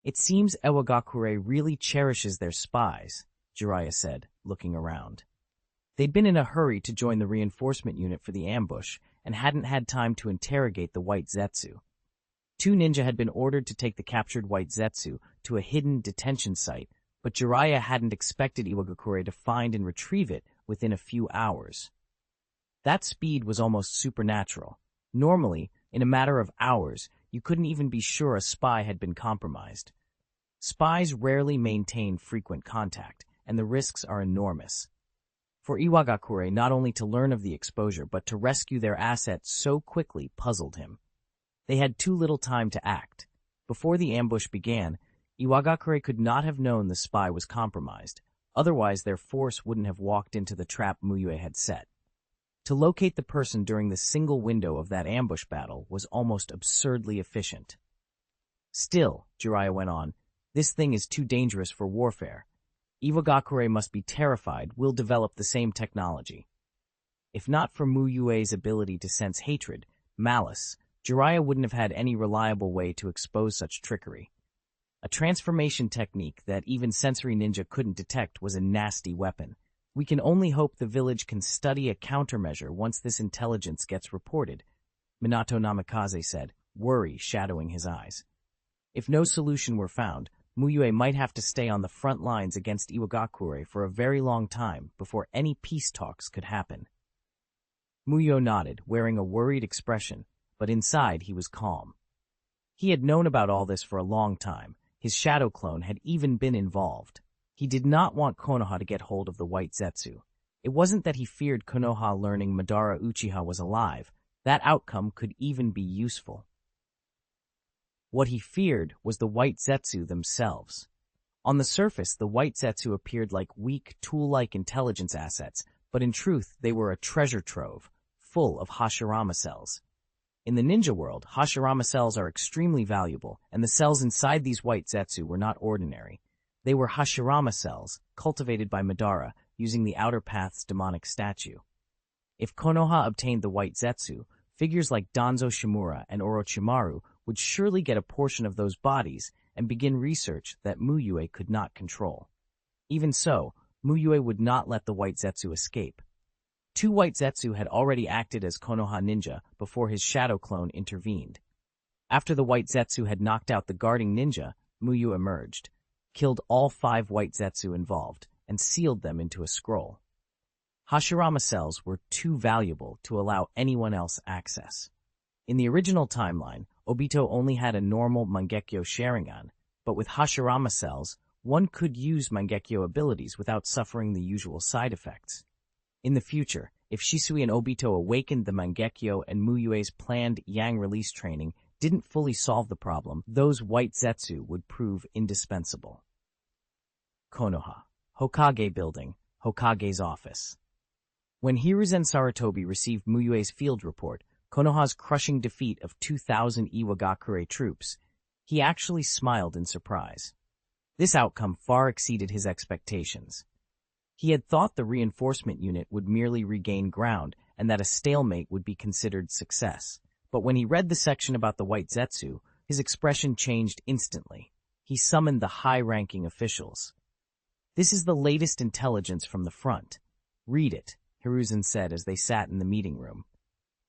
It seems Iwagakure really cherishes their spies, Jiraiya said, looking around. They'd been in a hurry to join the reinforcement unit for the ambush and hadn't had time to interrogate the White Zetsu. 2 ninja had been ordered to take the captured White Zetsu to a hidden detention site, but Jiraiya hadn't expected Iwagakure to find and retrieve it within a few hours. That speed was almost supernatural. Normally, in a matter of hours, you couldn't even be sure a spy had been compromised. Spies rarely maintain frequent contact, and the risks are enormous. For Iwagakure, not only to learn of the exposure, but to rescue their assets so quickly puzzled him. They had too little time to act. Before the ambush began, Iwagakure could not have known the spy was compromised. Otherwise, their force wouldn't have walked into the trap Mu Yue had set. To locate the person during the single window of that ambush battle was almost absurdly efficient. Still, Jiraiya went on, this thing is too dangerous for warfare. Iwagakure must be terrified we'll develop the same technology. If not for Mu Yue's ability to sense hatred, malice, Jiraiya wouldn't have had any reliable way to expose such trickery. A transformation technique that even sensory ninja couldn't detect was a nasty weapon. We can only hope the village can study a countermeasure once this intelligence gets reported, Minato Namikaze said, worry shadowing his eyes. If no solution were found, Mu Yue might have to stay on the front lines against Iwagakure for a very long time before any peace talks could happen. Mu Yue nodded, wearing a worried expression, but inside he was calm. He had known about all this for a long time. His shadow clone had even been involved. He did not want Konoha to get hold of the White Zetsu. It wasn't that he feared Konoha learning Madara Uchiha was alive. That outcome could even be useful. What he feared was the White Zetsu themselves. On the surface, the White Zetsu appeared like weak, tool-like intelligence assets, but in truth they were a treasure trove, full of Hashirama cells. In the ninja world, Hashirama cells are extremely valuable, and the cells inside these White Zetsu were not ordinary. They were Hashirama cells, cultivated by Madara, using the Outer Path's demonic statue. If Konoha obtained the White Zetsu, figures like Danzo Shimura and Orochimaru would surely get a portion of those bodies and begin research that Mu Yue could not control. Even so, Mu Yue would not let the White Zetsu escape. 2 White Zetsu had already acted as Konoha ninja before his shadow clone intervened. After the White Zetsu had knocked out the guarding ninja, Mu Yue emerged, killed all 5 White Zetsu involved, and sealed them into a scroll. Hashirama cells were too valuable to allow anyone else access. In the original timeline, Obito only had a normal Mangekyo Sharingan, but with Hashirama cells, one could use Mangekyo abilities without suffering the usual side effects. In the future, if Shisui and Obito awakened the Mangekyo and Mu Yue's planned Yang release training didn't fully solve the problem, those White Zetsu would prove indispensable. Konoha, Hokage Building, Hokage's Office. When Hiruzen Sarutobi received Mu Yue's field report, Konoha's crushing defeat of 2,000 Iwagakure troops, he actually smiled in surprise. This outcome far exceeded his expectations. He had thought the reinforcement unit would merely regain ground and that a stalemate would be considered success. But when he read the section about the White Zetsu, his expression changed instantly. He summoned the high-ranking officials. "This is the latest intelligence from the front. Read it," Hiruzen said as they sat in the meeting room.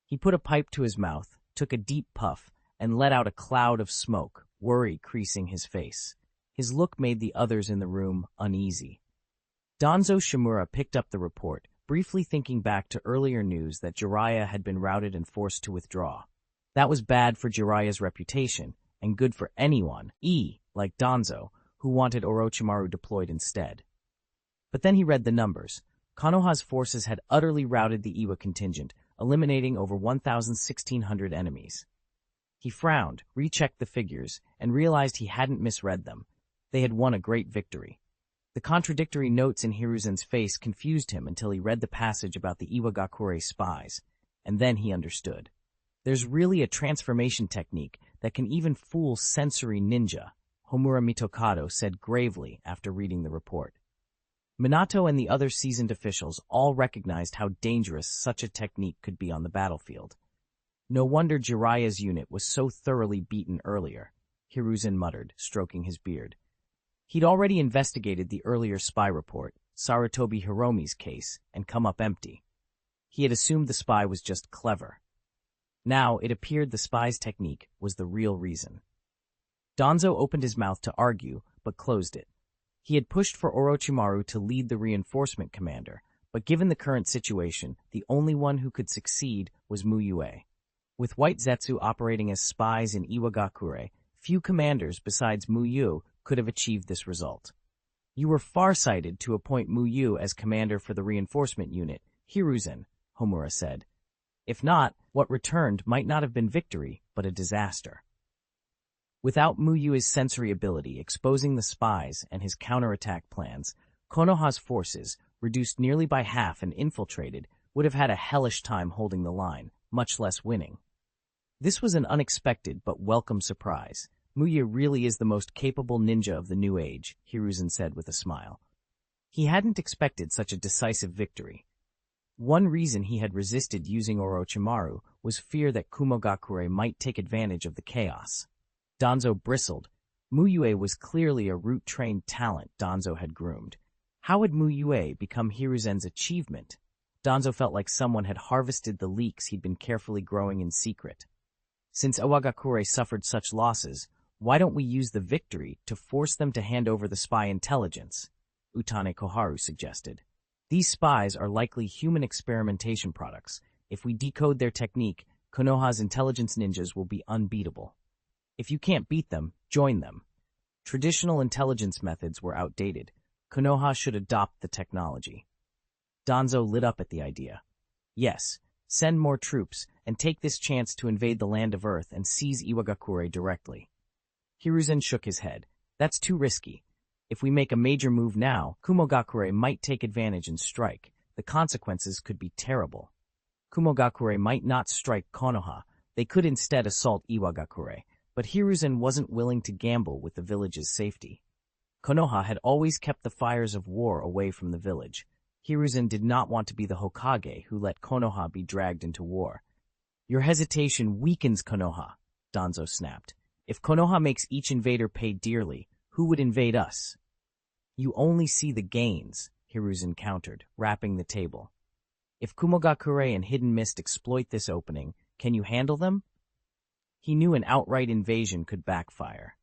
He put a pipe to his mouth, took a deep puff, and let out a cloud of smoke, worry creasing his face. His look made the others in the room uneasy. Danzo Shimura picked up the report, briefly thinking back to earlier news that Jiraiya had been routed and forced to withdraw. That was bad for Jiraiya's reputation, and good for anyone, like Danzo, who wanted Orochimaru deployed instead. But then he read the numbers. Konoha's forces had utterly routed the Iwa contingent, eliminating over 1,600 enemies. He frowned, rechecked the figures, and realized he hadn't misread them. They had won a great victory. The contradictory notes in Hiruzen's face confused him until he read the passage about the Iwagakure spies, and then he understood. There's really a transformation technique that can even fool sensory ninja, Homura Mitokado said gravely after reading the report. Minato and the other seasoned officials all recognized how dangerous such a technique could be on the battlefield. No wonder Jiraiya's unit was so thoroughly beaten earlier. Hiruzen muttered, stroking his beard. He'd already investigated the earlier spy report, Sarutobi Hiromi's case, and come up empty. He had assumed the spy was just clever. Now, it appeared the spy's technique was the real reason. Danzo opened his mouth to argue, but closed it. He had pushed for Orochimaru to lead the reinforcement commander, but given the current situation, the only one who could succeed was Mu Yue. With White Zetsu operating as spies in Iwagakure, few commanders besides Mu Yue could have achieved this result. You were far-sighted to appoint Mu Yue as commander for the reinforcement unit, Hiruzen, Homura said. If not, what returned might not have been victory, but a disaster. Without Mu Yue's sensory ability exposing the spies and his counterattack plans, Konoha's forces, reduced nearly by half and infiltrated, would have had a hellish time holding the line, much less winning. This was an unexpected but welcome surprise. Mu Yue really is the most capable ninja of the new age, Hiruzen said with a smile. He hadn't expected such a decisive victory. One reason he had resisted using Orochimaru was fear that Kumogakure might take advantage of the chaos. Danzo bristled. Mu Yue was clearly a root-trained talent Danzo had groomed. How had Mu Yue become Hiruzen's achievement? Danzo felt like someone had harvested the leeks he'd been carefully growing in secret. Since Iwagakure suffered such losses, why don't we use the victory to force them to hand over the spy intelligence? Utane Koharu suggested. These spies are likely human experimentation products. If we decode their technique, Konoha's intelligence ninjas will be unbeatable. If you can't beat them, join them. Traditional intelligence methods were outdated. Konoha should adopt the technology. Danzo lit up at the idea. Yes, send more troops and take this chance to invade the land of Earth and seize Iwagakure directly. Hiruzen shook his head. That's too risky. If we make a major move now, Kumogakure might take advantage and strike. The consequences could be terrible. Kumogakure might not strike Konoha. They could instead assault Iwagakure. But Hiruzen wasn't willing to gamble with the village's safety. Konoha had always kept the fires of war away from the village. Hiruzen did not want to be the Hokage who let Konoha be dragged into war. Your hesitation weakens Konoha, Danzo snapped. If Konoha makes each invader pay dearly, who would invade us? You only see the gains, Hiruzen countered, rapping the table. If Kumogakure and Hidden Mist exploit this opening, can you handle them? He knew an outright invasion could backfire.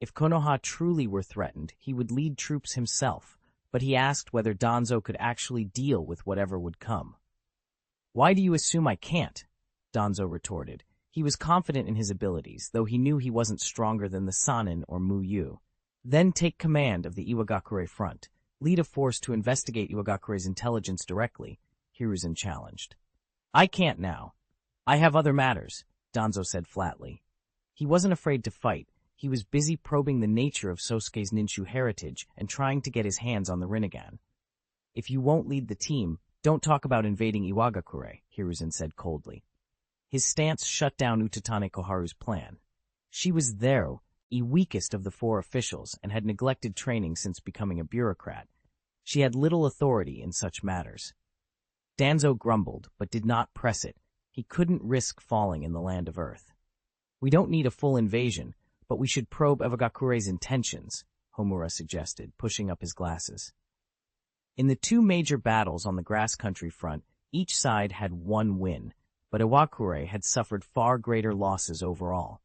If Konoha truly were threatened, he would lead troops himself, but he asked whether Danzo could actually deal with whatever would come. Why do you assume I can't? Danzo retorted. He was confident in his abilities, though he knew he wasn't stronger than the Sannin or Mu Yue. Then take command of the Iwagakure front. Lead a force to investigate Iwagakure's intelligence directly, Hiruzen challenged. I can't now. I have other matters, Danzo said flatly. He wasn't afraid to fight. He was busy probing the nature of Sosuke's Ninshu heritage and trying to get his hands on the Rinnegan. If you won't lead the team, don't talk about invading Iwagakure, Hiruzen said coldly. His stance shut down Utatane Koharu's plan. She was the weakest of the four officials and had neglected training since becoming a bureaucrat. She had little authority in such matters. Danzo grumbled, but did not press it. He couldn't risk falling in the land of Earth. We don't need a full invasion, but we should probe Iwagakure's intentions, Homura suggested, pushing up his glasses. In the two major battles on the grass country front, each side had one win, but Iwagakure had suffered far greater losses overall.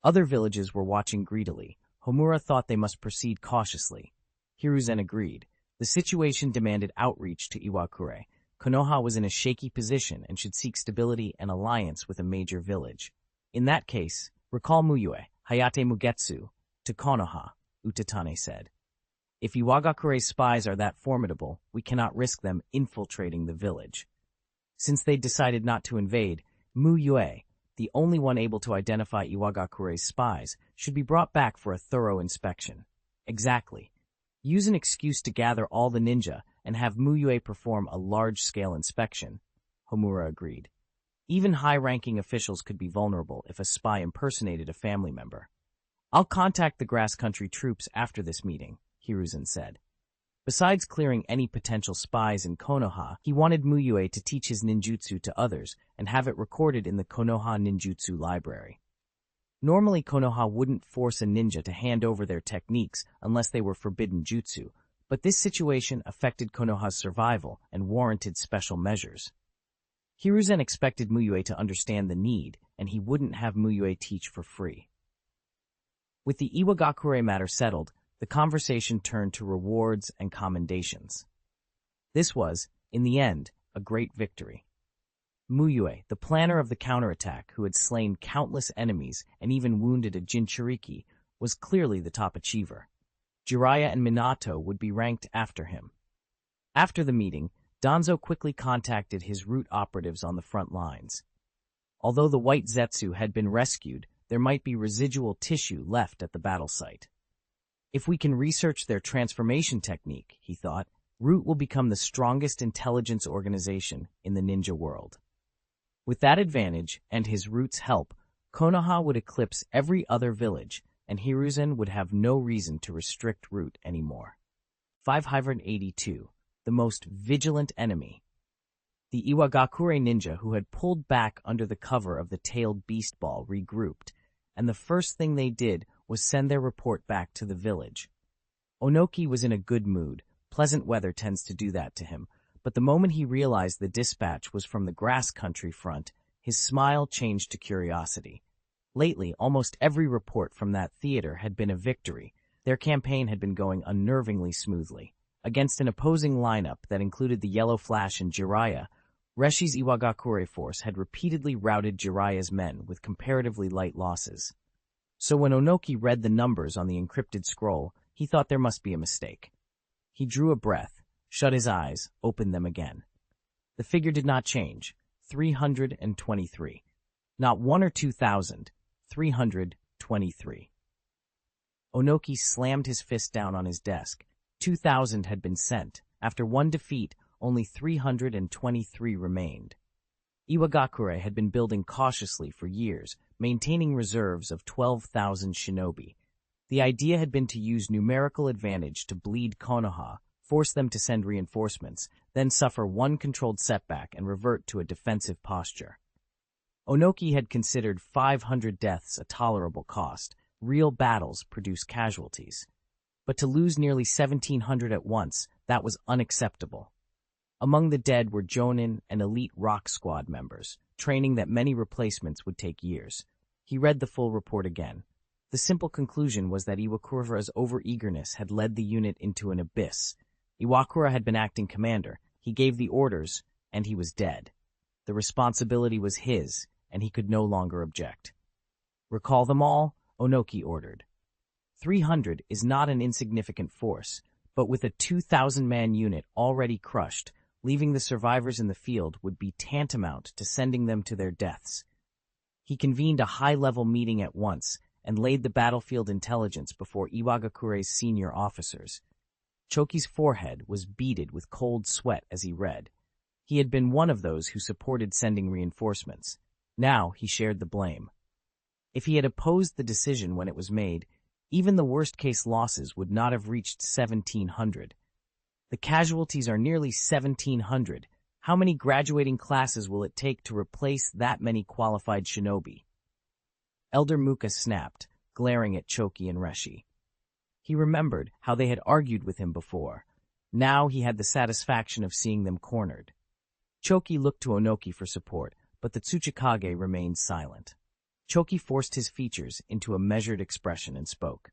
Other villages were watching greedily. Homura thought they must proceed cautiously. Hiruzen agreed. The situation demanded outreach to Iwagakure. Konoha was in a shaky position and should seek stability and alliance with a major village. In that case, recall Mu Yue, Hayate Mugetsu, to Konoha, Utatane said. If Iwagakure's spies are that formidable, we cannot risk them infiltrating the village. Since they decided not to invade, Mu Yue, the only one able to identify Iwagakure's spies, should be brought back for a thorough inspection. Exactly. Use an excuse to gather all the ninja and have Mu Yue perform a large-scale inspection, Homura agreed. Even high-ranking officials could be vulnerable if a spy impersonated a family member. I'll contact the grass country troops after this meeting, Hiruzen said. Besides clearing any potential spies in Konoha, he wanted Mu Yue to teach his ninjutsu to others and have it recorded in the Konoha ninjutsu library. Normally, Konoha wouldn't force a ninja to hand over their techniques unless they were forbidden jutsu, but this situation affected Konoha's survival and warranted special measures. Hiruzen expected Mu Yue to understand the need, and he wouldn't have Mu Yue teach for free. With the Iwagakure matter settled, the conversation turned to rewards and commendations. This was, in the end, a great victory. Mu Yue, the planner of the counterattack who had slain countless enemies and even wounded a Jinchuriki, was clearly the top achiever. Jiraiya and Minato would be ranked after him. After the meeting, Danzo quickly contacted his root operatives on the front lines. Although the White Zetsu had been rescued, there might be residual tissue left at the battle site. If we can research their transformation technique, he thought, Root will become the strongest intelligence organization in the ninja world. With that advantage and his Root's help, Konoha would eclipse every other village, and Hiruzen would have no reason to restrict Root anymore. 582. The most vigilant enemy. The Iwagakure ninja who had pulled back under the cover of the tailed beast ball regrouped, and the first thing they did was send their report back to the village. Onoki was in a good mood. Pleasant weather tends to do that to him, but the moment he realized the dispatch was from the grass country front, his smile changed to curiosity. Lately, almost every report from that theater had been a victory. Their campaign had been going unnervingly smoothly. Against an opposing lineup that included the Yellow Flash and Jiraiya, Reshi's Iwagakure force had repeatedly routed Jiraiya's men with comparatively light losses. So when Onoki read the numbers on the encrypted scroll, he thought there must be a mistake. He drew a breath, shut his eyes, opened them again. The figure did not change, 323. Not 1 or 2,000, 323. Onoki slammed his fist down on his desk. 2,000 had been sent. After one defeat, only 323 remained. Iwagakure had been building cautiously for years, maintaining reserves of 12,000 shinobi. The idea had been to use numerical advantage to bleed Konoha, force them to send reinforcements, then suffer one controlled setback and revert to a defensive posture. Onoki had considered 500 deaths a tolerable cost. Real battles produce casualties. But to lose nearly 1,700 at once, that was unacceptable. Among the dead were Jonin and elite Rock Squad members, training that many replacements would take years. He read the full report again. The simple conclusion was that Iwakura's overeagerness had led the unit into an abyss. Iwakura had been acting commander. He gave the orders, and he was dead. The responsibility was his, and he could no longer object. Recall them all, Onoki ordered. 300 is not an insignificant force, but with a 2,000-man unit already crushed, leaving the survivors in the field would be tantamount to sending them to their deaths. He convened a high-level meeting at once and laid the battlefield intelligence before Iwagakure's senior officers. Choki's forehead was beaded with cold sweat as he read. He had been one of those who supported sending reinforcements. Now he shared the blame. If he had opposed the decision when it was made, even the worst-case losses would not have reached 1,700. The casualties are nearly 1,700. How many graduating classes will it take to replace that many qualified shinobi? Elder Muka snapped, glaring at Choki and Reshi. He remembered how they had argued with him before. Now he had the satisfaction of seeing them cornered. Choki looked to Onoki for support, but the Tsuchikage remained silent. Choki forced his features into a measured expression and spoke.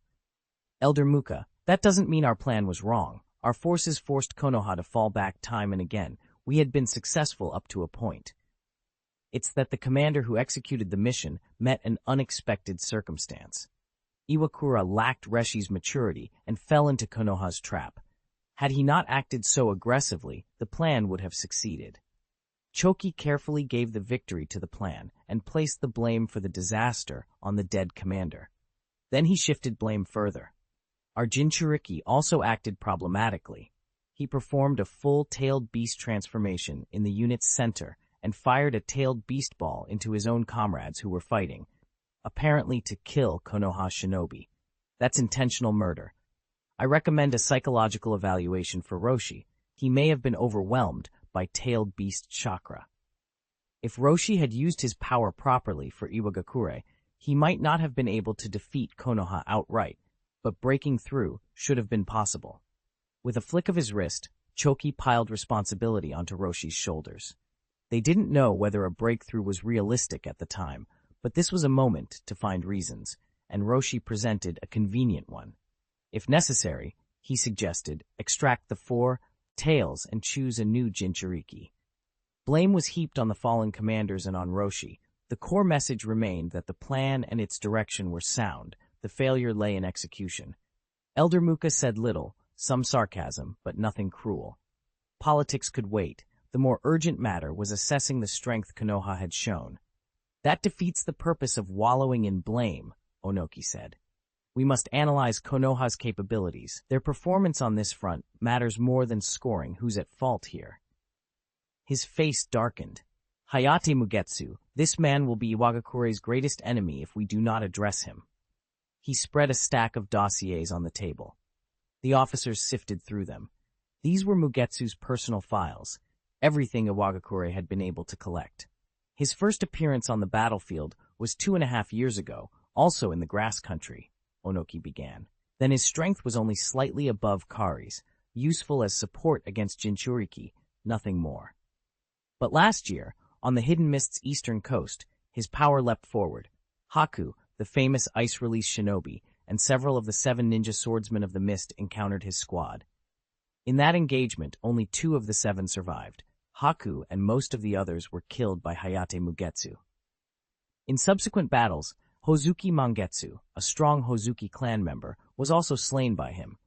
Elder Muka, that doesn't mean our plan was wrong. Our forces forced Konoha to fall back time and again. We had been successful up to a point. It's that the commander who executed the mission met an unexpected circumstance. Iwakura lacked Reshi's maturity and fell into Konoha's trap. Had he not acted so aggressively, the plan would have succeeded. Choki carefully gave the victory to the plan and placed the blame for the disaster on the dead commander. Then he shifted blame further. Our Jinchuriki also acted problematically. He performed a full tailed beast transformation in the unit's center and fired a tailed beast ball into his own comrades who were fighting, apparently to kill Konoha shinobi. That's intentional murder. I recommend a psychological evaluation for Roshi. He may have been overwhelmed by tailed beast chakra. If Roshi had used his power properly for Iwagakure, He might not have been able to defeat Konoha outright, but breaking through should have been possible. With a flick of his wrist, Choki piled responsibility onto Roshi's shoulders. They didn't know whether a breakthrough was realistic at the time, but this was a moment to find reasons, and Roshi presented a convenient one. If necessary, he suggested, extract the 4 tails and choose a new Jinchuriki. Blame was heaped on the fallen commanders and on Roshi. The core message remained that the plan and its direction were sound. The failure lay in execution. Elder Muka said little, some sarcasm, but nothing cruel. Politics could wait. The more urgent matter was assessing the strength Konoha had shown. That defeats the purpose of wallowing in blame, Onoki said. We must analyze Konoha's capabilities. Their performance on this front matters more than scoring who's at fault here. His face darkened. Hayate Mugetsu, this man will be Iwagakure's greatest enemy if we do not address him. He spread a stack of dossiers on the table. The officers sifted through them. These were Mugetsu's personal files, everything Iwagakure had been able to collect. His first appearance on the battlefield was 2.5 years ago, also in the grass country, Onoki began. Then his strength was only slightly above Kari's, useful as support against Jinchuriki, nothing more. But last year, on the Hidden Mist's eastern coast, his power leapt forward. Haku, the famous ice-release shinobi, and several of the 7 ninja swordsmen of the mist encountered his squad. In that engagement, only 2 of the 7 survived. Haku and most of the others were killed by Hayate Mugetsu. In subsequent battles, Hozuki Mangetsu, a strong Hozuki clan member, was also slain by him.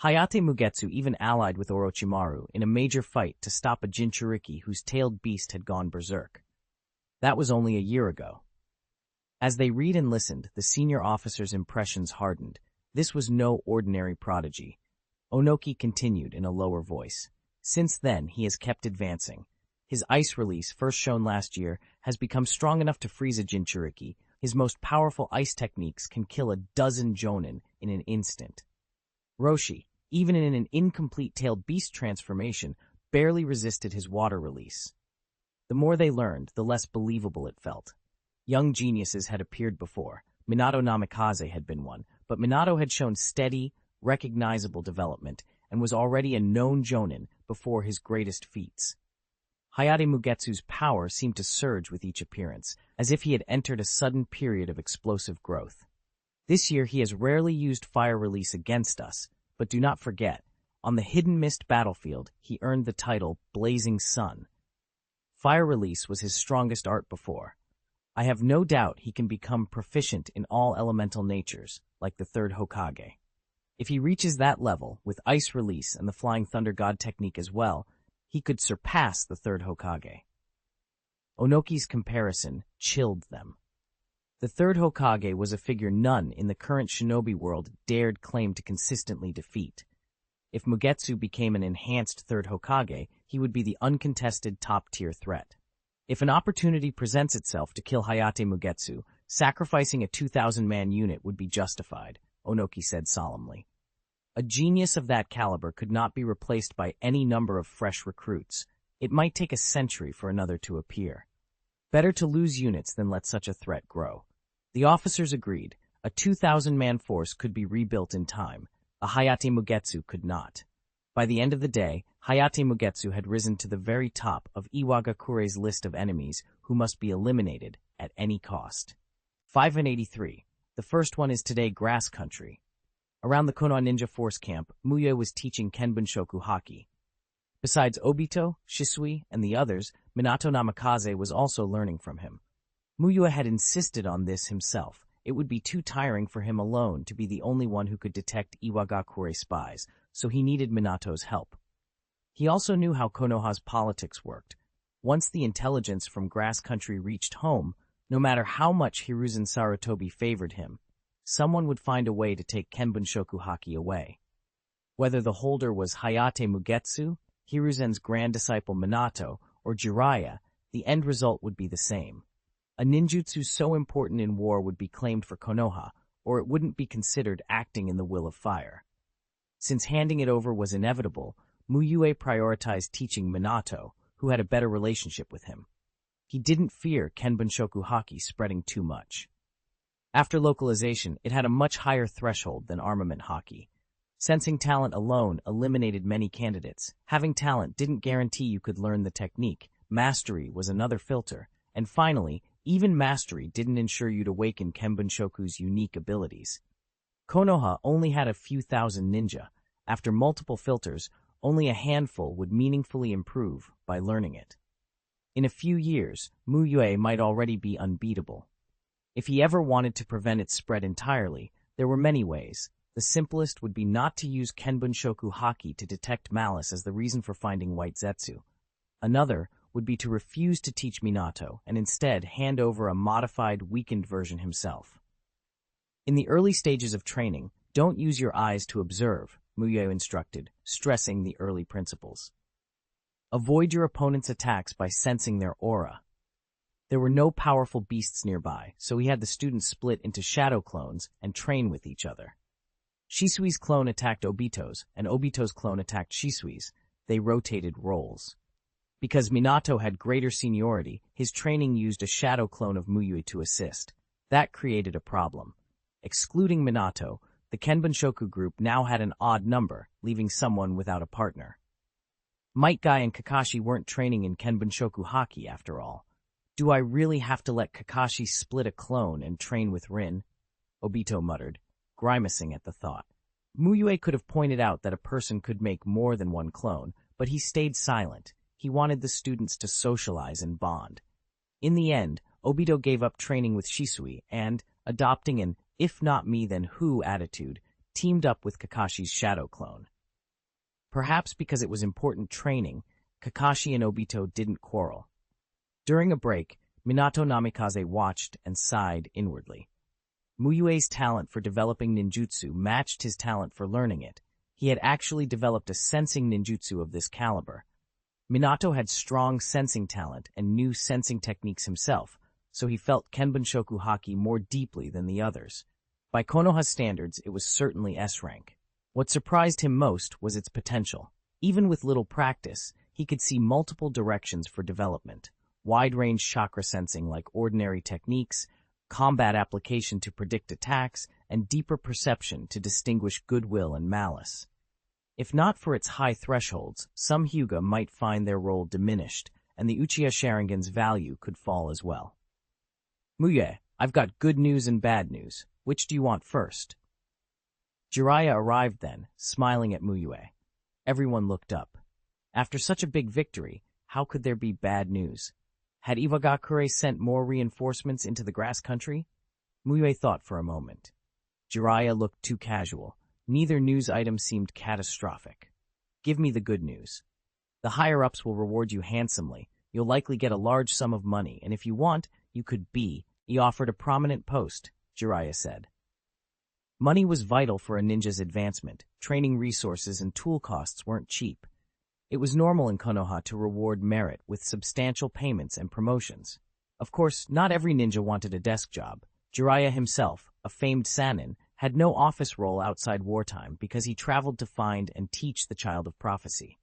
Hayate Mugetsu even allied with Orochimaru in a major fight to stop a Jinchuriki whose tailed beast had gone berserk. That was only a year ago. As they read and listened, the senior officer's impressions hardened. This was no ordinary prodigy. Onoki continued in a lower voice. Since then, he has kept advancing. His ice release, first shown last year, has become strong enough to freeze a Jinchuriki. His most powerful ice techniques can kill a dozen jonin in an instant. Roshi, even in an incomplete tailed beast transformation, barely resisted his water release. The more they learned, the less believable it felt. Young geniuses had appeared before. Minato Namikaze had been one, but Minato had shown steady, recognizable development and was already a known jonin before his greatest feats. Hayate Mugetsu's power seemed to surge with each appearance, as if he had entered a sudden period of explosive growth. This year he has rarely used fire release against us, but do not forget, on the Hidden Mist battlefield, he earned the title Blazing Sun. Fire release was his strongest art before. I have no doubt he can become proficient in all elemental natures, like the 3rd Hokage. If he reaches that level, with ice release and the Flying Thunder God technique as well, he could surpass the 3rd Hokage. Onoki's comparison chilled them. The 3rd Hokage was a figure none in the current shinobi world dared claim to consistently defeat. If Mugetsu became an enhanced 3rd Hokage, he would be the uncontested top-tier threat. If an opportunity presents itself to kill Hayate Mugetsu, sacrificing a 2,000-man unit would be justified, Onoki said solemnly. A genius of that caliber could not be replaced by any number of fresh recruits. It might take a century for another to appear. Better to lose units than let such a threat grow. The officers agreed. A 2,000-man force could be rebuilt in time. A Hayate Mugetsu could not. By the end of the day, Hayate Mugetsu had risen to the very top of Iwagakure's list of enemies who must be eliminated at any cost. 583. The first one is today grass country. Around the Konoha ninja force camp, Mu Yue was teaching Kenbunshoku Haki. Besides Obito, Shisui, and the others, Minato Namikaze was also learning from him. Mu Yue had insisted on this himself. It would be too tiring for him alone to be the only one who could detect Iwagakure spies, so he needed Minato's help. He also knew how Konoha's politics worked. Once the intelligence from grass country reached home, no matter how much Hiruzen Sarutobi favored him, someone would find a way to take Kenbunshoku Haki away. Whether the holder was Hayate Mugetsu, Hiruzen's grand disciple Minato, or Jiraiya, the end result would be the same. A ninjutsu so important in war would be claimed for Konoha, or it wouldn't be considered acting in the will of fire. Since handing it over was inevitable, Mu Yue prioritized teaching Minato, who had a better relationship with him. He didn't fear Kenbunshoku Haki spreading too much. After localization, it had a much higher threshold than armament hockey. Sensing talent alone eliminated many candidates. Having talent didn't guarantee you could learn the technique. Mastery was another filter. And finally, even mastery didn't ensure you'd awaken Kenbunshoku's unique abilities. Konoha only had a few thousand ninja. After multiple filters, only a handful would meaningfully improve by learning it. In a few years, Mu Yue might already be unbeatable. If he ever wanted to prevent its spread entirely, there were many ways. The simplest would be not to use Kenbunshoku Haki to detect malice as the reason for finding White Zetsu. Another would be to refuse to teach Minato and instead hand over a modified, weakened version himself. In the early stages of training, don't use your eyes to observe, Mu Yue instructed, stressing the early principles. Avoid your opponent's attacks by sensing their aura. There were no powerful beasts nearby, so he had the students split into shadow clones and train with each other. Shisui's clone attacked Obito's, and Obito's clone attacked Shisui's. They rotated roles. Because Minato had greater seniority, his training used a shadow clone of Mu Yue to assist. That created a problem. Excluding Minato, the Kenbunshoku group now had an odd number, leaving someone without a partner. Metkai and Kakashi weren't training in Kenbunshoku Haki after all. Do I really have to let Kakashi split a clone and train with Rin? Obito muttered, grimacing at the thought. Mu Yue could have pointed out that a person could make more than one clone, but he stayed silent. He wanted the students to socialize and bond. In the end, Obito gave up training with Shisui and, adopting an if not me then who attitude, teamed up with Kakashi's shadow clone. Perhaps because it was important training, Kakashi and Obito didn't quarrel. During a break, Minato Namikaze watched and sighed inwardly. Mu Yue's talent for developing ninjutsu matched his talent for learning it. He had actually developed a sensing ninjutsu of this caliber. Minato had strong sensing talent and knew sensing techniques himself, so he felt Kenbunshoku Haki more deeply than the others. By Konoha standards, it was certainly S-rank. What surprised him most was its potential. Even with little practice, he could see multiple directions for development. Wide-range chakra sensing like ordinary techniques, combat application to predict attacks, and deeper perception to distinguish goodwill and malice. If not for its high thresholds, some Hyuga might find their role diminished, and the Uchiha Sharingan's value could fall as well. Mu Yue, I've got good news and bad news. Which do you want first? Jiraiya arrived then, smiling at Mu Yue. Everyone looked up. After such a big victory, how could there be bad news? Had Iwagakure sent more reinforcements into the grass country? Mu Yue thought for a moment. Jiraiya looked too casual. Neither news item seemed catastrophic. Give me the good news. The higher-ups will reward you handsomely. You'll likely get a large sum of money, and if you want, you could be. He offered a prominent post, Jiraiya said. Money was vital for a ninja's advancement. Training resources and tool costs weren't cheap. It was normal in Konoha to reward merit with substantial payments and promotions. Of course, not every ninja wanted a desk job. Jiraiya himself, a famed Sannin, had no office role outside wartime because he traveled to find and teach the Child of Prophecy.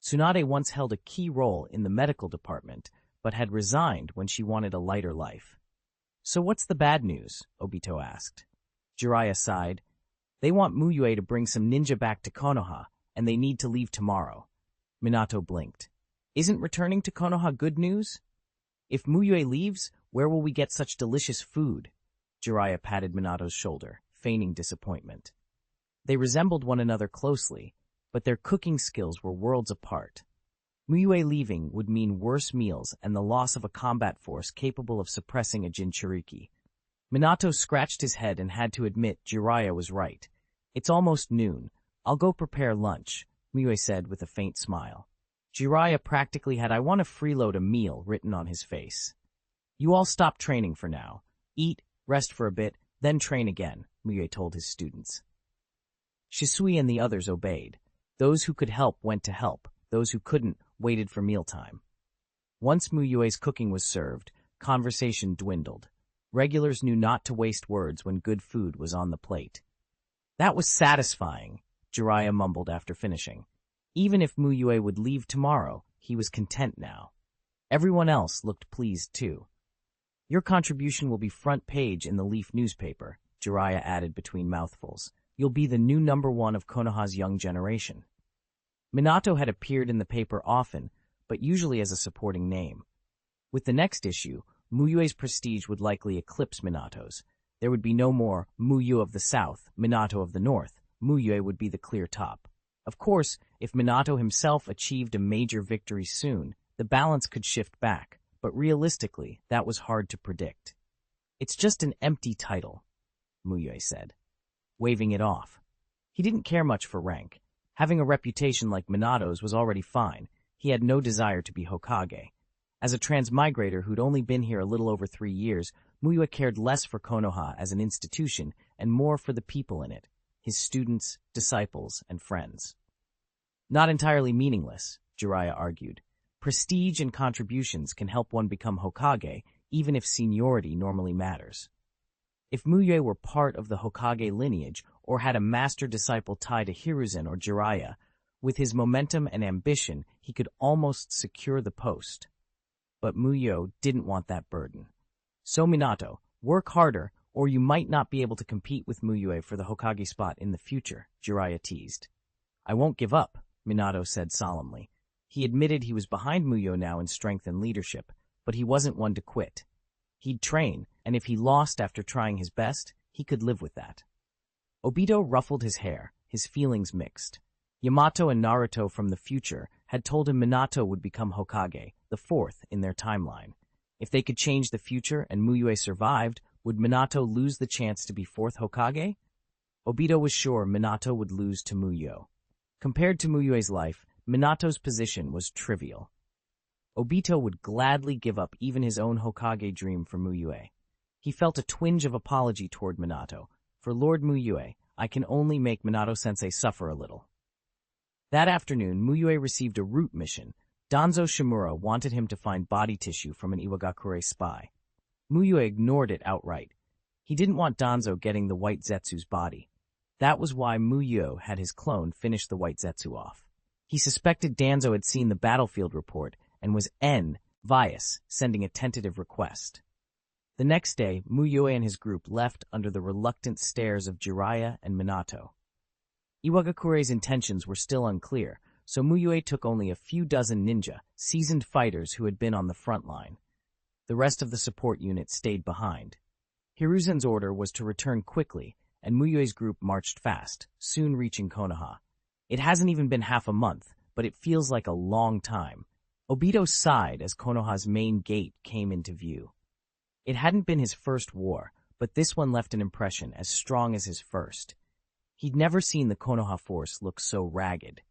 Tsunade once held a key role in the medical department, but had resigned when she wanted a lighter life. So what's the bad news? Obito asked. Jiraiya sighed. They want Mu Yue to bring some ninja back to Konoha, and they need to leave tomorrow. Minato blinked. Isn't returning to Konoha good news? If Mu Yue leaves, where will we get such delicious food? Jiraiya patted Minato's shoulder, feigning disappointment. They resembled one another closely, but their cooking skills were worlds apart. Mu Yue leaving would mean worse meals and the loss of a combat force capable of suppressing a Jinchuriki. Minato scratched his head and had to admit Jiraiya was right. It's almost noon. I'll go prepare lunch, Mu Yue said with a faint smile. Jiraiya practically had "I want to freeload a meal" written on his face. You all stop training for now. Eat, rest for a bit, then train again, Mu Yue told his students. Shisui and the others obeyed. Those who could help went to help. Those who couldn't waited for mealtime. Once Mu Yue's cooking was served, conversation dwindled. Regulars knew not to waste words when good food was on the plate. That was satisfying, Jiraiya mumbled after finishing. Even if Mu Yue would leave tomorrow, he was content now. Everyone else looked pleased too. Your contribution will be front page in the Leaf newspaper, Jiraiya added between mouthfuls. You'll be the new #1 of Konoha's young generation. Minato had appeared in the paper often, but usually as a supporting name. With the next issue, Mu Yue's prestige would likely eclipse Minato's. There would be no more Mu Yue of the South, Minato of the North. Mu Yue would be the clear top. Of course, if Minato himself achieved a major victory soon, the balance could shift back, but realistically, that was hard to predict. It's just an empty title, Mu Yue said, waving it off. He didn't care much for rank. Having a reputation like Minato's was already fine. He had no desire to be Hokage. As a transmigrator who'd only been here a little over 3 years, Mu Yue cared less for Konoha as an institution and more for the people in it, his students, disciples, and friends. Not entirely meaningless, Jiraiya argued. Prestige and contributions can help one become Hokage, even if seniority normally matters. If Mu Yue were part of the Hokage lineage or had a master-disciple tie to Hiruzen or Jiraiya, with his momentum and ambition, he could almost secure the post. But Mu Yue didn't want that burden. So Minato, work harder, or you might not be able to compete with Mu Yue for the Hokage spot in the future, Jiraiya teased. I won't give up, Minato said solemnly. He admitted he was behind Mu Yue now in strength and leadership, but he wasn't one to quit. He'd train, and if he lost after trying his best, he could live with that. Obito ruffled his hair, his feelings mixed. Yamato and Naruto from the future had told him Minato would become Hokage, the 4th in their timeline. If they could change the future and Mu Yue survived, would Minato lose the chance to be 4th Hokage? Obito was sure Minato would lose to Mu Yue. Compared to Mu Yue's life, Minato's position was trivial. Obito would gladly give up even his own Hokage dream for Mu Yue. He felt a twinge of apology toward Minato. For Lord Mu Yue, I can only make Minato-sensei suffer a little. That afternoon, Mu Yue received a route mission. Danzo Shimura wanted him to find body tissue from an Iwagakure spy. Mu Yue ignored it outright. He didn't want Danzo getting the White Zetsu's body. That was why Mu Yue had his clone finish the White Zetsu off. He suspected Danzo had seen the battlefield report and was envious, sending a tentative request. The next day, Mu Yue and his group left under the reluctant stares of Jiraiya and Minato. Iwagakure's intentions were still unclear, so Mu Yue took only a few dozen ninja, seasoned fighters who had been on the front line. The rest of the support unit stayed behind. Hiruzen's order was to return quickly, and Mu Yue's group marched fast, soon reaching Konoha. It hasn't even been half a month, but it feels like a long time. Obito sighed as Konoha's main gate came into view. It hadn't been his first war, but this one left an impression as strong as his first. He'd never seen the Konoha force look so ragged.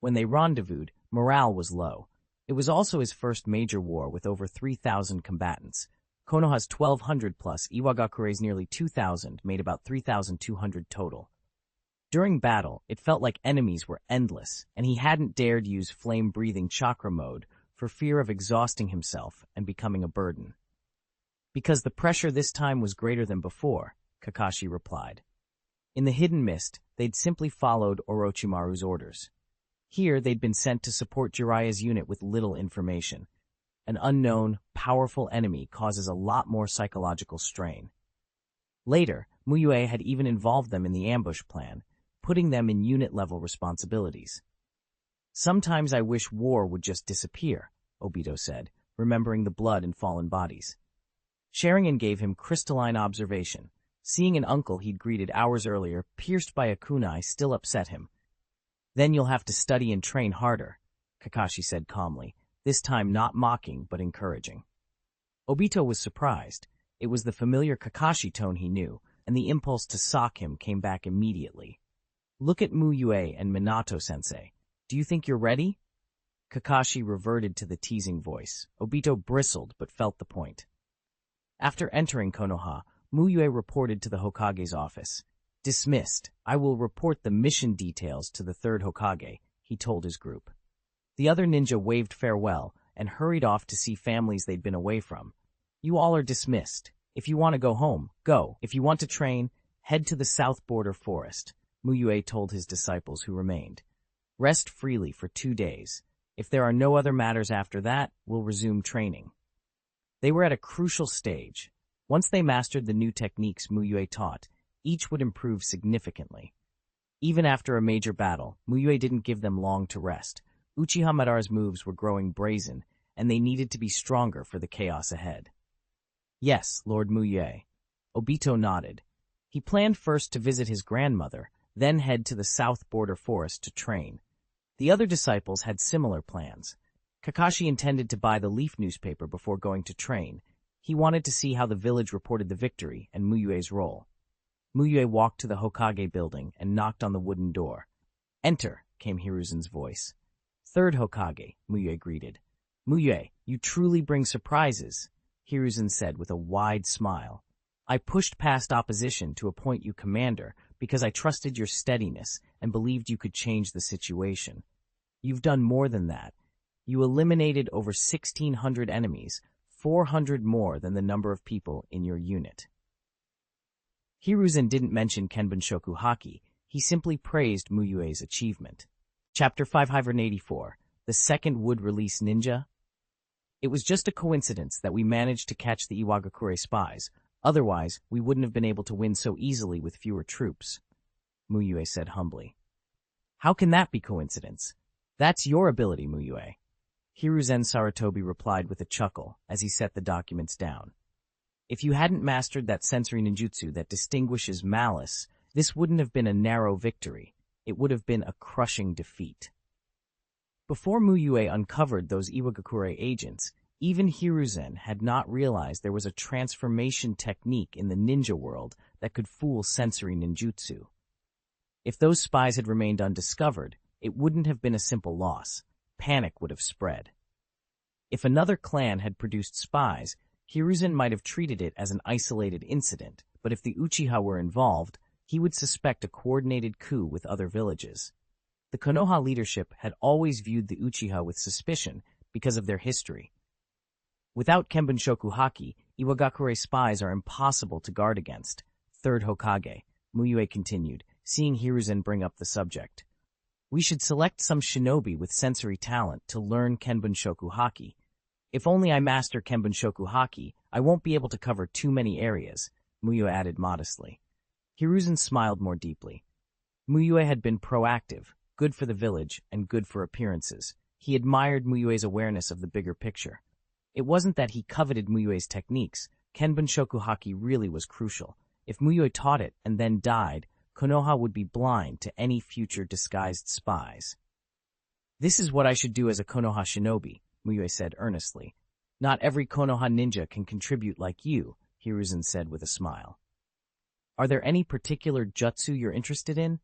When they rendezvoused, morale was low. It was also his first major war with over 3,000 combatants. Konoha's 1,200 plus, Iwagakure's nearly 2,000 made about 3,200 total. During battle, it felt like enemies were endless, and he hadn't dared use flame-breathing chakra mode for fear of exhausting himself and becoming a burden. Because the pressure this time was greater than before, Kakashi replied. In the hidden mist, they'd simply followed Orochimaru's orders. Here, they'd been sent to support Jiraiya's unit with little information. An unknown, powerful enemy causes a lot more psychological strain. Later, Mu Yue had even involved them in the ambush plan, putting them in unit-level responsibilities. Sometimes I wish war would just disappear, Obito said, remembering the blood and fallen bodies. Sharingan gave him crystalline observation. Seeing an uncle he'd greeted hours earlier, pierced by a kunai, still upset him. Then you'll have to study and train harder, Kakashi said calmly, this time not mocking but encouraging. Obito was surprised. It was the familiar Kakashi tone he knew, and the impulse to sock him came back immediately. Look at Mu Yue and Minato-sensei. Do you think you're ready? Kakashi reverted to the teasing voice. Obito bristled but felt the point. After entering Konoha, Mu Yue reported to the Hokage's office. Dismissed. I will report the mission details to the 3rd Hokage, he told his group. The other ninja waved farewell and hurried off to see families they'd been away from. You all are dismissed. If you want to go home, go. If you want to train, head to the south border forest, Mu Yue told his disciples who remained. Rest freely for 2 days. If there are no other matters after that, we'll resume training. They were at a crucial stage. Once they mastered the new techniques Mu Yue taught, each would improve significantly. Even after a major battle, Mu Yue didn't give them long to rest. Uchiha Madara's moves were growing brazen, and they needed to be stronger for the chaos ahead. Yes, Lord Mu Yue. Obito nodded. He planned first to visit his grandmother, then head to the south border forest to train. The other disciples had similar plans. Kakashi intended to buy the Leaf newspaper before going to train. He wanted to see how the village reported the victory and Mu Yue's role. Mu Yue walked to the Hokage building and knocked on the wooden door. "Enter," came Hiruzen's voice. "Third Hokage," Mu Yue greeted. "Mu Yue, you truly bring surprises," Hiruzen said with a wide smile. "I pushed past opposition to appoint you commander because I trusted your steadiness and believed you could change the situation. You've done more than that. You eliminated over 1,600 enemies, 400 more than the number of people in your unit." Hiruzen didn't mention Kenbunshoku Haki. He simply praised Mu Yue's achievement. Chapter 584, The Second Wood Release Ninja. "It was just a coincidence that we managed to catch the Iwagakure spies. Otherwise, we wouldn't have been able to win so easily with fewer troops," Mu Yue said humbly. "How can that be coincidence? That's your ability, Mu Yue." Hiruzen Sarutobi replied with a chuckle as he set the documents down. "If you hadn't mastered that sensory ninjutsu that distinguishes malice, this wouldn't have been a narrow victory. It would have been a crushing defeat." Before Mu Yue uncovered those Iwagakure agents, even Hiruzen had not realized there was a transformation technique in the ninja world that could fool sensory ninjutsu. If those spies had remained undiscovered, it wouldn't have been a simple loss. Panic would have spread. If another clan had produced spies, Hiruzen might have treated it as an isolated incident, but if the Uchiha were involved, he would suspect a coordinated coup with other villages. The Konoha leadership had always viewed the Uchiha with suspicion because of their history. Without Kenbunshoku Haki, Iwagakure spies are impossible to guard against. Third Hokage, Mu Yue continued, seeing Hiruzen bring up the subject. "We should select some shinobi with sensory talent to learn Kenbunshoku Haki. If only I master Kenbunshoku Haki, I won't be able to cover too many areas," Mu Yue added modestly. Hiruzen smiled more deeply. Mu Yue had been proactive, good for the village, and good for appearances. He admired Mu Yue's awareness of the bigger picture. It wasn't that he coveted Mu Yue's techniques. Kenbunshoku Haki really was crucial. If Mu Yue taught it and then died, Konoha would be blind to any future disguised spies. "This is what I should do as a Konoha shinobi," Mu Yue said earnestly. "Not every Konoha ninja can contribute like you," Hiruzen said with a smile. "Are there any particular jutsu you're interested in?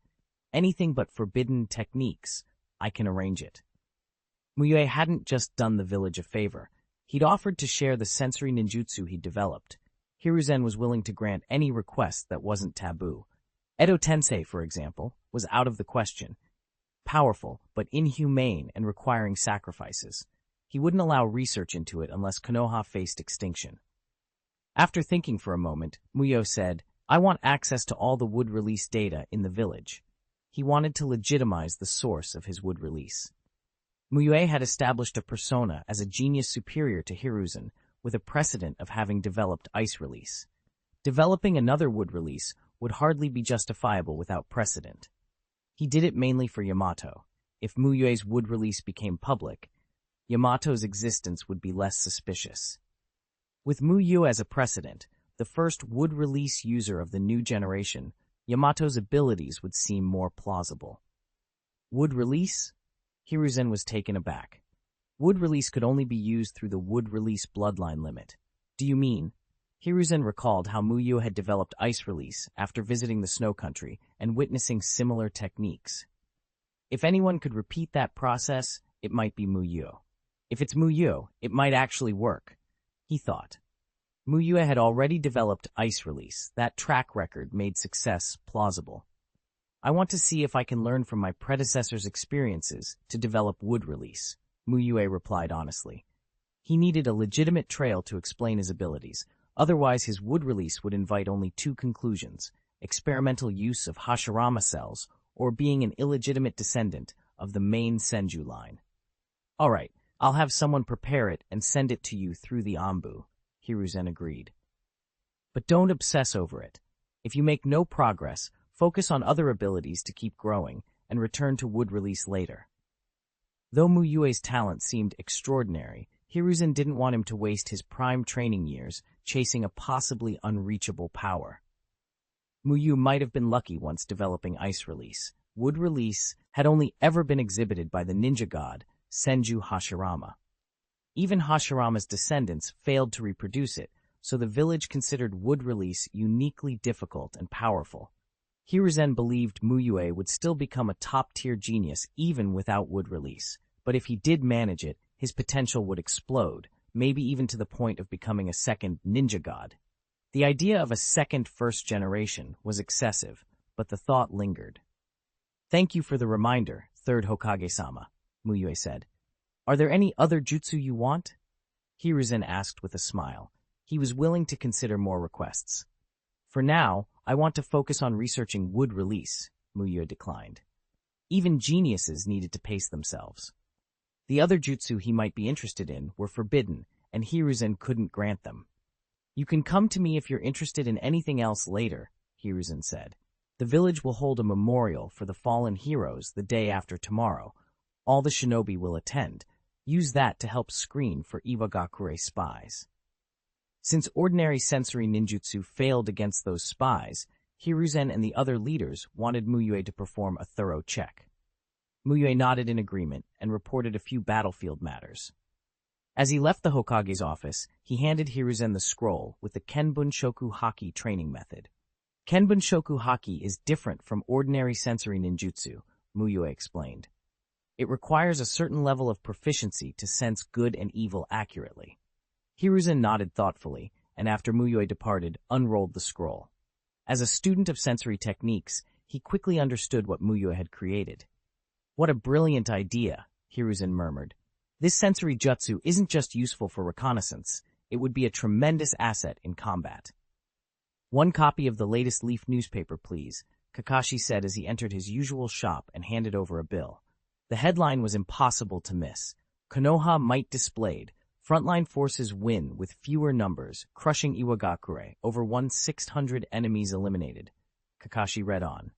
Anything but forbidden techniques. I can arrange it." Mu Yue hadn't just done the village a favor. He'd offered to share the sensory ninjutsu he'd developed. Hiruzen was willing to grant any request that wasn't taboo. Edo Tensei, for example, was out of the question. Powerful, but inhumane and requiring sacrifices. He wouldn't allow research into it unless Konoha faced extinction. After thinking for a moment, Mu Yue said, "I want access to all the wood release data in the village." He wanted to legitimize the source of his wood release. Mu Yue had established a persona as a genius superior to Hiruzen, with a precedent of having developed ice release. Developing another wood release would hardly be justifiable without precedent. He did it mainly for Yamato. If Mu Yue's wood release became public, Yamato's existence would be less suspicious. With Mu Yue as a precedent, the first wood release user of the new generation, Yamato's abilities would seem more plausible. Wood release? Hiruzen was taken aback. Wood release could only be used through the wood release bloodline limit. "Do you mean?" Hiruzen recalled how Mu Yue had developed ice release after visiting the snow country and witnessing similar techniques. If anyone could repeat that process, it might be Mu Yue. If it's Mu Yue, it might actually work, he thought. Mu Yue had already developed ice release. That track record made success plausible. "I want to see if I can learn from my predecessor's experiences to develop wood release," Mu Yue replied honestly. He needed a legitimate trail to explain his abilities. Otherwise, his wood release would invite only two conclusions: experimental use of Hashirama cells or being an illegitimate descendant of the main Senju line. "All right, I'll have someone prepare it and send it to you through the Anbu," Hiruzen agreed. But don't obsess over it. If you make no progress, focus on other abilities to keep growing and return to wood release later. Though Mu Yue's talent seemed extraordinary, Hiruzen didn't want him to waste his prime training years chasing a possibly unreachable power. Mu Yue might have been lucky once developing ice release. Wood release had only ever been exhibited by the ninja god, Senju Hashirama. Even Hashirama's descendants failed to reproduce it, so the village considered wood release uniquely difficult and powerful. Hiruzen believed Mu Yue would still become a top-tier genius even without wood release, but if he did manage it, his potential would explode, maybe even to the point of becoming a second ninja god. The idea of a second first generation was excessive, but the thought lingered. Thank you for the reminder, third Hokage-sama, Mu Yue said. Are there any other jutsu you want? Hiruzen asked with a smile. He was willing to consider more requests. For now, I want to focus on researching wood release, Mu Yue declined. Even geniuses needed to pace themselves. The other jutsu he might be interested in were forbidden, and Hiruzen couldn't grant them. You can come to me if you're interested in anything else later, Hiruzen said. The village will hold a memorial for the fallen heroes the day after tomorrow. All the shinobi will attend. Use that to help screen for Iwagakure spies. Since ordinary sensory ninjutsu failed against those spies, Hiruzen and the other leaders wanted Mu Yue to perform a thorough check. Mu Yue nodded in agreement and reported a few battlefield matters. As he left the Hokage's office, he handed Hiruzen the scroll with the Kenbun-shoku haki training method. Kenbun-shoku haki is different from ordinary sensory ninjutsu, Mu Yue explained. It requires a certain level of proficiency to sense good and evil accurately. Hiruzen nodded thoughtfully, and after Mu Yue departed, unrolled the scroll. As a student of sensory techniques, he quickly understood what Mu Yue had created. What a brilliant idea, Hiruzen murmured. This sensory jutsu isn't just useful for reconnaissance, it would be a tremendous asset in combat. One copy of the latest Leaf newspaper, please, Kakashi said as he entered his usual shop and handed over a bill. The headline was impossible to miss. Konoha might displayed. Frontline forces win with fewer numbers, crushing Iwagakure, over 1,600 enemies eliminated. Kakashi read on.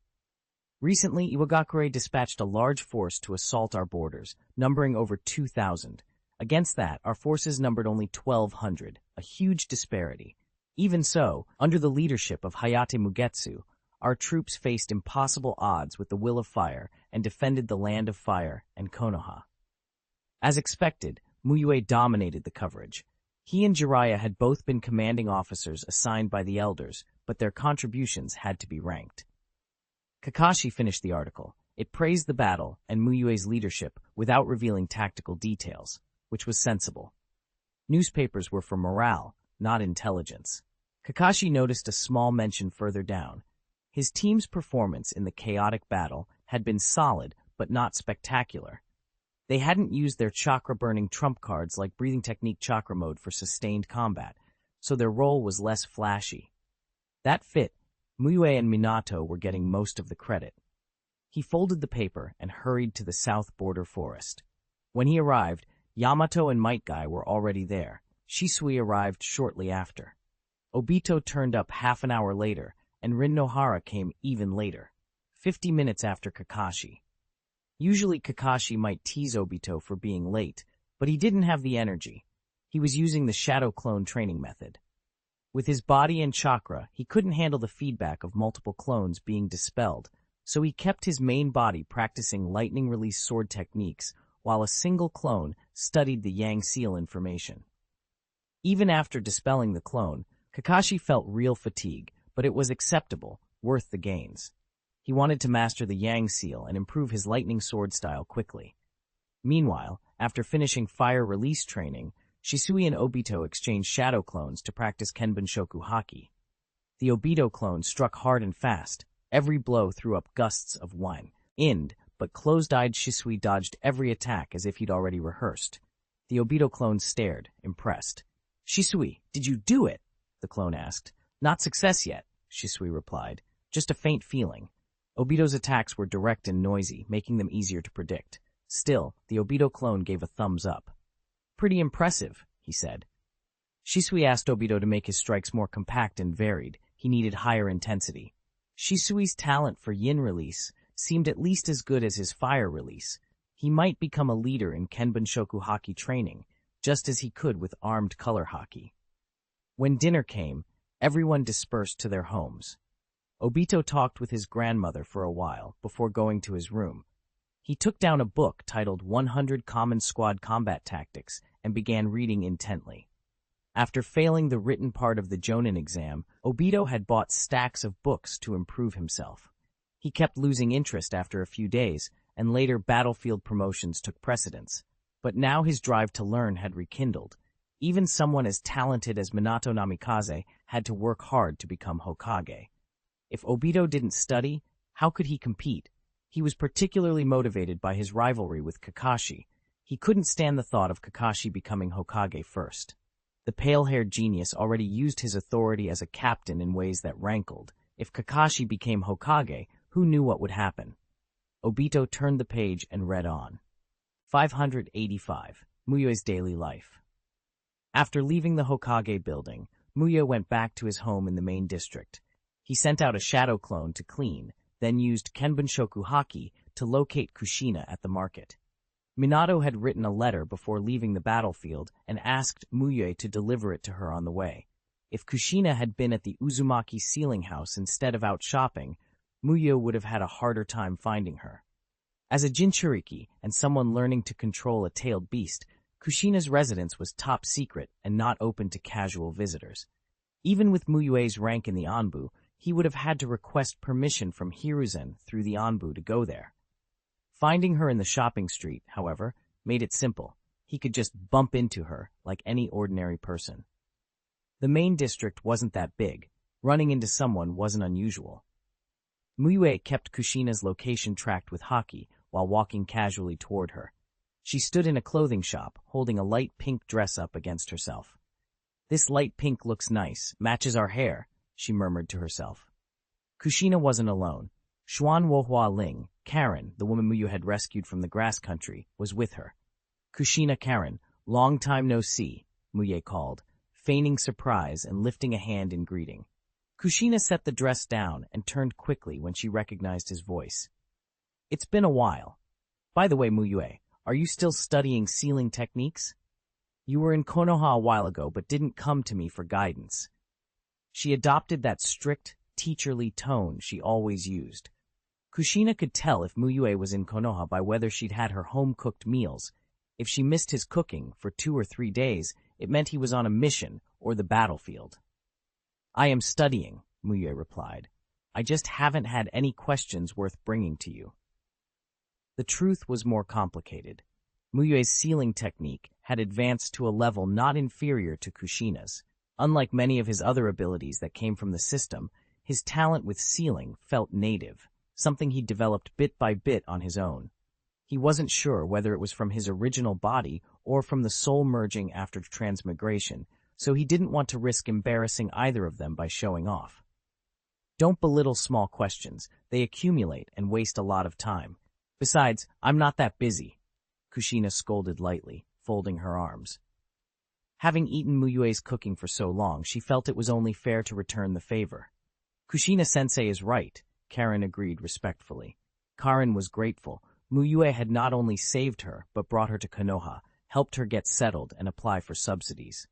Recently, Iwagakure dispatched a large force to assault our borders, numbering over 2,000. Against that, our forces numbered only 1,200, a huge disparity. Even so, under the leadership of Hayate Mugetsu, our troops faced impossible odds with the Will of Fire and defended the Land of Fire and Konoha. As expected, Mu Yue dominated the coverage. He and Jiraiya had both been commanding officers assigned by the elders, but their contributions had to be ranked. Kakashi finished the article. It praised the battle and Mu Yue's leadership without revealing tactical details, which was sensible. Newspapers were for morale, not intelligence. Kakashi noticed a small mention further down. His team's performance in the chaotic battle had been solid but not spectacular. They hadn't used their chakra-burning trump cards like breathing technique chakra mode for sustained combat, so their role was less flashy. That fit, Mu Yue and Minato were getting most of the credit. He folded the paper and hurried to the south border forest. When he arrived, Yamato and Metkai were already there. Shisui arrived shortly after. Obito turned up half an hour later, and Rin Nohara came even later, 50 minutes after Kakashi. Usually Kakashi might tease Obito for being late, but he didn't have the energy. He was using the shadow clone training method. With his body and chakra, he couldn't handle the feedback of multiple clones being dispelled, so he kept his main body practicing lightning release sword techniques while a single clone studied the Yang Seal information. Even after dispelling the clone, Kakashi felt real fatigue, but it was acceptable, worth the gains. He wanted to master the Yang Seal and improve his lightning sword style quickly. Meanwhile, after finishing fire release training, Shisui and Obito exchanged shadow clones to practice Kenbun-shoku haki. The Obito clone struck hard and fast. Every blow threw up gusts of wind, but closed-eyed Shisui dodged every attack as if he'd already rehearsed. The Obito clone stared, impressed. "Shisui, did you do it?" the clone asked. "Not success yet," Shisui replied. "Just a faint feeling." Obito's attacks were direct and noisy, making them easier to predict. Still, the Obito clone gave a thumbs up. "Pretty impressive," he said. Shisui asked Obito to make his strikes more compact and varied. He needed higher intensity. Shisui's talent for yin release seemed at least as good as his fire release. He might become a leader in Kenbunshoku hockey training, just as he could with armed color hockey. When dinner came, everyone dispersed to their homes. Obito talked with his grandmother for a while before going to his room. He took down a book titled 100 Common Squad Combat Tactics and began reading intently. After failing the written part of the Jonin exam, Obito had bought stacks of books to improve himself. He kept losing interest after a few days, and later battlefield promotions took precedence. But now his drive to learn had rekindled. Even someone as talented as Minato Namikaze had to work hard to become Hokage. If Obito didn't study, how could he compete? He was particularly motivated by his rivalry with Kakashi. He couldn't stand the thought of Kakashi becoming Hokage first. The pale-haired genius already used his authority as a captain in ways that rankled. If Kakashi became Hokage, who knew what would happen? Obito turned the page and read on. 585. Mu Yue's Daily Life. After leaving the Hokage building, Mu Yue went back to his home in the main district. He sent out a shadow clone to clean, then used Kenbunshoku Haki to locate Kushina at the market. Minato had written a letter before leaving the battlefield and asked Mu Yue to deliver it to her on the way. If Kushina had been at the Uzumaki sealing house instead of out shopping, Mu Yue would have had a harder time finding her. As a Jinchuriki and someone learning to control a tailed beast, Kushina's residence was top secret and not open to casual visitors. Even with Mu Yue's rank in the Anbu, he would have had to request permission from Hiruzen through the Anbu to go there. Finding her in the shopping street, however, made it simple. He could just bump into her like any ordinary person. The main district wasn't that big. Running into someone wasn't unusual. Mu Yue kept Kushina's location tracked with Haki while walking casually toward her. She stood in a clothing shop, holding a light pink dress up against herself. "This light pink looks nice, matches our hair," she murmured to herself. Kushina wasn't alone. Xuan Wohua Ling, Karen, the woman Mu Yue had rescued from the grass country, was with her. "Kushina, Karen, long time no see," Mu Yue called, feigning surprise and lifting a hand in greeting. Kushina set the dress down and turned quickly when she recognized his voice. "It's been a while. By the way, Mu Yue, are you still studying sealing techniques? You were in Konoha a while ago but didn't come to me for guidance." She adopted that strict, teacherly tone she always used. Kushina could tell if Mu Yue was in Konoha by whether she'd had her home-cooked meals. If she missed his cooking for 2 or 3 days, it meant he was on a mission or the battlefield. "I am studying," Mu Yue replied. "I just haven't had any questions worth bringing to you." The truth was more complicated. Mu Yue's sealing technique had advanced to a level not inferior to Kushina's. Unlike many of his other abilities that came from the system, his talent with sealing felt native, something he developed bit by bit on his own. He wasn't sure whether it was from his original body or from the soul merging after transmigration, so he didn't want to risk embarrassing either of them by showing off. "Don't belittle small questions. They accumulate and waste a lot of time. Besides, I'm not that busy," Kushina scolded lightly, folding her arms. Having eaten Mu Yue's cooking for so long, she felt it was only fair to return the favor. "Kushina-sensei is right," Karen agreed respectfully. Karen was grateful. Mu Yue had not only saved her, but brought her to Konoha, helped her get settled and apply for subsidies.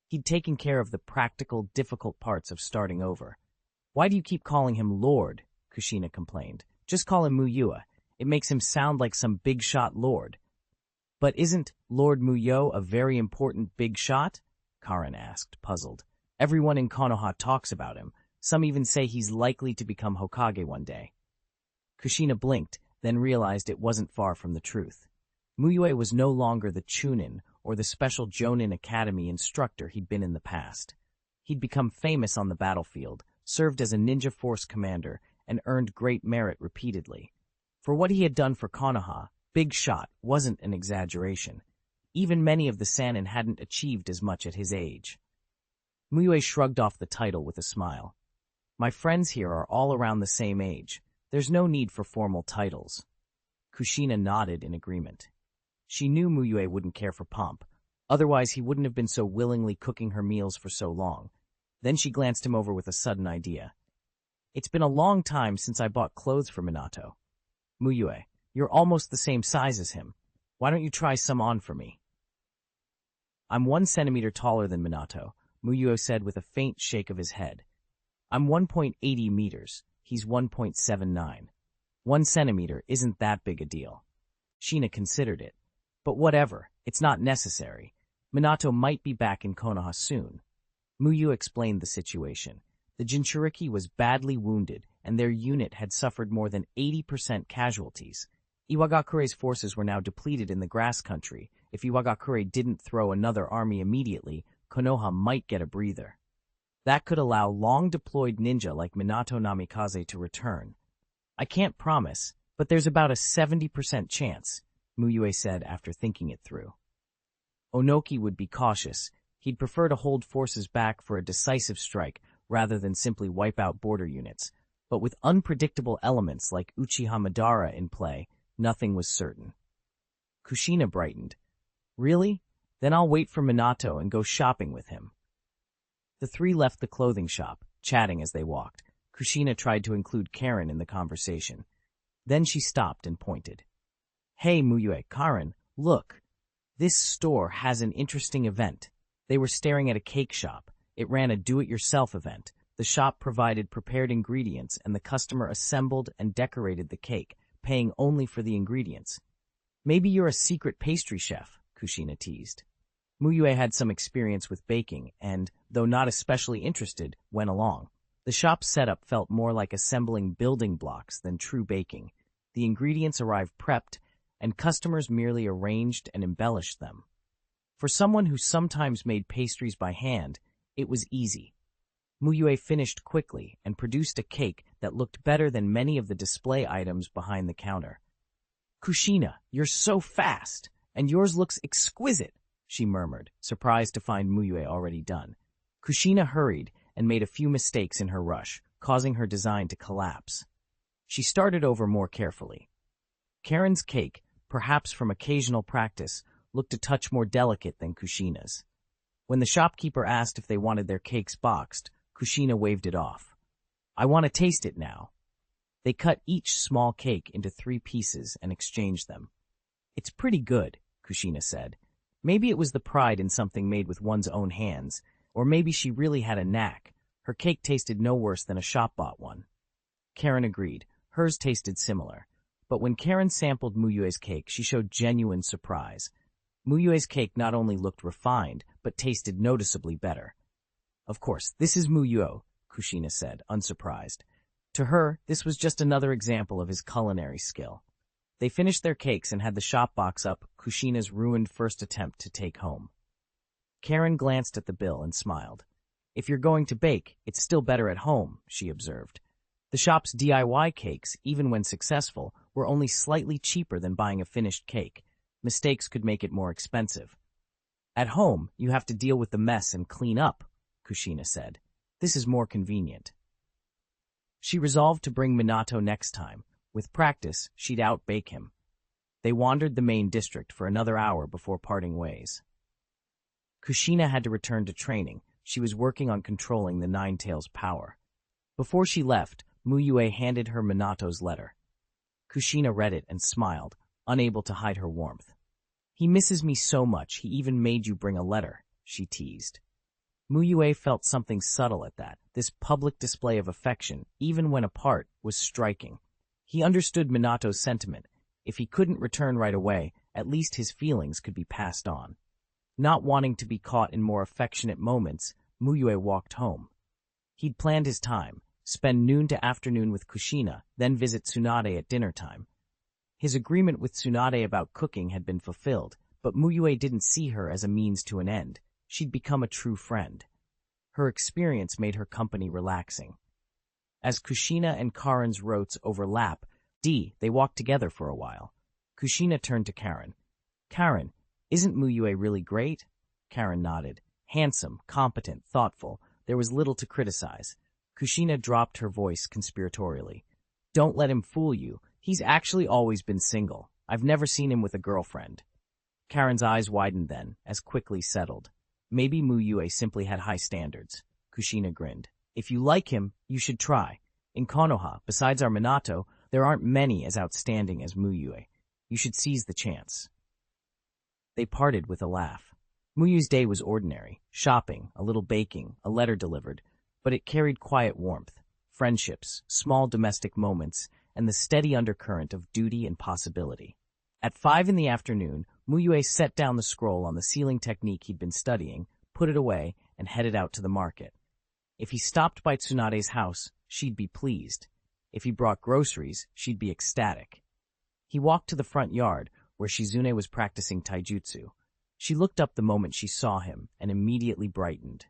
He'd taken care of the practical, difficult parts of starting over. "Why do you keep calling him Lord?" Kushina complained. "Just call him Mu Yue. It makes him sound like some big-shot lord." "But isn't Lord Mu Yue a very important big shot?" Karen asked, puzzled. "Everyone in Konoha talks about him. Some even say he's likely to become Hokage one day." Kushina blinked, then realized it wasn't far from the truth. Mu Yue was no longer the chuunin or the special Jonin Academy instructor he'd been in the past. He'd become famous on the battlefield, served as a ninja force commander, and earned great merit repeatedly. For what he had done for Konoha, big shot wasn't an exaggeration. Even many of the Sannin hadn't achieved as much at his age. Mu Yue shrugged off the title with a smile. "My friends here are all around the same age. There's no need for formal titles." Kushina nodded in agreement. She knew Mu Yue wouldn't care for pomp. Otherwise, he wouldn't have been so willingly cooking her meals for so long. Then she glanced him over with a sudden idea. It's been a long time since I bought clothes for Minato. Mu Yue, you're almost the same size as him. Why don't you try some on for me? I'm 1 centimeter taller than Minato, Mu Yue said with a faint shake of his head. I'm 1.80 meters. He's 1.79. 1 centimeter isn't that big a deal. Shina considered it. But whatever, it's not necessary. Minato might be back in Konoha soon. Mu Yue explained the situation. The Jinchuriki was badly wounded, and their unit had suffered more than 80% casualties. Iwagakure's forces were now depleted in the grass country. If Iwagakure didn't throw another army immediately, Konoha might get a breather. That could allow long-deployed ninja like Minato Namikaze to return. I can't promise, but there's about a 70% chance, Mu Yue said after thinking it through. Onoki would be cautious. He'd prefer to hold forces back for a decisive strike rather than simply wipe out border units. But with unpredictable elements like Uchiha Madara in play, nothing was certain. Kushina brightened. Really? Then I'll wait for Minato and go shopping with him. The three left the clothing shop, chatting as they walked. Kushina tried to include Karen in the conversation. Then she stopped and pointed. Hey, Mu Yue, Karen, look. This store has an interesting event. They were staring at a cake shop. It ran a do-it-yourself event. The shop provided prepared ingredients and the customer assembled and decorated the cake, paying only for the ingredients. Maybe you're a secret pastry chef, Kushina teased. Mu Yue had some experience with baking and, though not especially interested, went along. The shop's setup felt more like assembling building blocks than true baking. The ingredients arrived prepped, and customers merely arranged and embellished them. For someone who sometimes made pastries by hand, it was easy. Mu Yue finished quickly and produced a cake that looked better than many of the display items behind the counter. Kushina, you're so fast, and yours looks exquisite, she murmured, surprised to find Mu Yue already done. Kushina hurried and made a few mistakes in her rush, causing her design to collapse. She started over more carefully. Karen's cake, perhaps from occasional practice, looked a touch more delicate than Kushina's. When the shopkeeper asked if they wanted their cakes boxed, Kushina waved it off. I want to taste it now. They cut each small cake into 3 pieces and exchanged them. It's pretty good, Kushina said. Maybe it was the pride in something made with one's own hands, or maybe she really had a knack. Her cake tasted no worse than a shop-bought one. Karen agreed. Hers tasted similar. But when Karen sampled Mu Yue's cake, she showed genuine surprise. Mu Yue's cake not only looked refined, but tasted noticeably better. Of course, this is Mu Yue, Kushina said, unsurprised. To her, this was just another example of his culinary skill. They finished their cakes and had the shop box up Kushina's ruined first attempt to take home. Karen glanced at the bill and smiled. If you're going to bake, it's still better at home, she observed. The shop's DIY cakes, even when successful, were only slightly cheaper than buying a finished cake. Mistakes could make it more expensive. At home, you have to deal with the mess and clean up, Kushina said. This is more convenient. She resolved to bring Minato next time. With practice, she'd out-bake him. They wandered the main district for another hour before parting ways. Kushina had to return to training. She was working on controlling the Nine Tails' power. Before she left, Mu Yue handed her Minato's letter. Kushina read it and smiled, unable to hide her warmth. He misses me so much, he even made you bring a letter, she teased. Mu Yue felt something subtle at that. This public display of affection, even when apart, was striking. He understood Minato's sentiment. If he couldn't return right away, at least his feelings could be passed on. Not wanting to be caught in more affectionate moments, Mu Yue walked home. He'd planned his time, spend noon to afternoon with Kushina, then visit Tsunade at dinner time. His agreement with Tsunade about cooking had been fulfilled, but Mu Yue didn't see her as a means to an end. She'd become a true friend. Her experience made her company relaxing. As Kushina and Karen's routes overlap, they walked together for a while. Kushina turned to Karen. Karen, isn't Mu Yue really great? Karen nodded. Handsome, competent, thoughtful. There was little to criticize. Kushina dropped her voice conspiratorially. Don't let him fool you. He's actually always been single. I've never seen him with a girlfriend. Karen's eyes widened then, as quickly settled. Maybe Mu Yue simply had high standards. Kushina grinned. If you like him, you should try. In Konoha, besides our Minato, there aren't many as outstanding as Mu Yue. You should seize the chance. They parted with a laugh. Mu Yue's day was ordinary. Shopping, a little baking, a letter delivered. But it carried quiet warmth, friendships, small domestic moments, and the steady undercurrent of duty and possibility. At 5 in the afternoon, Mu Yue set down the scroll on the sealing technique he'd been studying, put it away, and headed out to the market. If he stopped by Tsunade's house, she'd be pleased. If he brought groceries, she'd be ecstatic. He walked to the front yard, where Shizune was practicing taijutsu. She looked up the moment she saw him, and immediately brightened.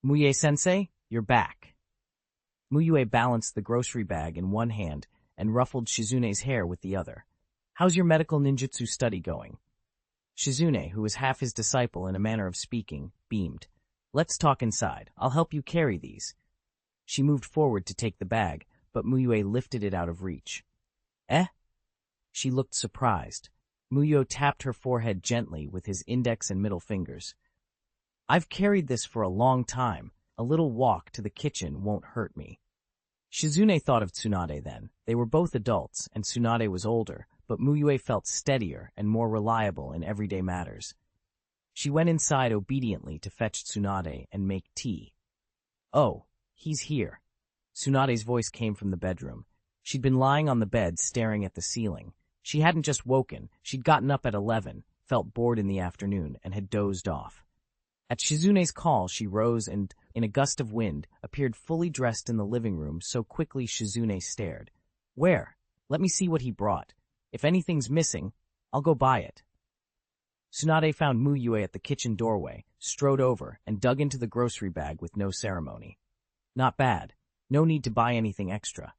Mu Yue-sensei, you're back. Mu Yue balanced the grocery bag in one hand and ruffled Shizune's hair with the other. How's your medical ninjutsu study going? Shizune, who was half his disciple in a manner of speaking, beamed. Let's talk inside. I'll help you carry these. She moved forward to take the bag, but Mu Yue lifted it out of reach. Eh? She looked surprised. Mu Yue tapped her forehead gently with his index and middle fingers. I've carried this for a long time. A little walk to the kitchen won't hurt me. Shizune thought of Tsunade then. They were both adults, and Tsunade was older, but Mu Yue felt steadier and more reliable in everyday matters. She went inside obediently to fetch Tsunade and make tea. Oh, he's here. Tsunade's voice came from the bedroom. She'd been lying on the bed staring at the ceiling. She hadn't just woken, she'd gotten up at 11, felt bored in the afternoon, and had dozed off. At Shizune's call, she rose and, in a gust of wind, appeared fully dressed in the living room so quickly Shizune stared. Where? Let me see what he brought. If anything's missing, I'll go buy it. Tsunade found Mu Yue at the kitchen doorway, strode over, and dug into the grocery bag with no ceremony. Not bad. No need to buy anything extra.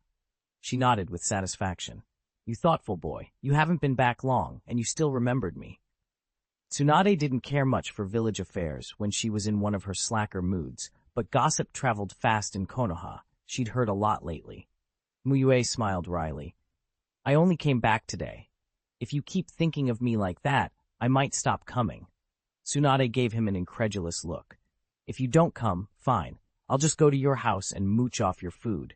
She nodded with satisfaction. You thoughtful boy. You haven't been back long, and you still remembered me. Tsunade didn't care much for village affairs when she was in one of her slacker moods, but gossip traveled fast in Konoha. She'd heard a lot lately. Mu Yue smiled wryly. I only came back today. If you keep thinking of me like that, I might stop coming. Tsunade gave him an incredulous look. If you don't come, fine. I'll just go to your house and mooch off your food.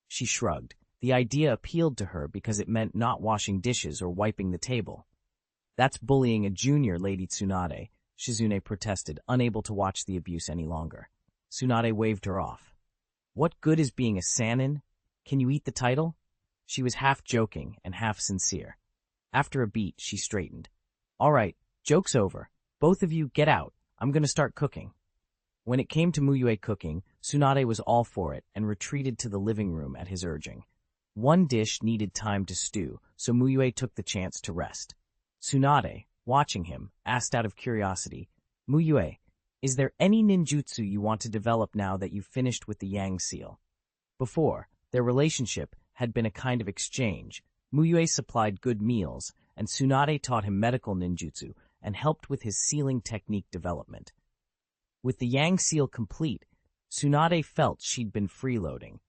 She shrugged. The idea appealed to her because it meant not washing dishes or wiping the table. That's bullying a junior, Lady Tsunade, Shizune protested, unable to watch the abuse any longer. Tsunade waved her off. What good is being a sannin? Can you eat the title? She was half joking and half sincere. After a beat, she straightened. All right, joke's over. Both of you get out. I'm going to start cooking. When it came to Mu Yue cooking, Tsunade was all for it and retreated to the living room at his urging. One dish needed time to stew, so Mu Yue took the chance to rest. Tsunade, watching him, asked out of curiosity, Mu Yue, is there any ninjutsu you want to develop now that you've finished with the Yang seal? Before, their relationship had been a kind of exchange. Mu Yue supplied good meals, and Tsunade taught him medical ninjutsu and helped with his sealing technique development. With the Yang seal complete, Tsunade felt she'd been freeloading.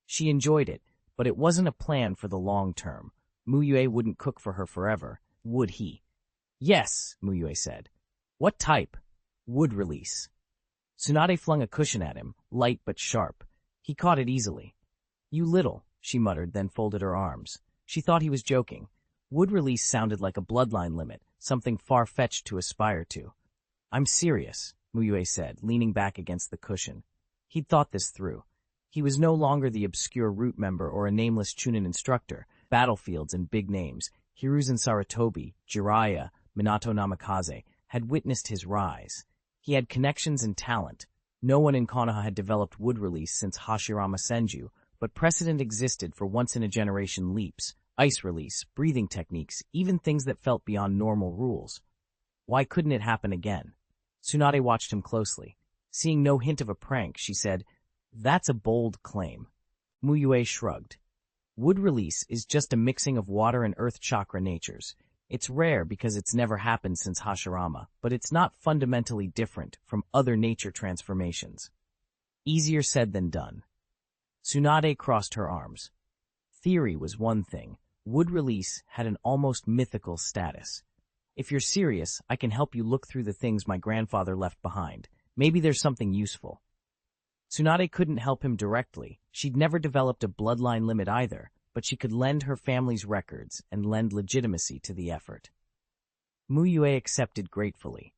She enjoyed it, but it wasn't a plan for the long term. Mu Yue wouldn't cook for her forever, would he? Yes, Mu Yue said. What type? Wood release. Tsunade flung a cushion at him, light but sharp. He caught it easily. You little, she muttered, then folded her arms. She thought he was joking. Wood release sounded like a bloodline limit, something far-fetched to aspire to. I'm serious, Mu Yue said, leaning back against the cushion. He'd thought this through. He was no longer the obscure root member or a nameless chuunin instructor. Battlefields and big names, Hiruzen Sarutobi, Jiraiya, Minato Namikaze, had witnessed his rise. He had connections and talent. No one in Konoha had developed wood release since Hashirama Senju, but precedent existed for once-in-a-generation leaps, ice release, breathing techniques, even things that felt beyond normal rules. Why couldn't it happen again? Tsunade watched him closely. Seeing no hint of a prank, she said, That's a bold claim. Mu Yue shrugged. Wood release is just a mixing of water and earth chakra natures. It's rare because it's never happened since Hashirama, but it's not fundamentally different from other nature transformations. Easier said than done. Tsunade crossed her arms. Theory was one thing. Wood release had an almost mythical status. If you're serious, I can help you look through the things my grandfather left behind. Maybe there's something useful. Tsunade couldn't help him directly. She'd never developed a bloodline limit either, but she could lend her family's records and lend legitimacy to the effort. Mu Yue accepted gratefully.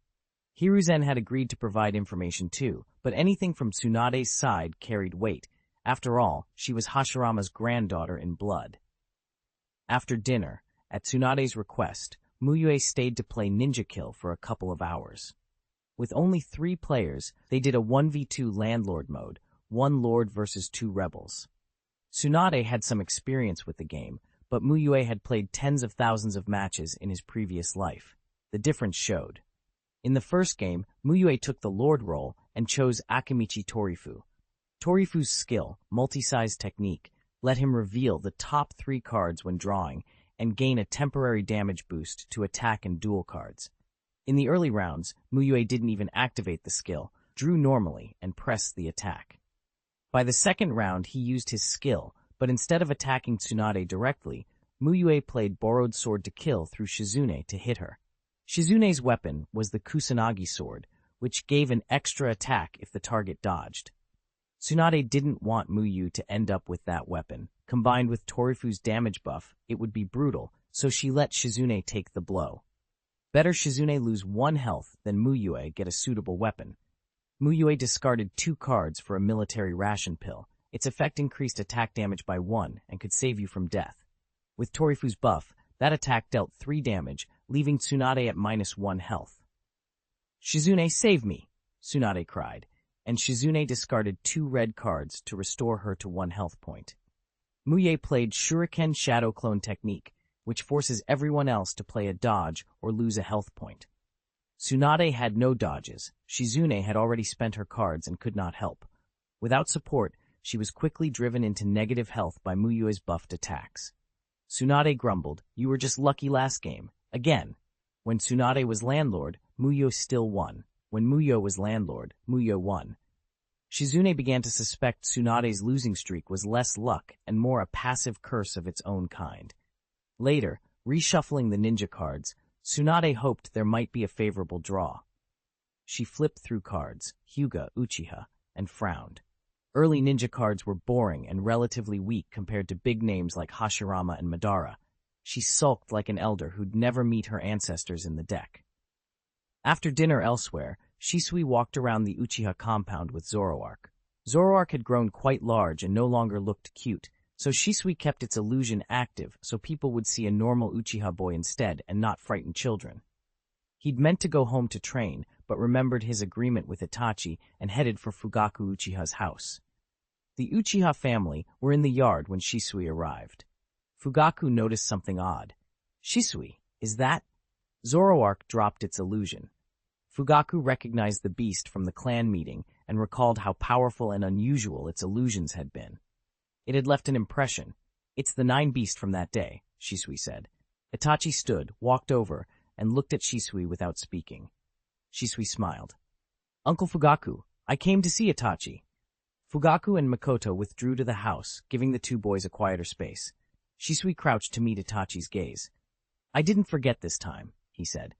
Hiruzen had agreed to provide information too, but anything from Tsunade's side carried weight. After all, she was Hashirama's granddaughter in blood. After dinner, at Tsunade's request, Mu Yue stayed to play Ninja Kill for a couple of hours. With only 3 players, they did a 1v2 landlord mode, 1 lord versus 2 rebels. Tsunade had some experience with the game, but Mu Yue had played tens of thousands of matches in his previous life. The difference showed. In the first game, Mu Yue took the lord role and chose Akimichi Torifu. Torifu's skill, multi-size technique, let him reveal the top 3 cards when drawing and gain a temporary damage boost to attack and duel cards. In the early rounds, Mu Yue didn't even activate the skill, drew normally, and pressed the attack. By the second round, he used his skill, but instead of attacking Tsunade directly, Mu Yue played Borrowed Sword to Kill through Shizune to hit her. Shizune's weapon was the Kusanagi sword, which gave an extra attack if the target dodged. Tsunade didn't want Mu Yue to end up with that weapon. Combined with Torifu's damage buff, it would be brutal, so she let Shizune take the blow. Better Shizune lose 1 health than Mu Yue get a suitable weapon. Mu Yue discarded 2 cards for a military ration pill. Its effect increased attack damage by 1 and could save you from death. With Torifu's buff, that attack dealt 3 damage, leaving Tsunade at -1 health. "Shizune, save me!" Tsunade cried, and Shizune discarded 2 red cards to restore her to 1 health point. Mu Yue played Shuriken Shadow Clone technique, which forces everyone else to play a dodge or lose a health point. Tsunade had no dodges. Shizune had already spent her cards and could not help. Without support, she was quickly driven into negative health by Mu Yue's buffed attacks. Tsunade grumbled, "You were just lucky last game." Again. When Tsunade was landlord, Mu Yue still won. When Mu Yue was landlord, Mu Yue won. Shizune began to suspect Tsunade's losing streak was less luck and more a passive curse of its own kind. Later, reshuffling the ninja cards, Tsunade hoped there might be a favorable draw. She flipped through cards, Hyuga, Uchiha, and frowned. Early ninja cards were boring and relatively weak compared to big names like Hashirama and Madara. She sulked like an elder who'd never meet her ancestors in the deck. After dinner elsewhere, Shisui walked around the Uchiha compound with Zoroark. Zoroark had grown quite large and no longer looked cute, so Shisui kept its illusion active so people would see a normal Uchiha boy instead and not frightened children. He'd meant to go home to train, but remembered his agreement with Itachi and headed for Fugaku Uchiha's house. The Uchiha family were in the yard when Shisui arrived. Fugaku noticed something odd. "Shisui, is that?" Zoroark dropped its illusion. Fugaku recognized the beast from the clan meeting and recalled how powerful and unusual its illusions had been. It had left an impression. "It's the 9 beast from that day," Shisui said. Itachi stood, walked over, and looked at Shisui without speaking. Shisui smiled. "Uncle Fugaku, I came to see Itachi." Fugaku and Makoto withdrew to the house, giving the 2 boys a quieter space. Shisui crouched to meet Itachi's gaze. "I didn't forget this time," he said.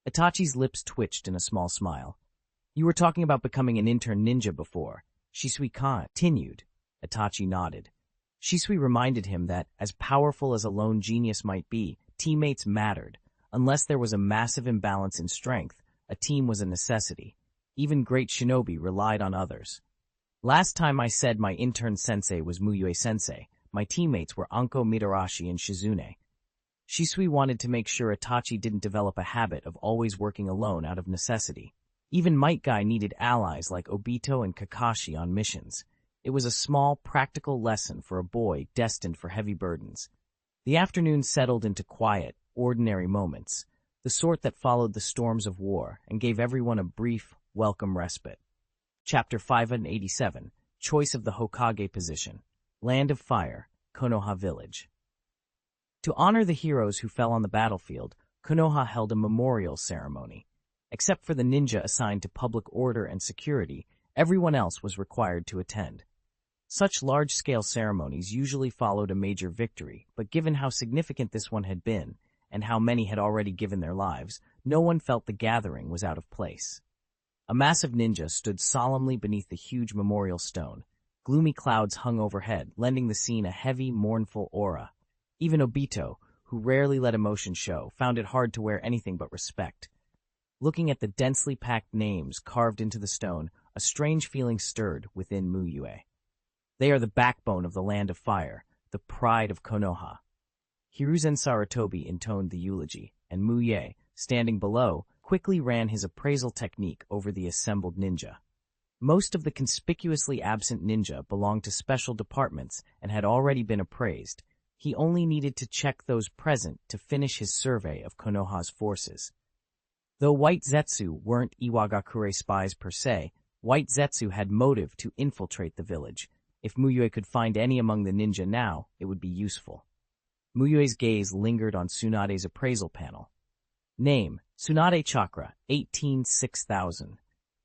Itachi's lips twitched in a small smile. "You were talking about becoming an intern ninja before." Shisui continued. Itachi nodded. Shisui reminded him that, as powerful as a lone genius might be, teammates mattered. Unless there was a massive imbalance in strength, a team was a necessity. Even great shinobi relied on others. "Last time I said my intern sensei was Mu Yue sensei. My teammates were Anko, Mitarashi, and Shizune." Shisui wanted to make sure Itachi didn't develop a habit of always working alone out of necessity. Even Metkai needed allies like Obito and Kakashi on missions. It was a small, practical lesson for a boy destined for heavy burdens. The afternoon settled into quiet, ordinary moments, the sort that followed the storms of war and gave everyone a brief, welcome respite. Chapter 587, Choice of the Hokage Position, Land of Fire, Konoha Village. To honor the heroes who fell on the battlefield, Konoha held a memorial ceremony. Except for the ninja assigned to public order and security, everyone else was required to attend. Such large-scale ceremonies usually followed a major victory, but given how significant this one had been, and how many had already given their lives, no one felt the gathering was out of place. A massive ninja stood solemnly beneath the huge memorial stone. Gloomy clouds hung overhead, lending the scene a heavy, mournful aura. Even Obito, who rarely let emotion show, found it hard to wear anything but respect. Looking at the densely packed names carved into the stone, a strange feeling stirred within Mu Yue. They are the backbone of the Land of Fire, the pride of Konoha. Hiruzen Sarutobi intoned the eulogy, and Mu Yue, standing below, quickly ran his appraisal technique over the assembled ninja. Most of the conspicuously absent ninja belonged to special departments and had already been appraised. He only needed to check those present to finish his survey of Konoha's forces. Though White Zetsu weren't Iwagakure spies per se, White Zetsu had motive to infiltrate the village. If Mu Yue could find any among the ninja now, it would be useful. Mu Yue's gaze lingered on Tsunade's appraisal panel. Name, Tsunade Chakra, 18-6000.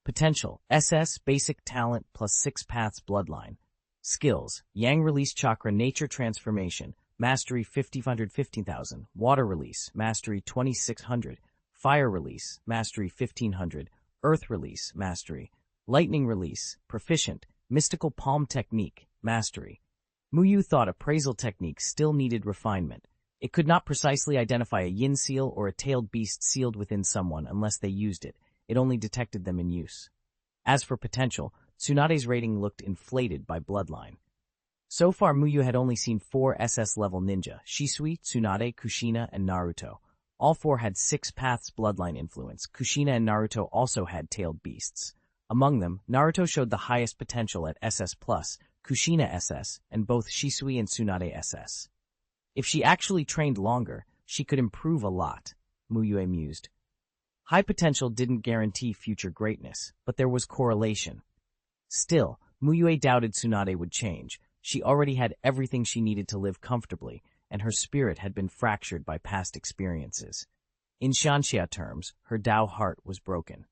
Potential, SS, basic talent plus 6 paths bloodline. Skills, Yang Release Chakra Nature Transformation, Mastery 15,000. Water Release, Mastery 2600. Fire Release, Mastery 1500. Earth Release, Mastery. Lightning Release, Proficient. Mystical Palm Technique, Mastery. Mu Yue thought appraisal techniques still needed refinement. It could not precisely identify a yin seal or a tailed beast sealed within someone unless they used it. It only detected them in use. As for potential, Tsunade's rating looked inflated by bloodline. So far, Mu Yue had only seen 4 SS-level ninja, Shisui, Tsunade, Kushina, and Naruto. All 4 had 6 paths bloodline influence. Kushina and Naruto also had tailed beasts. Among them, Naruto showed the highest potential at SS+, Kushina SS, and both Shisui and Tsunade SS. If she actually trained longer, she could improve a lot, Mu Yue mused. High potential didn't guarantee future greatness, but there was correlation. Still, Mu Yue doubted Tsunade would change. She already had everything she needed to live comfortably, and her spirit had been fractured by past experiences. In Xianxia terms, her Tao heart was broken.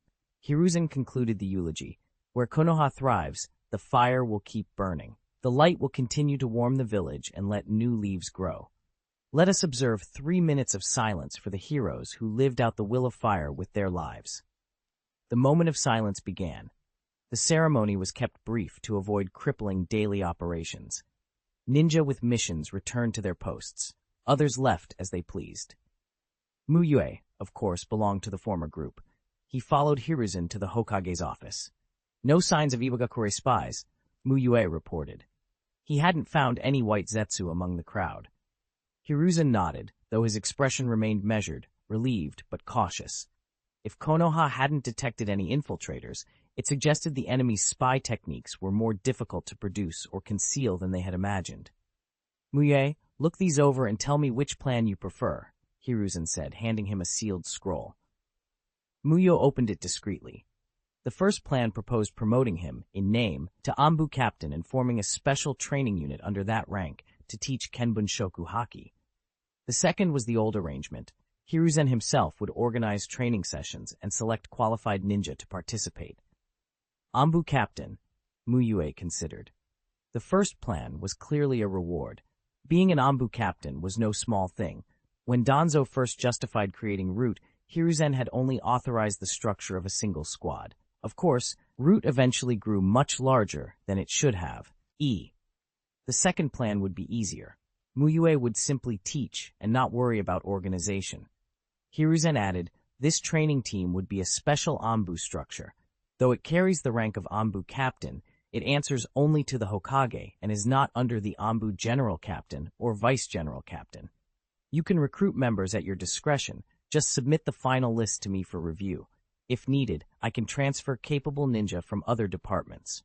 Hiruzen concluded the eulogy. Where Konoha thrives, the fire will keep burning. The light will continue to warm the village and let new leaves grow. Let us observe 3 minutes of silence for the heroes who lived out the will of fire with their lives. The moment of silence began. The ceremony was kept brief to avoid crippling daily operations. Ninja with missions returned to their posts. Others left as they pleased. Mu Yue, of course, belonged to the former group. He followed Hiruzen to the Hokage's office. No signs of Iwagakure spies, Mu Yue reported. He hadn't found any White Zetsu among the crowd. Hiruzen nodded, though his expression remained measured, relieved, but cautious. If Konoha hadn't detected any infiltrators, it suggested the enemy's spy techniques were more difficult to produce or conceal than they had imagined. Mu Yue, look these over and tell me which plan you prefer, Hiruzen said, handing him a sealed scroll. Mu Yue opened it discreetly. The first plan proposed promoting him, in name, to Anbu Captain and forming a special training unit under that rank to teach Kenbun Shoku Haki. The second was the old arrangement. Hiruzen himself would organize training sessions and select qualified ninja to participate. Anbu Captain, Mu Yue considered. The first plan was clearly a reward. Being an Anbu Captain was no small thing. When Danzo first justified creating Root, Hiruzen had only authorized the structure of a single squad. Of course, Root eventually grew much larger than it should have. The second plan would be easier. Mu Yue would simply teach and not worry about organization. Hiruzen added, this training team would be a special Anbu structure. Though it carries the rank of Anbu Captain, it answers only to the Hokage and is not under the Anbu General Captain or Vice General Captain. You can recruit members at your discretion. Just submit the final list to me for review. If needed, I can transfer capable ninja from other departments.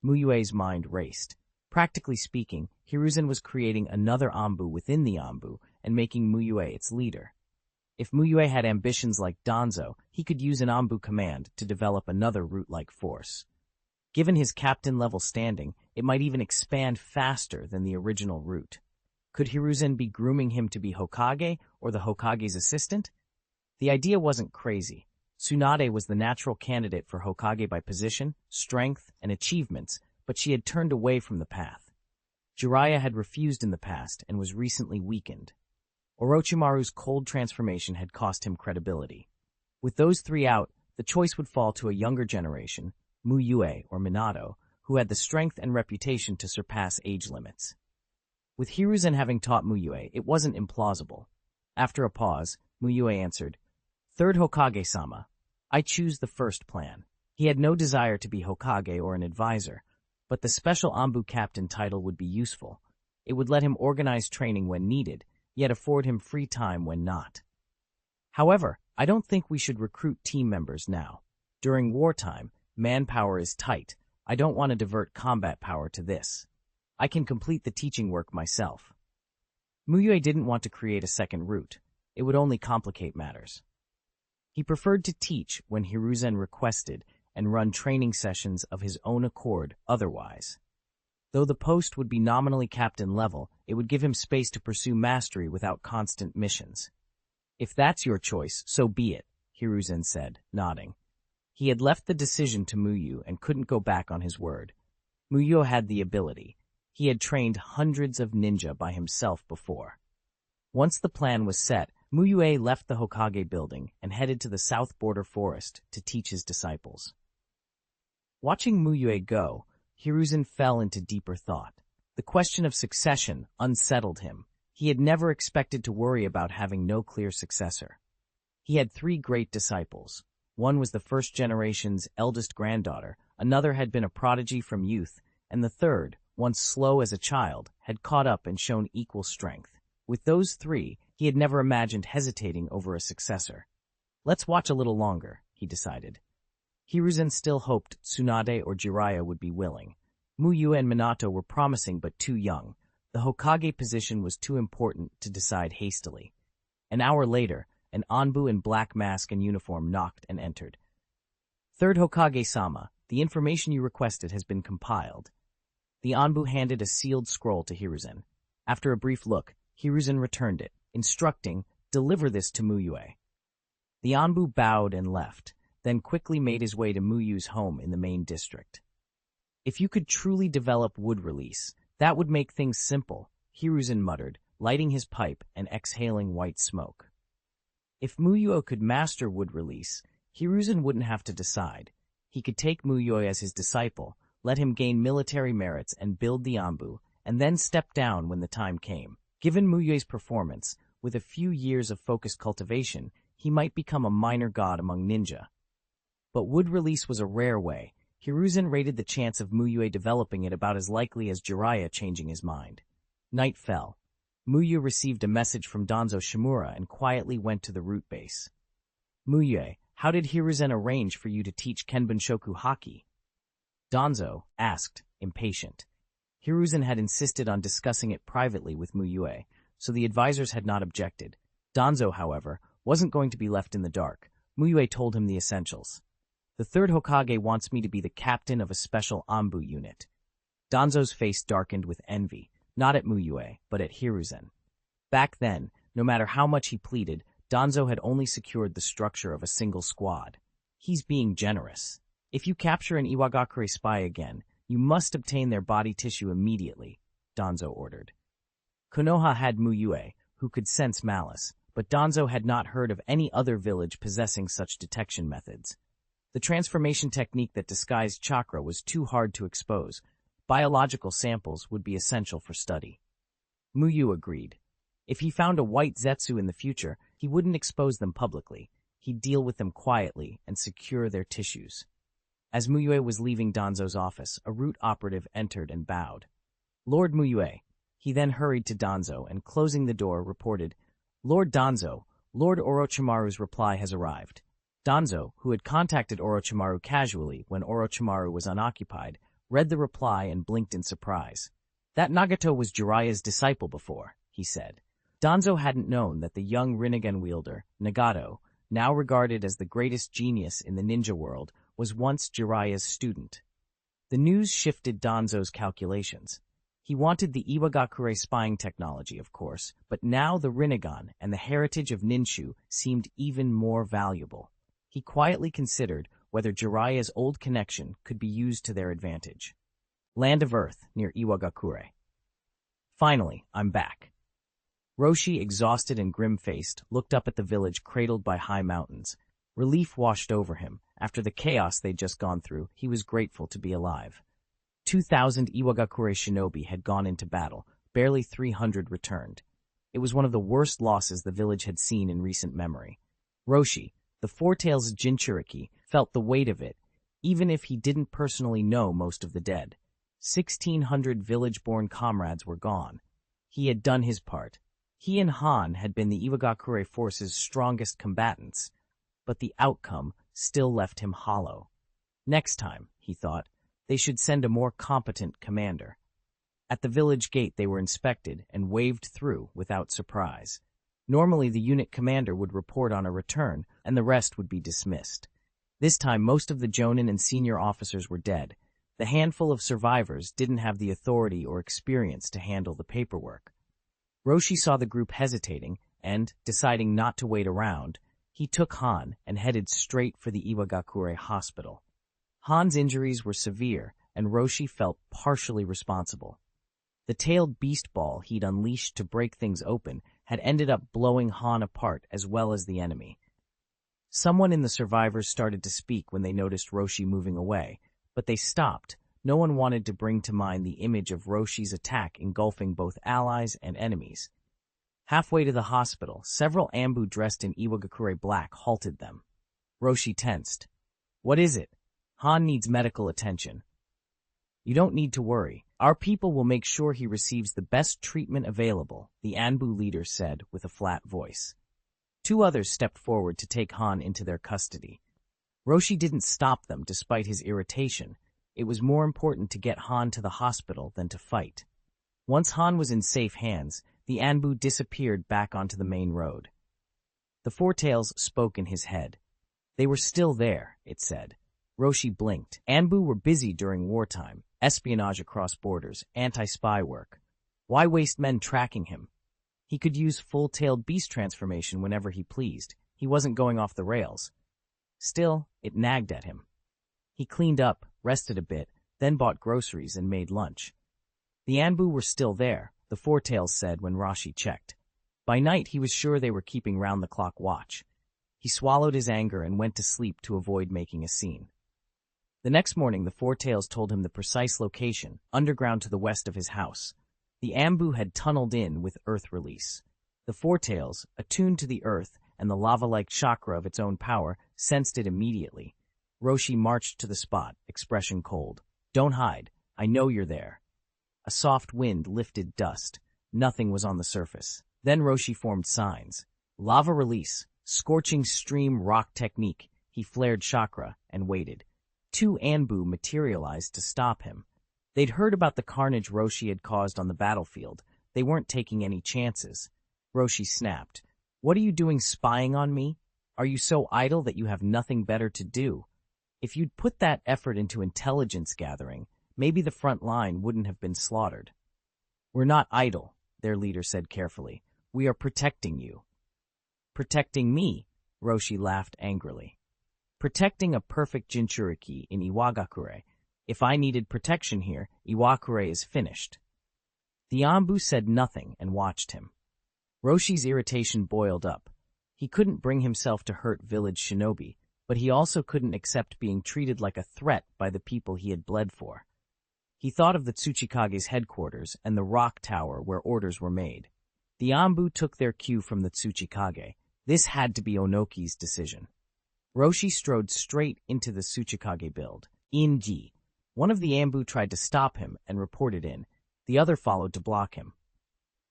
Mu Yue's mind raced. Practically speaking, Hiruzen was creating another Anbu within the Anbu and making Mu Yue its leader. If Mu Yue had ambitions like Danzo, he could use an Anbu command to develop another Root-like force. Given his captain-level standing, it might even expand faster than the original Root. Could Hiruzen be grooming him to be Hokage or the Hokage's assistant? The idea wasn't crazy. Tsunade was the natural candidate for Hokage by position, strength, and achievements, but she had turned away from the path. Jiraiya had refused in the past and was recently weakened. Orochimaru's cold transformation had cost him credibility. With those three out, the choice would fall to a younger generation, Mu Yue or Minato, who had the strength and reputation to surpass age limits. With Hiruzen having taught Mu Yue, it wasn't implausible. After a pause, Mu Yue answered, "Third Hokage-sama, I choose the first plan." He had no desire to be Hokage or an advisor, but the special Anbu captain title would be useful. It would let him organize training when needed, yet afford him free time when not. However, I don't think we should recruit team members now. During wartime, manpower is tight. I don't want to divert combat power to this. I can complete the teaching work myself. Mu Yue didn't want to create a second route. It would only complicate matters. He preferred to teach when Hiruzen requested and run training sessions of his own accord otherwise. Though the post would be nominally captain level, it would give him space to pursue mastery without constant missions. "If that's your choice, so be it," Hiruzen said, nodding. He had left the decision to Mu Yue and couldn't go back on his word. Mu Yue had the ability. He had trained hundreds of ninja by himself before. Once the plan was set, Mu Yue left the Hokage building and headed to the south border forest to teach his disciples. Watching Mu Yue go, Hiruzen fell into deeper thought. The question of succession unsettled him. He had never expected to worry about having no clear successor. He had three great disciples. One was the first generation's eldest granddaughter, another had been a prodigy from youth, and the third, once slow as a child, had caught up and shown equal strength. With those three, he had never imagined hesitating over a successor. "Let's watch a little longer," he decided. Hiruzen still hoped Tsunade or Jiraiya would be willing. Mu Yue and Minato were promising but too young. The Hokage position was too important to decide hastily. An hour later, an Anbu in black mask and uniform knocked and entered. "Third Hokage-sama, the information you requested has been compiled." The Anbu handed a sealed scroll to Hiruzen. After a brief look, Hiruzen returned it, instructing, "Deliver this to Mu Yue." The Anbu bowed and left, then quickly made his way to Mu Yue's home in the main district. "If you could truly develop wood release, that would make things simple," Hiruzen muttered, lighting his pipe and exhaling white smoke. If Mu Yue could master wood release, Hiruzen wouldn't have to decide. He could take Mu Yue as his disciple, let him gain military merits and build the Anbu, and then step down when the time came. Given Mu Yue's performance, with a few years of focused cultivation, he might become a minor god among ninja. But wood release was a rare way. Hiruzen rated the chance of Mu Yue developing it about as likely as Jiraiya changing his mind. Night fell. Mu Yue received a message from Danzo Shimura and quietly went to the root base. "Mu Yue, how did Hiruzen arrange for you to teach Kenbunshoku Haki?" Danzo asked, impatient. Hiruzen had insisted on discussing it privately with Mu Yue, so the advisors had not objected. Danzo, however, wasn't going to be left in the dark. Mu Yue told him the essentials. "The third Hokage wants me to be the captain of a special Anbu unit." Danzo's face darkened with envy, not at Mu Yue, but at Hiruzen. Back then, no matter how much he pleaded, Danzo had only secured the structure of a single squad. He's being generous. "If you capture an Iwagakure spy again, you must obtain their body tissue immediately," Danzo ordered. Konoha had Mu Yue, who could sense malice, but Danzo had not heard of any other village possessing such detection methods. The transformation technique that disguised chakra was too hard to expose. Biological samples would be essential for study. Mu Yue agreed. If he found a white Zetsu in the future, he wouldn't expose them publicly. He'd deal with them quietly and secure their tissues. As Mu Yue was leaving Danzo's office, a root operative entered and bowed. "Lord Mu Yue." He then hurried to Danzo and, closing the door, reported, "Lord Danzo, Lord Orochimaru's reply has arrived." Danzo, who had contacted Orochimaru casually when Orochimaru was unoccupied, read the reply and blinked in surprise. "That Nagato was Jiraiya's disciple before," he said. Danzo hadn't known that the young Rinnegan wielder, Nagato, now regarded as the greatest genius in the ninja world, was once Jiraiya's student. The news shifted Danzo's calculations. He wanted the Iwagakure spying technology, of course, but now the Rinnegan and the heritage of Ninshu seemed even more valuable. He quietly considered whether Jiraiya's old connection could be used to their advantage. Land of Earth, near Iwagakure. "Finally, I'm back." Roshi, exhausted and grim-faced, looked up at the village cradled by high mountains. Relief washed over him. After the chaos they'd just gone through, he was grateful to be alive. 2,000 Iwagakure shinobi had gone into battle, barely 300 returned. It was one of the worst losses the village had seen in recent memory. Roshi, the Four-Tails Jinchuriki, felt the weight of it, even if he didn't personally know most of the dead. 1,600 village-born comrades were gone. He had done his part. He and Han had been the Iwagakure force's strongest combatants, but the outcome still left him hollow. Next time, he thought, they should send a more competent commander. At the village gate they were inspected and waved through without surprise. Normally the unit commander would report on a return, and the rest would be dismissed. This time most of the jonin and senior officers were dead. The handful of survivors didn't have the authority or experience to handle the paperwork. Roshi saw the group hesitating, and, deciding not to wait around, he took Han and headed straight for the Iwagakure hospital. Han's injuries were severe, and Roshi felt partially responsible. The tailed beast ball he'd unleashed to break things open had ended up blowing Han apart as well as the enemy. Someone in the survivors started to speak when they noticed Roshi moving away, but they stopped. No one wanted to bring to mind the image of Roshi's attack engulfing both allies and enemies. Halfway to the hospital, several Ambu dressed in Iwagakure black halted them. Roshi tensed. "What is it?" "Han needs medical attention." "You don't need to worry. Our people will make sure he receives the best treatment available," the Anbu leader said with a flat voice. Two others stepped forward to take Han into their custody. Roshi didn't stop them despite his irritation. It was more important to get Han to the hospital than to fight. Once Han was in safe hands, the Anbu disappeared back onto the main road. The Four-Tails spoke in his head. They were still there, it said. Roshi blinked. Anbu were busy during wartime, espionage across borders, anti-spy work. Why waste men tracking him? He could use full-tailed beast transformation whenever he pleased. He wasn't going off the rails. Still, it nagged at him. He cleaned up, rested a bit, then bought groceries and made lunch. The Anbu were still there, the Four-Tails said when Roshi checked. By night he was sure they were keeping round-the-clock watch. He swallowed his anger and went to sleep to avoid making a scene. The next morning the Four-Tails told him the precise location, underground to the west of his house. The Ambu had tunneled in with earth release. The Four-Tails, attuned to the earth and the lava-like chakra of its own power, sensed it immediately. Roshi marched to the spot, expression cold. "Don't hide. I know you're there." A soft wind lifted dust. Nothing was on the surface. Then Roshi formed signs. Lava release, scorching stream rock technique. He flared chakra and waited. Two Anbu materialized to stop him. They'd heard about the carnage Roshi had caused on the battlefield. They weren't taking any chances. Roshi snapped. "What are you doing spying on me? Are you so idle that you have nothing better to do? If you'd put that effort into intelligence gathering, maybe the front line wouldn't have been slaughtered." "We're not idle," their leader said carefully. "We are protecting you." "Protecting me?" Roshi laughed angrily. "Protecting a perfect Jinchuriki in Iwagakure. If I needed protection here, Iwagakure is finished." The Anbu said nothing and watched him. Roshi's irritation boiled up. He couldn't bring himself to hurt village shinobi, but he also couldn't accept being treated like a threat by the people he had bled for. He thought of the Tsuchikage's headquarters and the rock tower where orders were made. The Anbu took their cue from the Tsuchikage. This had to be Onoki's decision. Roshi strode straight into the Tsuchikage build. Inji. One of the Anbu tried to stop him and reported in. The other followed to block him.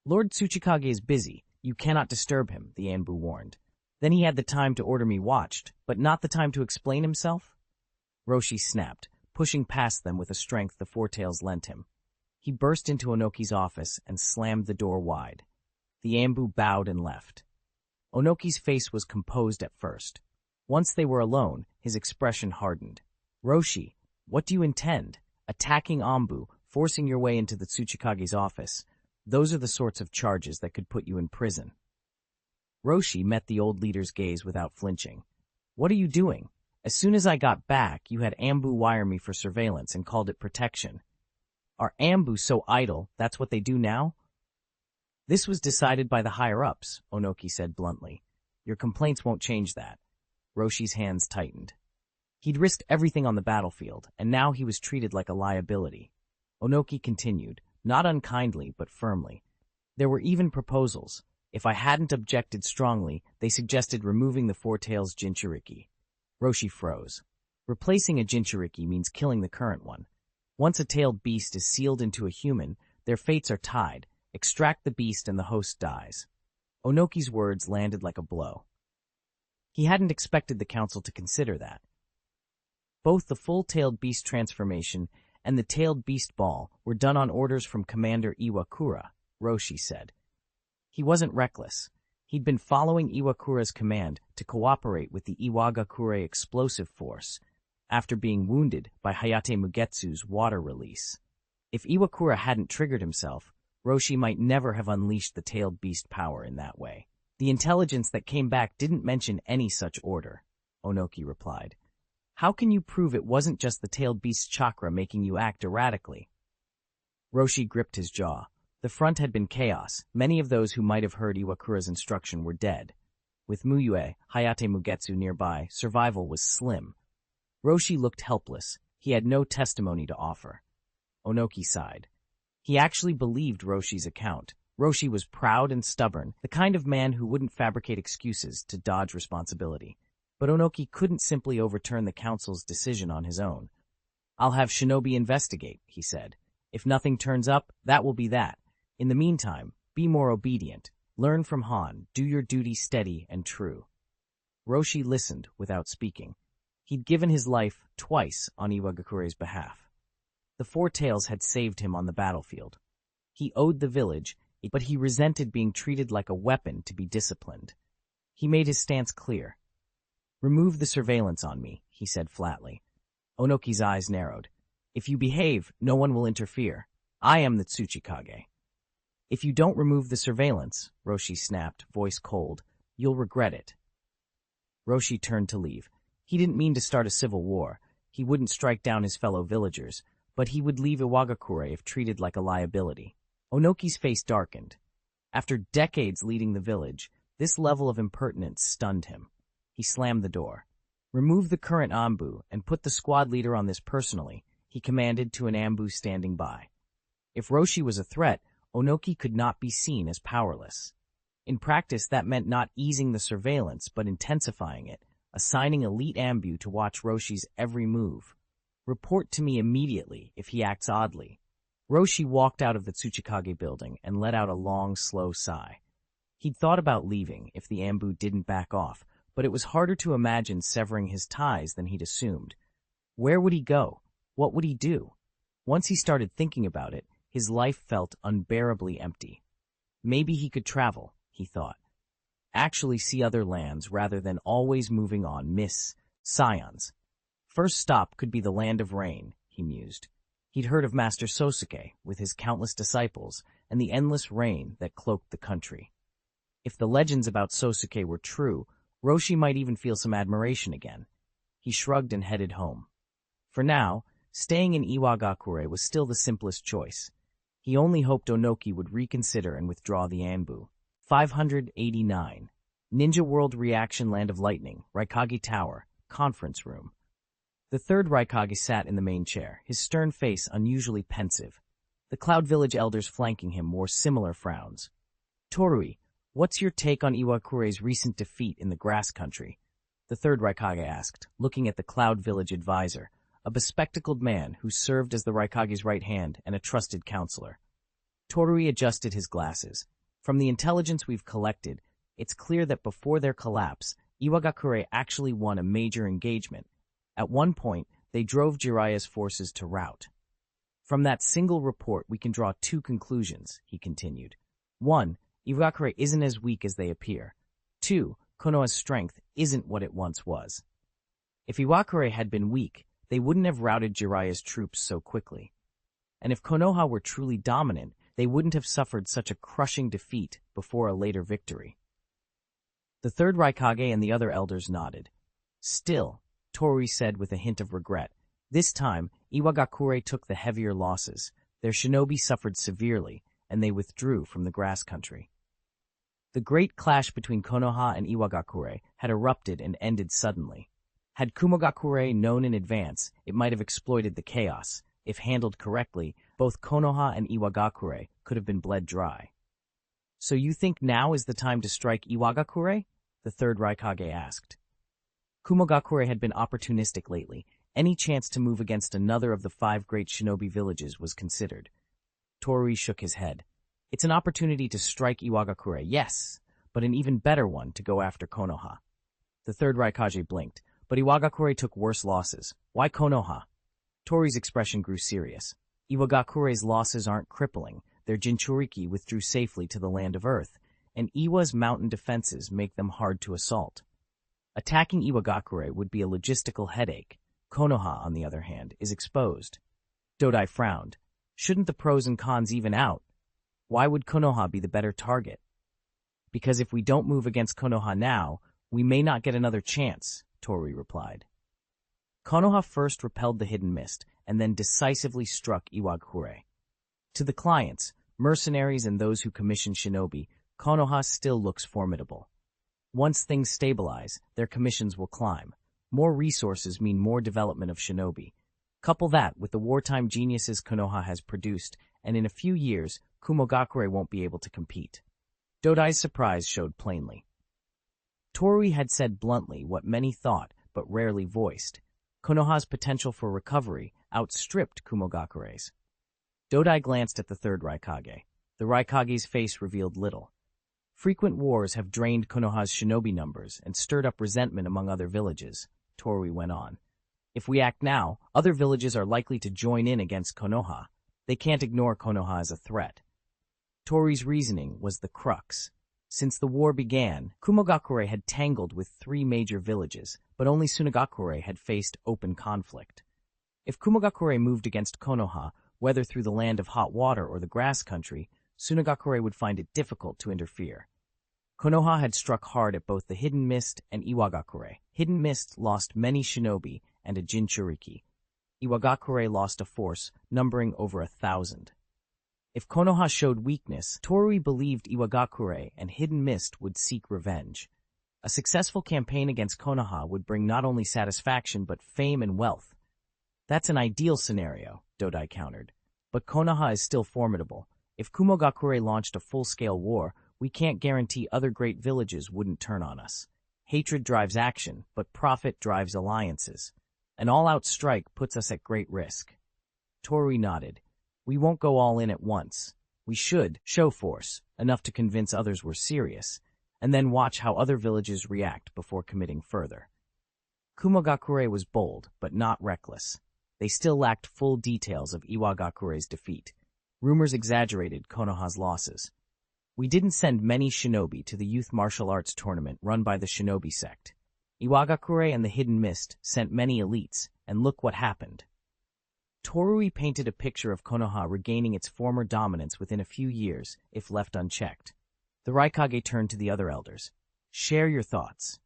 "Lord Tsuchikage is busy. You cannot disturb him," the Anbu warned. "Then he had the time to order me watched, but not the time to explain himself?" Roshi snapped, pushing past them with a strength the Four-Tails lent him. He burst into Onoki's office and slammed the door wide. The Anbu bowed and left. Onoki's face was composed at first. Once they were alone, his expression hardened. "Roshi, what do you intend? Attacking Anbu, forcing your way into the Tsuchikage's office. Those are the sorts of charges that could put you in prison." Roshi met the old leader's gaze without flinching. "What are you doing? As soon as I got back, you had Anbu wire me for surveillance and called it protection. Are Anbu so idle that's what they do now?" This was decided by the higher-ups, Onoki said bluntly. Your complaints won't change that. Roshi's hands tightened. He'd risked everything on the battlefield, and now he was treated like a liability. Onoki continued, not unkindly but firmly. There were even proposals. If I hadn't objected strongly, they suggested removing the Four Tails Jinchuriki. Roshi froze. Replacing a Jinchuriki means killing the current one. Once a tailed beast is sealed into a human, their fates are tied. Extract the beast and the host dies. Onoki's words landed like a blow. He hadn't expected the council to consider that. Both the full-tailed beast transformation and the tailed beast ball were done on orders from Commander Iwakura, Roshi said. He wasn't reckless. He'd been following Iwakura's command to cooperate with the Iwagakure explosive force after being wounded by Hayate Mugetsu's water release. If Iwakura hadn't triggered himself, Roshi might never have unleashed the tailed beast power in that way. The intelligence that came back didn't mention any such order, Onoki replied. How can you prove it wasn't just the tailed beast's chakra making you act erratically? Roshi gripped his jaw. The front had been chaos. Many of those who might have heard Iwakura's instruction were dead. With Mu Yue, Hayate Mugetsu nearby, survival was slim. Roshi looked helpless. He had no testimony to offer. Onoki sighed. He actually believed Roshi's account. Roshi was proud and stubborn, the kind of man who wouldn't fabricate excuses to dodge responsibility. But Onoki couldn't simply overturn the council's decision on his own. I'll have Shinobi investigate, he said. If nothing turns up, that will be that. In the meantime, be more obedient. Learn from Han. Do your duty steady and true. Roshi listened without speaking. He'd given his life twice on Iwagakure's behalf. The Four Tails had saved him on the battlefield. He owed the village, but he resented being treated like a weapon to be disciplined. He made his stance clear. Remove the surveillance on me, he said flatly. Onoki's eyes narrowed. If you behave, no one will interfere. I am the Tsuchikage. If you don't remove the surveillance, Roshi snapped, voice cold, you'll regret it. Roshi turned to leave. He didn't mean to start a civil war. He wouldn't strike down his fellow villagers, but he would leave Iwagakure if treated like a liability. Onoki's face darkened. After decades leading the village, this level of impertinence stunned him. He slammed the door. Remove the current Ambu and put the squad leader on this personally, he commanded to an Ambu standing by. If Roshi was a threat, Onoki could not be seen as powerless. In practice, that meant not easing the surveillance, but intensifying it, assigning elite Ambu to watch Roshi's every move. Report to me immediately if he acts oddly. Roshi walked out of the Tsuchikage building and let out a long, slow sigh. He'd thought about leaving if the Ambu didn't back off, but it was harder to imagine severing his ties than he'd assumed. Where would he go? What would he do? Once he started thinking about it, his life felt unbearably empty. Maybe he could travel, he thought. Actually see other lands rather than always moving on, Miss Scions. First stop could be the land of rain, he mused. He'd heard of Master Sosuke, with his countless disciples, and the endless rain that cloaked the country. If the legends about Sosuke were true, Roshi might even feel some admiration again. He shrugged and headed home. For now, staying in Iwagakure was still the simplest choice. He only hoped Onoki would reconsider and withdraw the Anbu. 589. Ninja World Reaction Land of Lightning, Raikage Tower, Conference Room. The third Raikage sat in the main chair, his stern face unusually pensive. The Cloud Village elders flanking him wore similar frowns. Torui, what's your take on Iwakure's recent defeat in the Grass Country? The third Raikage asked, looking at the Cloud Village advisor, a bespectacled man who served as the Raikage's right hand and a trusted counselor. Torui adjusted his glasses. From the intelligence we've collected, it's clear that before their collapse, Iwagakure actually won a major engagement. At one point, they drove Jiraiya's forces to rout. From that single report, we can draw two conclusions, he continued. 1. Iwagakure isn't as weak as they appear. 2. Konoha's strength isn't what it once was. If Iwagakure had been weak, they wouldn't have routed Jiraiya's troops so quickly. And if Konoha were truly dominant, they wouldn't have suffered such a crushing defeat before a later victory. The third Raikage and the other elders nodded. Still, Torui said with a hint of regret, this time, Iwagakure took the heavier losses. Their shinobi suffered severely, and they withdrew from the grass country. The great clash between Konoha and Iwagakure had erupted and ended suddenly. Had Kumogakure known in advance, it might have exploited the chaos. If handled correctly, both Konoha and Iwagakure could have been bled dry. "So you think now is the time to strike Iwagakure?" the third Raikage asked. Kumogakure had been opportunistic lately. Any chance to move against another of the 5 great shinobi villages was considered. Tori shook his head. "It's an opportunity to strike Iwagakure, yes, but an even better one to go after Konoha." The third Raikage blinked, but Iwagakure took worse losses. "Why Konoha?" Tori's expression grew serious. "Iwagakure's losses aren't crippling. Their Jinchuriki withdrew safely to the land of Earth, and Iwa's mountain defenses make them hard to assault. Attacking Iwagakure would be a logistical headache. Konoha, on the other hand, is exposed." Dodai frowned. "Shouldn't the pros and cons even out? Why would Konoha be the better target?" "Because if we don't move against Konoha now, we may not get another chance," Tori replied. Konoha first repelled the hidden mist, and then decisively struck Iwagakure. To the clients, mercenaries and those who commission shinobi, Konoha still looks formidable. Once things stabilize, their commissions will climb. More resources mean more development of shinobi. Couple that with the wartime geniuses Konoha has produced, and in a few years, Kumogakure won't be able to compete. Dodai's surprise showed plainly. Tori had said bluntly what many thought but rarely voiced. Konoha's potential for recovery outstripped Kumogakure's. Dodai glanced at the third Raikage. The Raikage's face revealed little. "Frequent wars have drained Konoha's shinobi numbers and stirred up resentment among other villages," Tori went on. "If we act now, other villages are likely to join in against Konoha. They can't ignore Konoha as a threat." Tori's reasoning was the crux. Since the war began, Kumogakure had tangled with 3 major villages, but only Tsunagakure had faced open conflict. If Kumogakure moved against Konoha, whether through the land of hot water or the grass country, Tsunagakure would find it difficult to interfere. Konoha had struck hard at both the Hidden Mist and Iwagakure. Hidden Mist lost many shinobi and a Jinchuriki. Iwagakure lost a force numbering over 1,000. If Konoha showed weakness, Tori believed Iwagakure and Hidden Mist would seek revenge. A successful campaign against Konoha would bring not only satisfaction but fame and wealth. "That's an ideal scenario," Dodai countered. "But Konoha is still formidable. If Kumogakure launched a full-scale war, we can't guarantee other great villages wouldn't turn on us. Hatred drives action, but profit drives alliances. An all-out strike puts us at great risk." Tori nodded. "We won't go all in at once. We should show force, enough to convince others we're serious, and then watch how other villages react before committing further." Kumogakure was bold, but not reckless. They still lacked full details of Iwagakure's defeat. Rumors exaggerated Konoha's losses. "We didn't send many shinobi to the youth martial arts tournament run by the shinobi sect. Iwagakure and the Hidden Mist sent many elites, and look what happened." Torui painted a picture of Konoha regaining its former dominance within a few years, if left unchecked. The Raikage turned to the other elders. "Share your thoughts."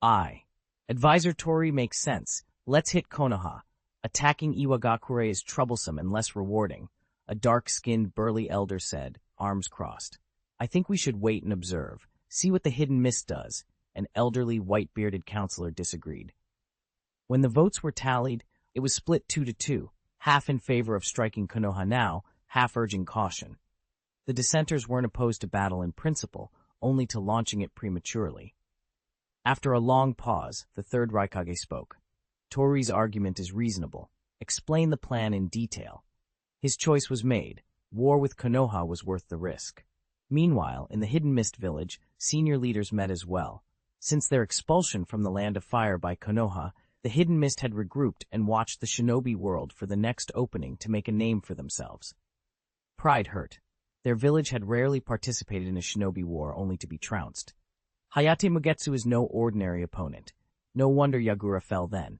"Aye. Advisor Tori makes sense. Let's hit Konoha. Attacking Iwagakure is troublesome and less rewarding," a dark-skinned, burly elder said, arms crossed. "I think we should wait and observe, see what the Hidden Mist does," an elderly, white-bearded counselor disagreed. When the votes were tallied, it was split 2-2, half in favor of striking Konoha now, half urging caution. The dissenters weren't opposed to battle in principle, only to launching it prematurely. After a long pause, the third Raikage spoke. "Tori's argument is reasonable. Explain the plan in detail." His choice was made. War with Konoha was worth the risk. Meanwhile, in the Hidden Mist village, senior leaders met as well. Since their expulsion from the Land of Fire by Konoha, the Hidden Mist had regrouped and watched the shinobi world for the next opening to make a name for themselves. Pride hurt. Their village had rarely participated in a shinobi war only to be trounced. Hayate Mugetsu is no ordinary opponent. No wonder Yagura fell then.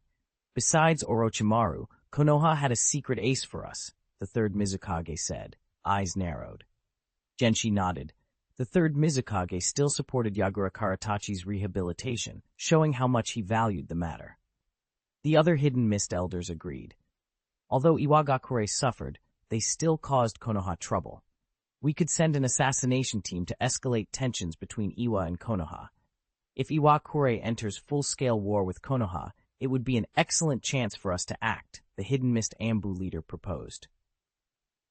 Besides Orochimaru, Konoha had a secret ace for us, the third Mizukage said, eyes narrowed. Genshi nodded. The third Mizukage still supported Yagura Karatachi's rehabilitation, showing how much he valued the matter. The other Hidden Mist elders agreed. Although Iwagakure suffered, they still caused Konoha trouble. We could send an assassination team to escalate tensions between Iwa and Konoha. If Iwakure enters full-scale war with Konoha, it would be an excellent chance for us to act, the Hidden Mist Ambu leader proposed.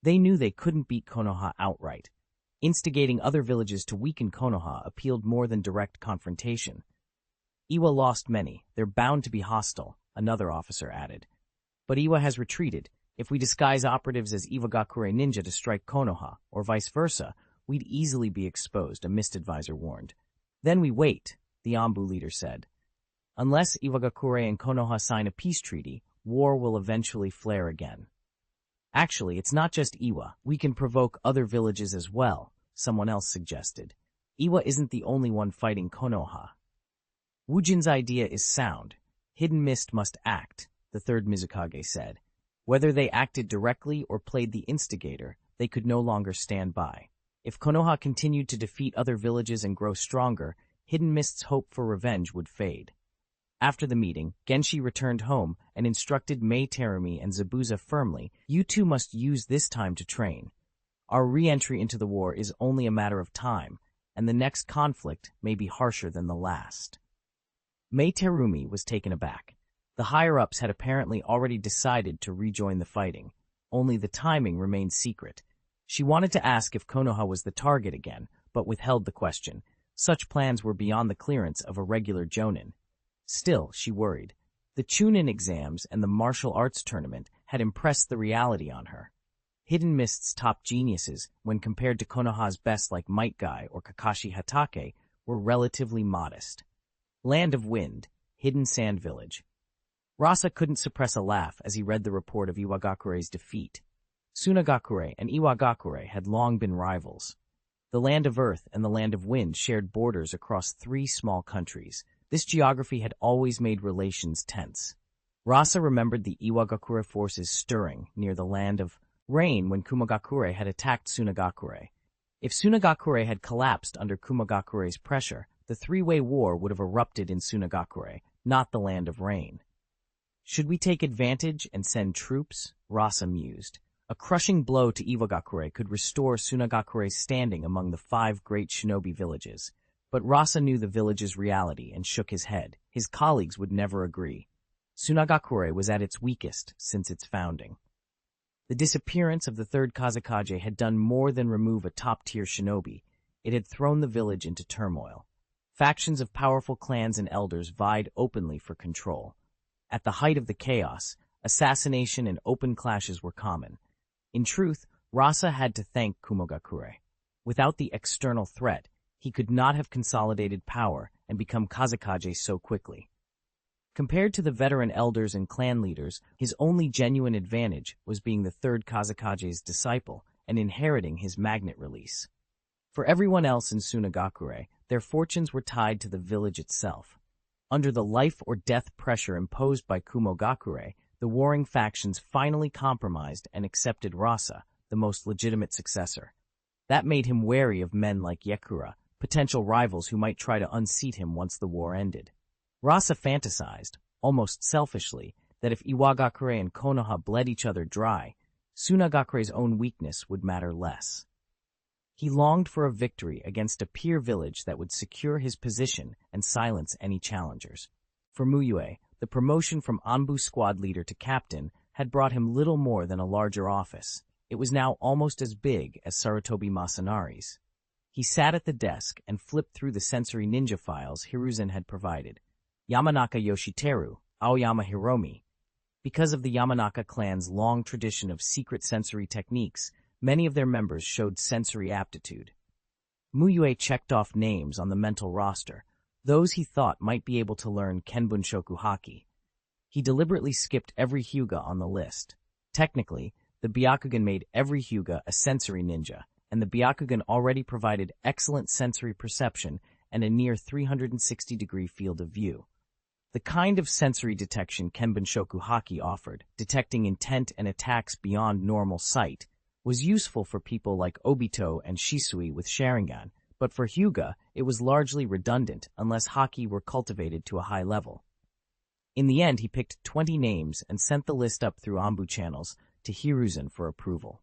They knew they couldn't beat Konoha outright. Instigating other villages to weaken Konoha appealed more than direct confrontation. Iwa lost many. They're bound to be hostile, another officer added. But Iwa has retreated. If we disguise operatives as Iwagakure ninja to strike Konoha, or vice versa, we'd easily be exposed, a mist advisor warned. Then we wait, the Ambu leader said. Unless Iwagakure and Konoha sign a peace treaty, war will eventually flare again. Actually, it's not just Iwa. We can provoke other villages as well, someone else suggested. Iwa isn't the only one fighting Konoha. Wujin's idea is sound. Hidden Mist must act, the third Mizukage said. Whether they acted directly or played the instigator, they could no longer stand by. If Konoha continued to defeat other villages and grow stronger, Hidden Mist's hope for revenge would fade. After the meeting, Genshi returned home and instructed Mei Terumi and Zabuza firmly, "You two must use this time to train. Our re-entry into the war is only a matter of time, and the next conflict may be harsher than the last." Mei Terumi was taken aback. The higher-ups had apparently already decided to rejoin the fighting. Only the timing remained secret. She wanted to ask if Konoha was the target again, but withheld the question. Such plans were beyond the clearance of a regular jonin. Still, she worried. The chuunin exams and the martial arts tournament had impressed the reality on her. Hidden Mist's top geniuses, when compared to Konoha's best like Metkai or Kakashi Hatake, were relatively modest. Land of Wind, Hidden Sand Village. Rasa couldn't suppress a laugh as he read the report of Iwagakure's defeat. Sunagakure and Iwagakure had long been rivals. The Land of Earth and the Land of Wind shared borders across 3 small countries. This geography had always made relations tense. Rasa remembered the Iwagakure forces stirring near the Land of Rain when Kumagakure had attacked Sunagakure. If Sunagakure had collapsed under Kumagakure's pressure, the 3-way war would have erupted in Sunagakure, not the Land of Rain. Should we take advantage and send troops? Rasa mused. A crushing blow to Iwagakure could restore Sunagakure's standing among the 5 great shinobi villages. But Rasa knew the village's reality and shook his head. His colleagues would never agree. Sunagakure was at its weakest since its founding. The disappearance of the 3rd Kazekage had done more than remove a top-tier shinobi. It had thrown the village into turmoil. Factions of powerful clans and elders vied openly for control. At the height of the chaos, assassination and open clashes were common. In truth, Rasa had to thank Kumagakure. Without the external threat, he could not have consolidated power and become Kazekage so quickly. Compared to the veteran elders and clan leaders, his only genuine advantage was being the 3rd Kazekage's disciple and inheriting his magnet release. For everyone else in Sunagakure, their fortunes were tied to the village itself. Under the life-or-death pressure imposed by Kumogakure, the warring factions finally compromised and accepted Rasa, the most legitimate successor. That made him wary of men like Yekura, potential rivals who might try to unseat him once the war ended. Rasa fantasized, almost selfishly, that if Iwagakure and Konoha bled each other dry, Sunagakure's own weakness would matter less. He longed for a victory against a peer village that would secure his position and silence any challengers. For Mu Yue, the promotion from Anbu squad leader to captain had brought him little more than a larger office. It was now almost as big as Sarutobi Masanari's. He sat at the desk and flipped through the sensory ninja files Hiruzen had provided. Yamanaka Yoshiteru, Aoyama Hiromi. Because of the Yamanaka clan's long tradition of secret sensory techniques, many of their members showed sensory aptitude. Mu Yue checked off names on the mental roster, those he thought might be able to learn Kenbunshoku Haki. He deliberately skipped every Hyuga on the list. Technically, the Byakugan made every Hyuga a sensory ninja, and the Byakugan already provided excellent sensory perception and a near 360-degree field of view. The kind of sensory detection Kenbunshoku Haki offered, detecting intent and attacks beyond normal sight, was useful for people like Obito and Shisui with Sharingan, but for Hyuga, it was largely redundant unless Haki were cultivated to a high level. In the end, he picked 20 names and sent the list up through Anbu channels to Hiruzen for approval.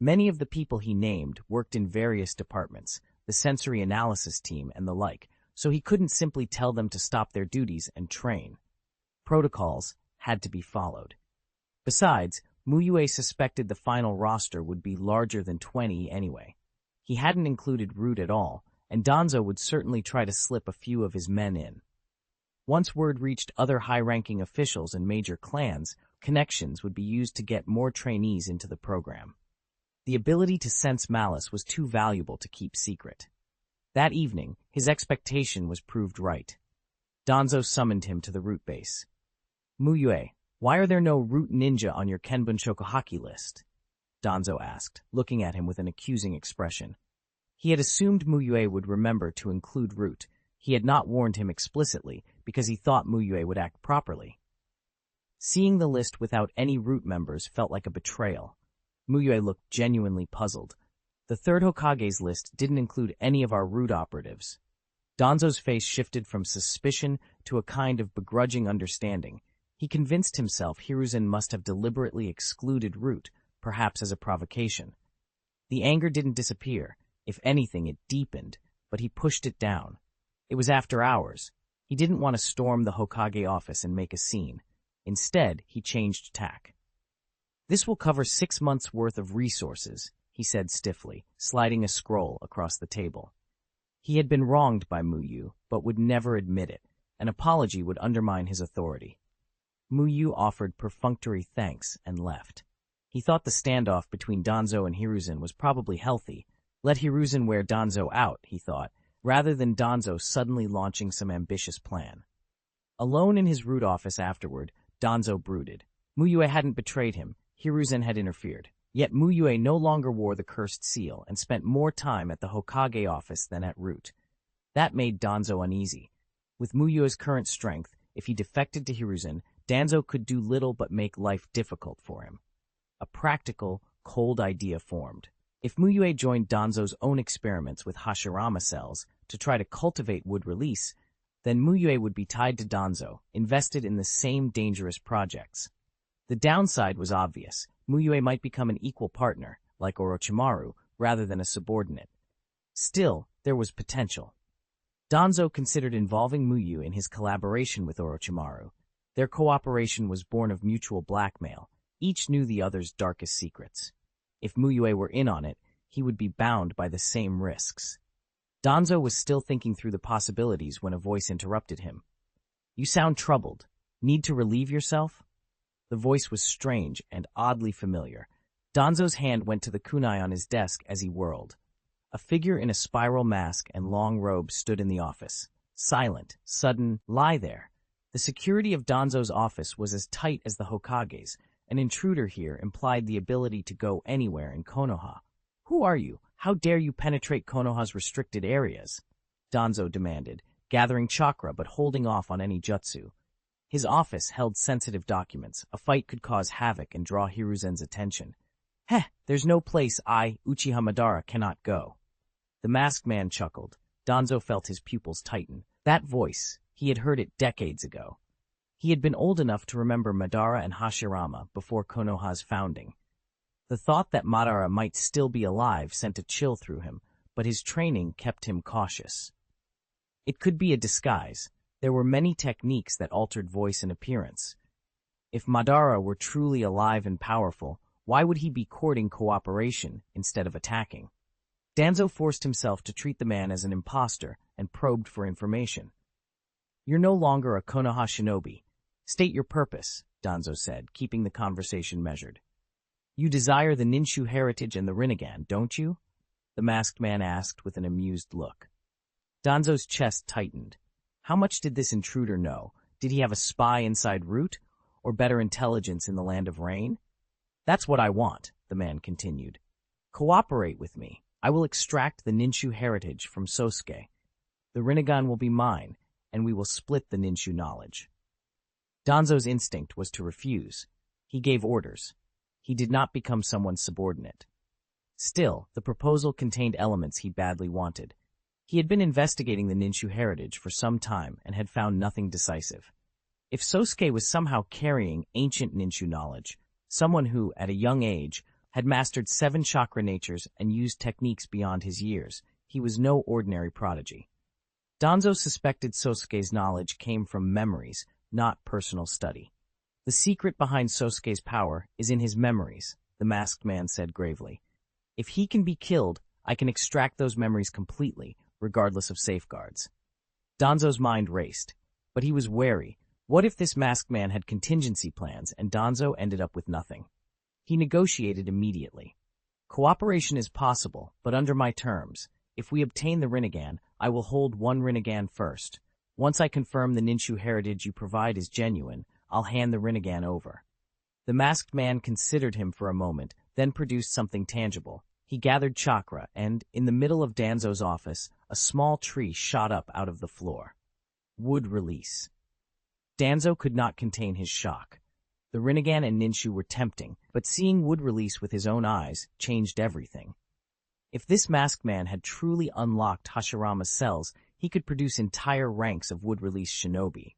Many of the people he named worked in various departments, the sensory analysis team and the like, so he couldn't simply tell them to stop their duties and train. Protocols had to be followed. Besides, Mu Yue suspected the final roster would be larger than 20 anyway. He hadn't included Root at all, and Danzo would certainly try to slip a few of his men in. Once word reached other high-ranking officials and major clans, connections would be used to get more trainees into the program. The ability to sense malice was too valuable to keep secret. That evening, his expectation was proved right. Danzo summoned him to the Root base. Mu Yue, why are there no Root ninja on your Kenbun Shokuhaki list? Danzo asked, looking at him with an accusing expression. He had assumed Mu Yue would remember to include Root. He had not warned him explicitly because he thought Mu Yue would act properly. Seeing the list without any Root members felt like a betrayal. Mu Yue looked genuinely puzzled. The third Hokage's list didn't include any of our Root operatives. Danzo's face shifted from suspicion to a kind of begrudging understanding. He convinced himself Hiruzen must have deliberately excluded Root, perhaps as a provocation. The anger didn't disappear. If anything, it deepened, but he pushed it down. It was after hours. He didn't want to storm the Hokage office and make a scene. Instead, he changed tack. This will cover 6 months' worth of resources, he said stiffly, sliding a scroll across the table. He had been wronged by Mu Yue, but would never admit it. An apology would undermine his authority. Mu Yue offered perfunctory thanks and left. He thought the standoff between Danzo and Hiruzen was probably healthy. Let Hiruzen wear Danzo out, he thought, rather than Danzo suddenly launching some ambitious plan. Alone in his Root office afterward, Danzo brooded. Mu Yue hadn't betrayed him. Hiruzen had interfered. Yet Mu Yue no longer wore the cursed seal and spent more time at the Hokage office than at Root. That made Danzo uneasy. With Mu Yue's current strength, if he defected to Hiruzen, Danzo could do little but make life difficult for him. A practical, cold idea formed. If Mu Yue joined Danzo's own experiments with Hashirama cells to try to cultivate wood release, then Mu Yue would be tied to Danzo, invested in the same dangerous projects. The downside was obvious. Mu Yue might become an equal partner, like Orochimaru, rather than a subordinate. Still, there was potential. Danzo considered involving Mu Yue in his collaboration with Orochimaru. Their cooperation was born of mutual blackmail. Each knew the other's darkest secrets. If Mu Yue were in on it, he would be bound by the same risks. Danzo was still thinking through the possibilities when a voice interrupted him. "You sound troubled. Need to relieve yourself?" The voice was strange and oddly familiar. Danzo's hand went to the kunai on his desk as he whirled. A figure in a spiral mask and long robe stood in the office. Silent, sudden, lie there. The security of Danzo's office was as tight as the Hokage's. An intruder here implied the ability to go anywhere in Konoha. "Who are you? How dare you penetrate Konoha's restricted areas?" Danzo demanded, gathering chakra but holding off on any jutsu. His office held sensitive documents. A fight could cause havoc and draw Hiruzen's attention. "Heh, there's no place I, Uchiha Madara, cannot go." The masked man chuckled. Danzo felt his pupils tighten. That voice, he had heard it decades ago. He had been old enough to remember Madara and Hashirama before Konoha's founding. The thought that Madara might still be alive sent a chill through him, but his training kept him cautious. It could be a disguise. There were many techniques that altered voice and appearance. If Madara were truly alive and powerful, why would he be courting cooperation instead of attacking? Danzo forced himself to treat the man as an imposter and probed for information. "You're no longer a Konoha shinobi. State your purpose," Danzo said, keeping the conversation measured. "You desire the Ninshu heritage and the Rinnegan, don't you?" the masked man asked with an amused look. Danzo's chest tightened. How much did this intruder know? Did he have a spy inside Root, or better intelligence in the Land of Rain? "That's what I want," the man continued. "Cooperate with me. I will extract the Ninshu heritage from Sosuke. The Rinnegan will be mine, and we will split the Ninshu knowledge." Danzo's instinct was to refuse. He gave orders. He did not become someone's subordinate. Still, the proposal contained elements he badly wanted. He had been investigating the Ninshu heritage for some time and had found nothing decisive. If Sosuke was somehow carrying ancient Ninshu knowledge, someone who, at a young age, had mastered 7 chakra natures and used techniques beyond his years. He was no ordinary prodigy. Danzo suspected Sosuke's knowledge came from memories, not personal study. The secret behind Sosuke's power is in his memories, the masked man said gravely. If he can be killed, I can extract those memories completely, regardless of safeguards. Danzo's mind raced, but he was wary. What if this masked man had contingency plans and Danzo ended up with nothing? He negotiated immediately. Cooperation is possible, but under my terms. If we obtain the Rinnegan, I will hold 1 Rinnegan first. Once I confirm the Ninshu heritage you provide is genuine, I'll hand the Rinnegan over. The masked man considered him for a moment, then produced something tangible. He gathered chakra, and, in the middle of Danzo's office, a small tree shot up out of the floor. Wood release. Danzo could not contain his shock. The Rinnegan and Ninshu were tempting, but seeing wood release with his own eyes changed everything. If this masked man had truly unlocked Hashirama's cells, he could produce entire ranks of wood-release shinobi.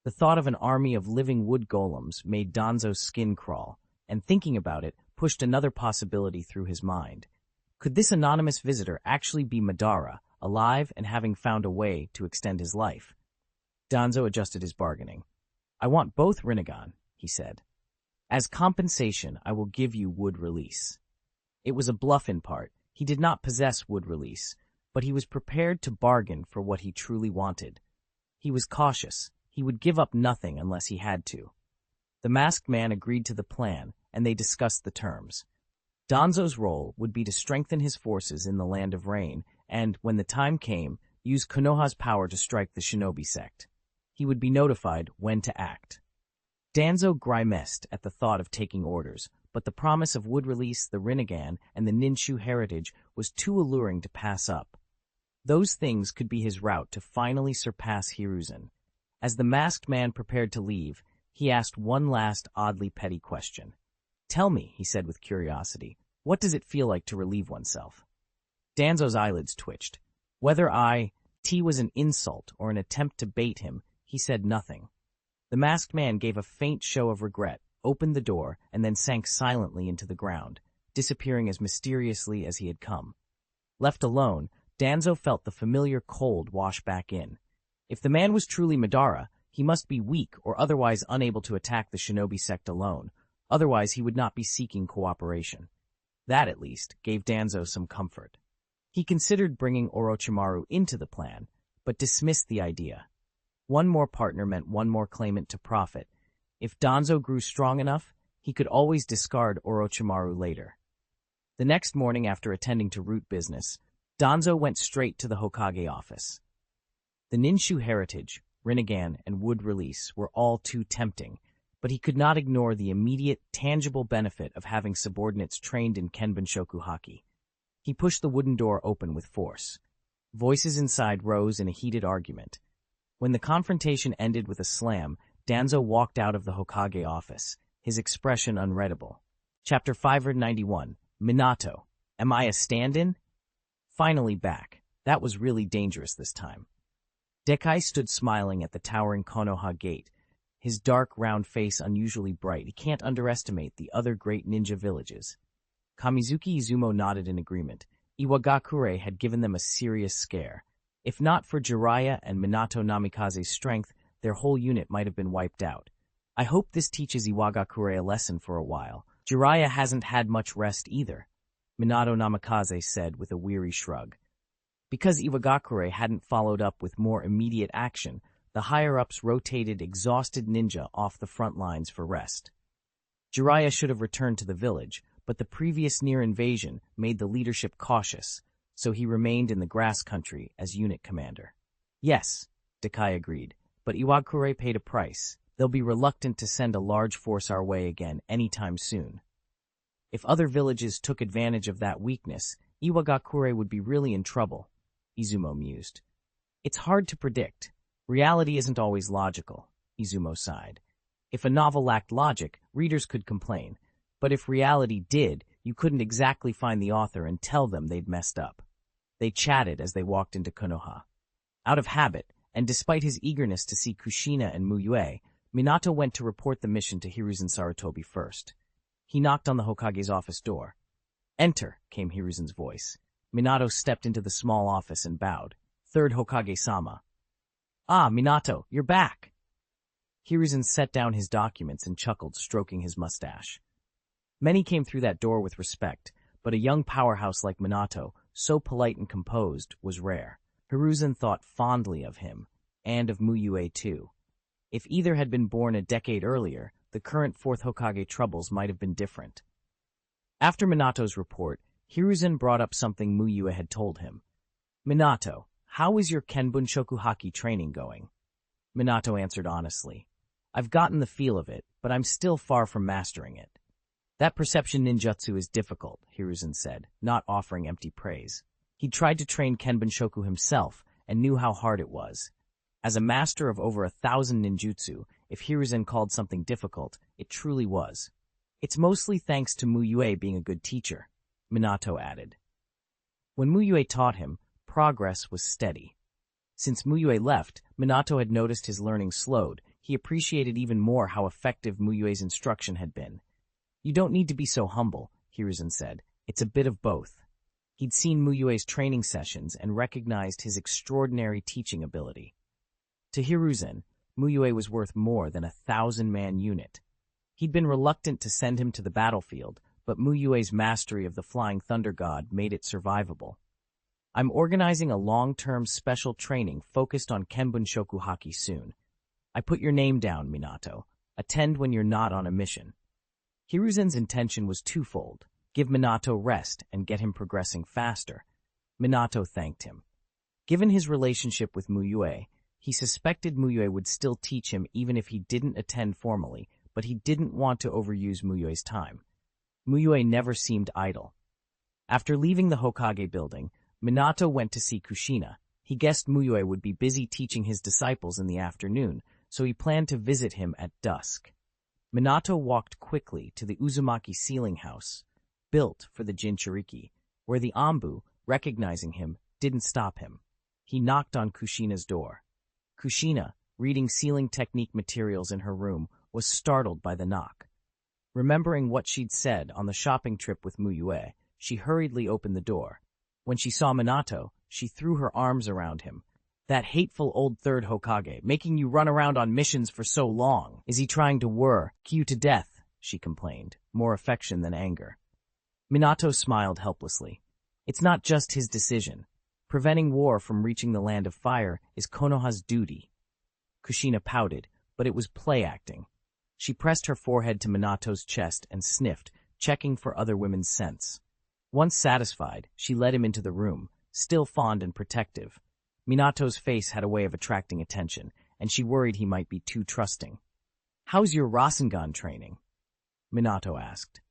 The thought of an army of living wood golems made Danzo's skin crawl, and thinking about it pushed another possibility through his mind. Could this anonymous visitor actually be Madara, alive and having found a way to extend his life? Danzo adjusted his bargaining. I want both Rinnegan, he said. As compensation, I will give you wood release. It was a bluff in part. He did not possess wood release, but he was prepared to bargain for what he truly wanted. He was cautious. He would give up nothing unless he had to. The masked man agreed to the plan, and they discussed the terms. Danzo's role would be to strengthen his forces in the Land of Rain and, when the time came, use Konoha's power to strike the shinobi sect. He would be notified when to act. Danzo grimaced at the thought of taking orders, but the promise of wood release, the Rinnegan, and the Ninshu heritage was too alluring to pass up. Those things could be his route to finally surpass Hiruzen. As the masked man prepared to leave, he asked one last oddly petty question. Tell me, he said with curiosity, what does it feel like to relieve oneself? Danzo's eyelids twitched. Whether T was an insult or an attempt to bait him, he said nothing. The masked man gave a faint show of regret, opened the door, and then sank silently into the ground, disappearing as mysteriously as he had come. Left alone, Danzo felt the familiar cold wash back in. If the man was truly Madara, he must be weak or otherwise unable to attack the shinobi sect alone. Otherwise, he would not be seeking cooperation. That, at least, gave Danzo some comfort. He considered bringing Orochimaru into the plan, but dismissed the idea. One more partner meant one more claimant to profit. If Danzo grew strong enough, he could always discard Orochimaru later. The next morning, after attending to root business, Danzo went straight to the Hokage office. The Ninshu heritage, Rinnegan, and wood release were all too tempting, but he could not ignore the immediate, tangible benefit of having subordinates trained in Kenbun-shoku haki. He pushed the wooden door open with force. Voices inside rose in a heated argument. When the confrontation ended with a slam, Danzo walked out of the Hokage office, his expression unreadable. Chapter 591, Minato. Am I a stand-in? Finally back. That was really dangerous this time. Dekai stood smiling at the towering Konoha gate, his dark, round face unusually bright. He can't underestimate the other great ninja villages. Kamizuki Izumo nodded in agreement. Iwagakure had given them a serious scare. If not for Jiraiya and Minato Namikaze's strength, their whole unit might have been wiped out. I hope this teaches Iwagakure a lesson for a while. Jiraiya hasn't had much rest either, Minato Namikaze said with a weary shrug. Because Iwagakure hadn't followed up with more immediate action, the higher-ups rotated exhausted ninja off the front lines for rest. Jiraiya should have returned to the village, but the previous near invasion made the leadership cautious, so he remained in the grass country as unit commander. Yes, Dekai agreed, but Iwagakure paid a price. They'll be reluctant to send a large force our way again anytime soon. If other villages took advantage of that weakness, Iwagakure would be really in trouble, Izumo mused. It's hard to predict. Reality isn't always logical, Izumo sighed. If a novel lacked logic, readers could complain. But if reality did, you couldn't exactly find the author and tell them they'd messed up. They chatted as they walked into Konoha. Out of habit, and despite his eagerness to see Kushina and Mu Yue, Minato went to report the mission to Hiruzen Sarutobi first. He knocked on the Hokage's office door. "Enter," came Hiruzen's voice. Minato stepped into the small office and bowed. "Third Hokage-sama." "Ah, Minato, you're back." Hiruzen set down his documents and chuckled, stroking his mustache. Many came through that door with respect, but a young powerhouse like Minato, so polite and composed, was rare. Hiruzen thought fondly of him, and of Mu Yue too. If either had been born a decade earlier, the current fourth Hokage troubles might have been different. After Minato's report, Hiruzen brought up something Mu Yue had told him. "Minato, how is your Kenbunshoku Haki training going?" Minato answered honestly. "I've gotten the feel of it, but I'm still far from mastering it." "That perception ninjutsu is difficult," Hiruzen said, not offering empty praise. He'd tried to train Kenbunshoku himself and knew how hard it was. As a master of over 1,000 ninjutsu, if Hiruzen called something difficult, it truly was. "It's mostly thanks to Mu Yue being a good teacher," Minato added. When Mu Yue taught him, progress was steady. Since Mu Yue left, Minato had noticed his learning slowed. He appreciated even more how effective Mu Yue's instruction had been. "You don't need to be so humble," Hiruzen said. "It's a bit of both." He'd seen Mu Yue's training sessions and recognized his extraordinary teaching ability. To Hiruzen, Mu Yue was worth more than 1,000-man unit. He'd been reluctant to send him to the battlefield, but Mu Yue's mastery of the Flying Thunder God made it survivable. "I'm organizing a long-term special training focused on Kenbunshoku Haki soon. I put your name down, Minato. Attend when you're not on a mission." Hiruzen's intention was twofold: give Minato rest and get him progressing faster. Minato thanked him. Given his relationship with Mu Yue, he suspected Mu Yue would still teach him even if he didn't attend formally, but he didn't want to overuse Mu Yue's time. Mu Yue never seemed idle. After leaving the Hokage building, Minato went to see Kushina. He guessed Mu Yue would be busy teaching his disciples in the afternoon, so he planned to visit him at dusk. Minato walked quickly to the Uzumaki ceiling house, built for the Jinchuriki, where the Anbu, recognizing him, didn't stop him. He knocked on Kushina's door. Kushina, reading ceiling technique materials in her room, was startled by the knock. Remembering what she'd said on the shopping trip with Mu Yue, she hurriedly opened the door. When she saw Minato, she threw her arms around him. "That hateful old third Hokage, making you run around on missions for so long. Is he trying to work you to death?" she complained, more affection than anger. Minato smiled helplessly. "It's not just his decision. Preventing war from reaching the land of fire is Konoha's duty." Kushina pouted, but it was play acting. She pressed her forehead to Minato's chest and sniffed, checking for other women's scents. Once satisfied, she led him into the room, still fond and protective. Minato's face had a way of attracting attention, and she worried he might be too trusting. "How's your Rasengan training?" Minato asked.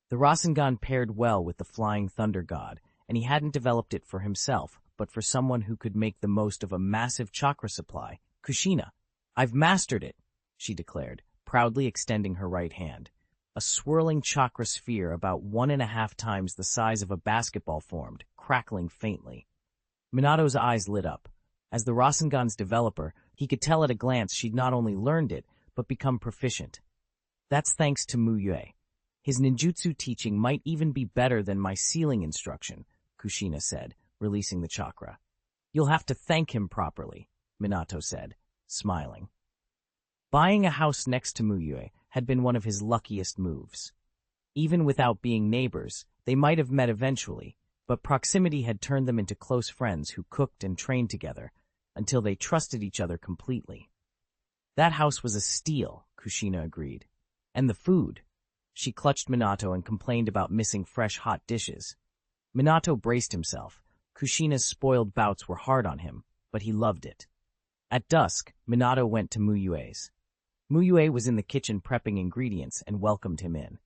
The Rasengan paired well with the Flying Thunder God, and he hadn't developed it for himself, but for someone who could make the most of a massive chakra supply. "Kushina, I've mastered it," she declared, proudly extending her right hand. A swirling chakra sphere about 1.5 times the size of a basketball formed, crackling faintly. Minato's eyes lit up. As the Rasengan's developer, he could tell at a glance she'd not only learned it, but become proficient. "That's thanks to Mu Yue. His ninjutsu teaching might even be better than my sealing instruction," Kushina said, releasing the chakra. "You'll have to thank him properly," Minato said, smiling. Buying a house next to Mu Yue had been one of his luckiest moves. Even without being neighbors, they might have met eventually, but proximity had turned them into close friends who cooked and trained together, until they trusted each other completely. "That house was a steal," Kushina agreed. "And the food." She clutched Minato and complained about missing fresh hot dishes. Minato braced himself. Kushina's spoiled bouts were hard on him, but he loved it. At dusk, Minato went to Mu Yue's. Mu Yue was in the kitchen prepping ingredients and welcomed him in.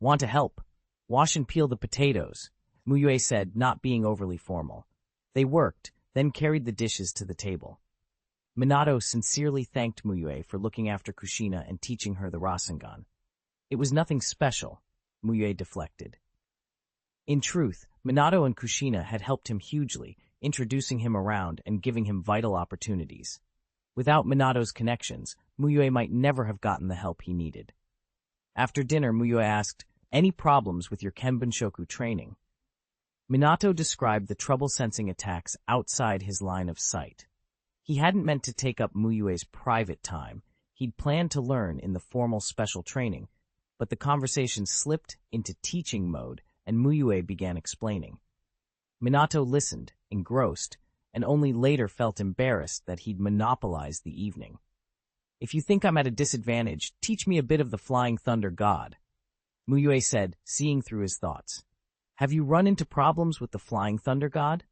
"Want to help? Wash and peel the potatoes," Mu Yue said, not being overly formal. They worked, then carried the dishes to the table. Minato sincerely thanked Mu Yue for looking after Kushina and teaching her the Rasengan. "It was nothing special," Mu Yue deflected. In truth, Minato and Kushina had helped him hugely, introducing him around and giving him vital opportunities. Without Minato's connections, Mu Yue might never have gotten the help he needed. After dinner, Mu Yue asked, Any problems with your Kenbunshoku training? Minato described the trouble-sensing attacks outside his line of sight. He hadn't meant to take up Mu Yue's private time. He'd planned to learn in the formal special training, but the conversation slipped into teaching mode and Mu Yue began explaining. Minato listened, engrossed, and only later felt embarrassed that he'd monopolized the evening. If you think I'm at a disadvantage, teach me a bit of the Flying Thunder God, Mu Yue said, seeing through his thoughts. Have you run into problems with the Flying Thunder God?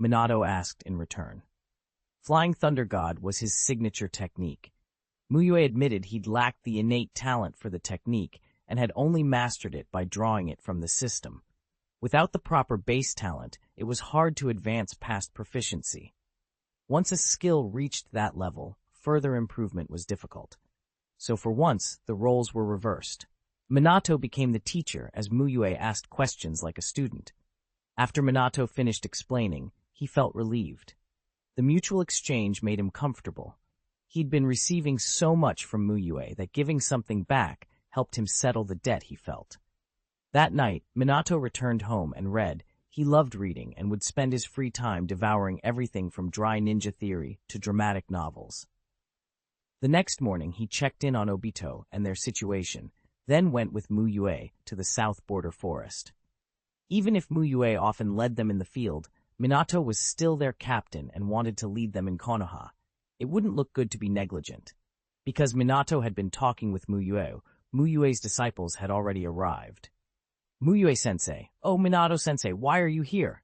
Minato asked in return. Flying Thunder God was his signature technique. Mu Yue admitted he'd lacked the innate talent for the technique and had only mastered it by drawing it from the system. Without the proper base talent, it was hard to advance past proficiency. Once a skill reached that level, further improvement was difficult. So for once, the roles were reversed. Minato became the teacher as Mu Yue asked questions like a student. After Minato finished explaining, he felt relieved. The mutual exchange made him comfortable. He'd been receiving so much from Mu Yue that giving something back helped him settle the debt he felt. That night, Minato returned home and read. He loved reading and would spend his free time devouring everything from dry ninja theory to dramatic novels. The next morning, he checked in on Obito and their situation, then went with Mu Yue to the south border forest. Even if Mu Yue often led them in the field, Minato was still their captain and wanted to lead them in Konoha. It wouldn't look good to be negligent. Because Minato had been talking with Mu Yue's disciples had already arrived. Mu Yue-sensei, oh Minato-sensei, why are you here?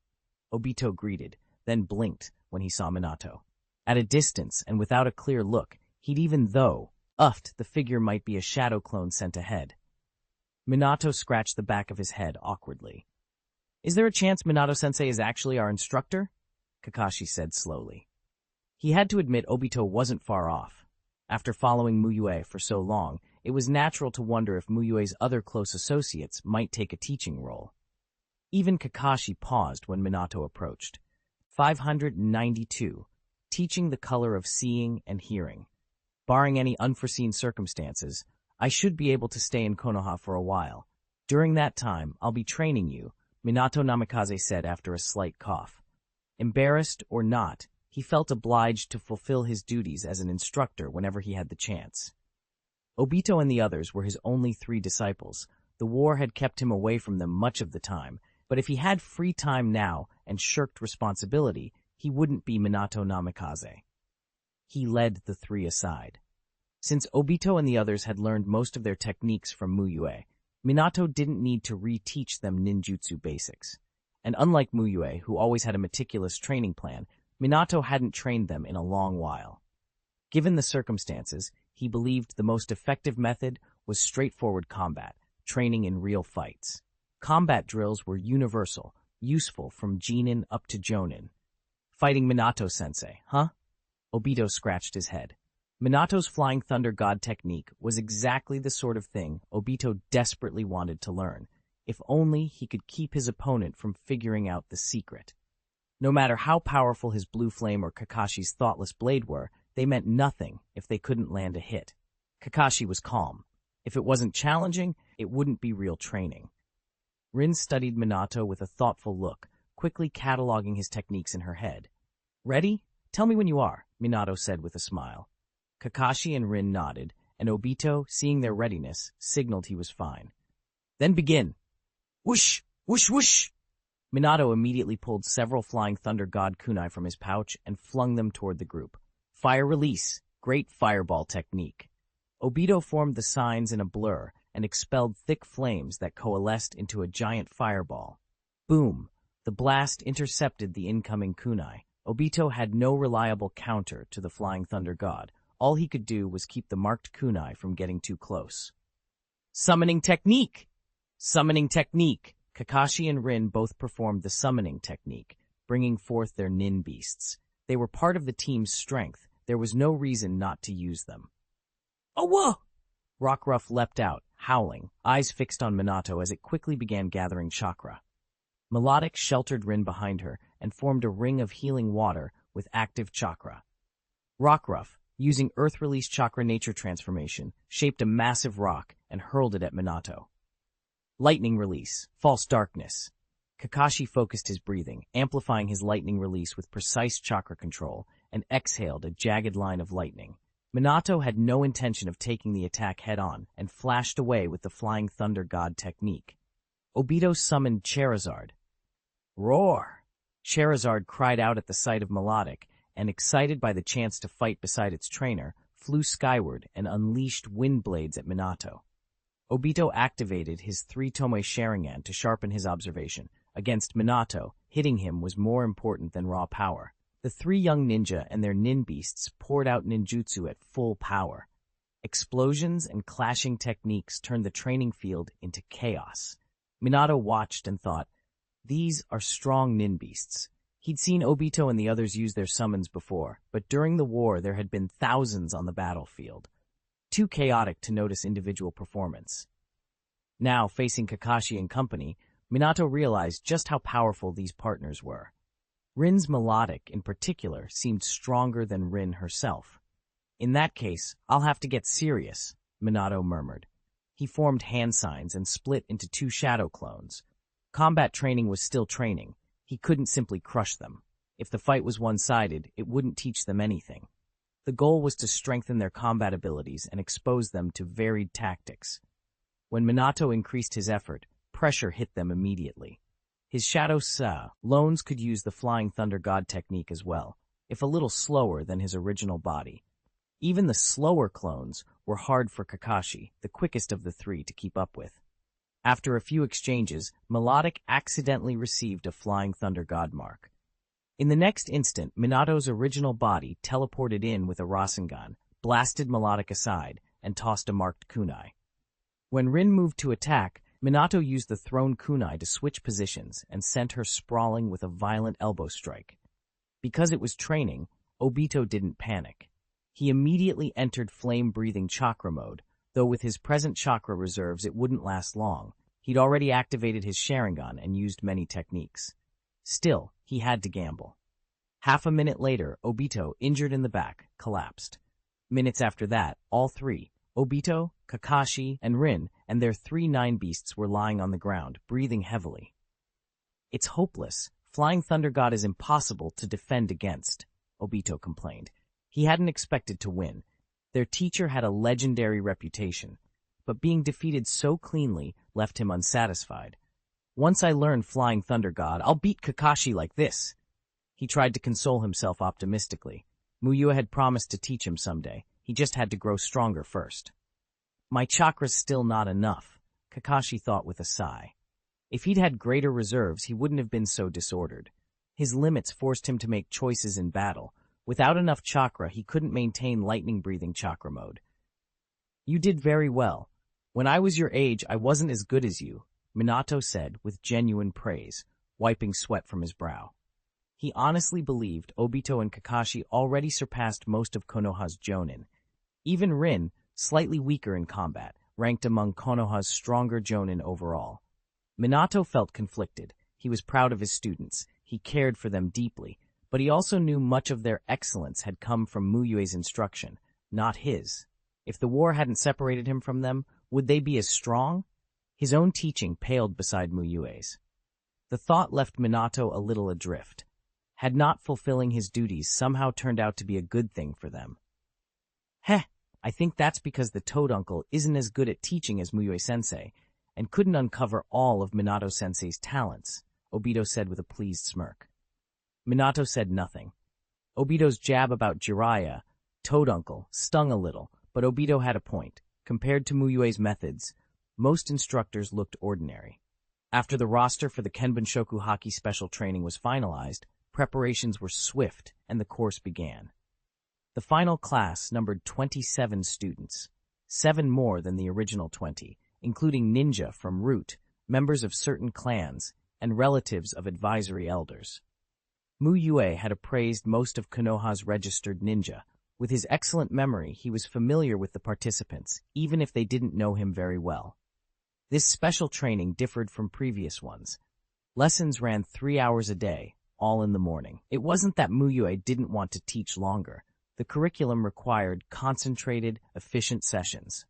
Obito greeted, then blinked when he saw Minato. At a distance and without a clear look, he'd even though, the figure might be a shadow clone sent ahead. Minato scratched the back of his head awkwardly. Is there a chance Minato-sensei is actually our instructor? Kakashi said slowly. He had to admit Obito wasn't far off. After following Mu Yue for so long, it was natural to wonder if Mu Yue's other close associates might take a teaching role. Even Kakashi paused when Minato approached. 592. Teaching the color of seeing and hearing. Barring any unforeseen circumstances, I should be able to stay in Konoha for a while. During that time, I'll be training you, Minato Namikaze said after a slight cough. Embarrassed or not, he felt obliged to fulfill his duties as an instructor whenever he had the chance. Obito and the others were his only 3 disciples. The war had kept him away from them much of the time, but if he had free time now and shirked responsibility, he wouldn't be Minato Namikaze. He led the 3 aside. Since Obito and the others had learned most of their techniques from Mu Yue, Minato didn't need to re-teach them ninjutsu basics. And unlike Mu Yue, who always had a meticulous training plan, Minato hadn't trained them in a long while. Given the circumstances, he believed the most effective method was straightforward combat, training in real fights. Combat drills were universal, useful from Jinin up to Jonin. Fighting Minato-sensei, huh? Obito scratched his head. Minato's Flying Thunder God technique was exactly the sort of thing Obito desperately wanted to learn, if only he could keep his opponent from figuring out the secret. No matter how powerful his blue flame or Kakashi's thoughtless blade were, they meant nothing if they couldn't land a hit. Kakashi was calm. If it wasn't challenging, it wouldn't be real training. Rin studied Minato with a thoughtful look, quickly cataloging his techniques in her head. Ready? Tell me when you are, Minato said with a smile. Kakashi and Rin nodded, and Obito, seeing their readiness, signaled he was fine. Then begin. Whoosh! Whoosh! Whoosh! Minato immediately pulled several Flying Thunder God kunai from his pouch and flung them toward the group. Fire release, great fireball technique. Obito formed the signs in a blur and expelled thick flames that coalesced into a giant fireball. Boom! The blast intercepted the incoming kunai. Obito had no reliable counter to the Flying Thunder God. All he could do was keep the marked kunai from getting too close. Summoning technique! Summoning technique! Kakashi and Rin both performed the summoning technique, bringing forth their nin beasts. They were part of the team's strength. There was no reason not to use them. Oh, whoa! Rockruff leapt out, howling, eyes fixed on Minato as it quickly began gathering chakra. Melodic sheltered Rin behind her and formed a ring of healing water with active chakra. Rockruff, using Earth-released chakra nature transformation, shaped a massive rock and hurled it at Minato. Lightning release, false darkness. Kakashi focused his breathing, amplifying his lightning release with precise chakra control, and exhaled a jagged line of lightning. Minato had no intention of taking the attack head-on and flashed away with the Flying Thunder God technique. Obito summoned Charizard. Roar! Charizard cried out at the sight of Melodic, and excited by the chance to fight beside its trainer, flew skyward and unleashed wind blades at Minato. Obito activated his 3-Tomoe Sharingan to sharpen his observation. Against Minato, hitting him was more important than raw power. The three young ninja and their nin beasts poured out ninjutsu at full power. Explosions and clashing techniques turned the training field into chaos. Minato watched and thought, these are strong nin beasts. He'd seen Obito and the others use their summons before, but during the war there had been thousands on the battlefield. Too chaotic to notice individual performance. Now, facing Kakashi and company, Minato realized just how powerful these partners were. Rin's Melodic, in particular, seemed stronger than Rin herself. In that case, I'll have to get serious, Minato murmured. He formed hand signs and split into 2 shadow clones. Combat training was still training. He couldn't simply crush them. If the fight was one-sided, it wouldn't teach them anything. The goal was to strengthen their combat abilities and expose them to varied tactics. When Minato increased his effort, pressure hit them immediately. His Shadow clones could use the Flying Thunder God technique as well, if a little slower than his original body. Even the slower clones were hard for Kakashi, the quickest of the 3, to keep up with. After a few exchanges, Melodic accidentally received a Flying Thunder God mark. In the next instant, Minato's original body teleported in with a Rasengan, blasted Melodic aside, and tossed a marked kunai. When Rin moved to attack, Minato used the thrown kunai to switch positions and sent her sprawling with a violent elbow strike. Because it was training, Obito didn't panic. He immediately entered flame-breathing chakra mode, though with his present chakra reserves it wouldn't last long. He'd already activated his Sharingan and used many techniques. Still, he had to gamble. Half a minute later, Obito, injured in the back, collapsed. Minutes after that, all 3, Obito, Kakashi, and Rin, and their 3 nine beasts were lying on the ground, breathing heavily. It's hopeless. Flying Thunder God is impossible to defend against, Obito complained. He hadn't expected to win. Their teacher had a legendary reputation, but being defeated so cleanly left him unsatisfied. Once I learn Flying Thunder God, I'll beat Kakashi like this. He tried to console himself optimistically. Mu Yue had promised to teach him someday. He just had to grow stronger first. My chakra's still not enough, Kakashi thought with a sigh. If he'd had greater reserves, he wouldn't have been so disordered. His limits forced him to make choices in battle. Without enough chakra, he couldn't maintain lightning-breathing chakra mode. You did very well. When I was your age, I wasn't as good as you, Minato said with genuine praise, wiping sweat from his brow. He honestly believed Obito and Kakashi already surpassed most of Konoha's Jonin. Even Rin, slightly weaker in combat, ranked among Konoha's stronger Jonin overall. Minato felt conflicted. He was proud of his students. He cared for them deeply, but he also knew much of their excellence had come from Mu Yue's instruction, not his. If the war hadn't separated him from them, would they be as strong? His own teaching paled beside Mu Yue's. The thought left Minato a little adrift. Had not fulfilling his duties somehow turned out to be a good thing for them? Heh, I think that's because the Toad Uncle isn't as good at teaching as Mu Yue-sensei, and couldn't uncover all of Minato-sensei's talents, Obito said with a pleased smirk. Minato said nothing. Obito's jab about Jiraiya, Toad Uncle, stung a little, but Obito had a point. Compared to Mu Yue's methods, most instructors looked ordinary. After the roster for the Kenbun-shoku Haki special training was finalized, preparations were swift and the course began. The final class numbered 27 students, 7 more than the original 20, including ninja from Root, members of certain clans, and relatives of advisory elders. Mu Yue had appraised most of Konoha's registered ninja. With his excellent memory, he was familiar with the participants, even if they didn't know him very well. This special training differed from previous ones. Lessons ran 3 hours a day, all in the morning. It wasn't that Mu Yue didn't want to teach longer. The curriculum required concentrated, efficient sessions.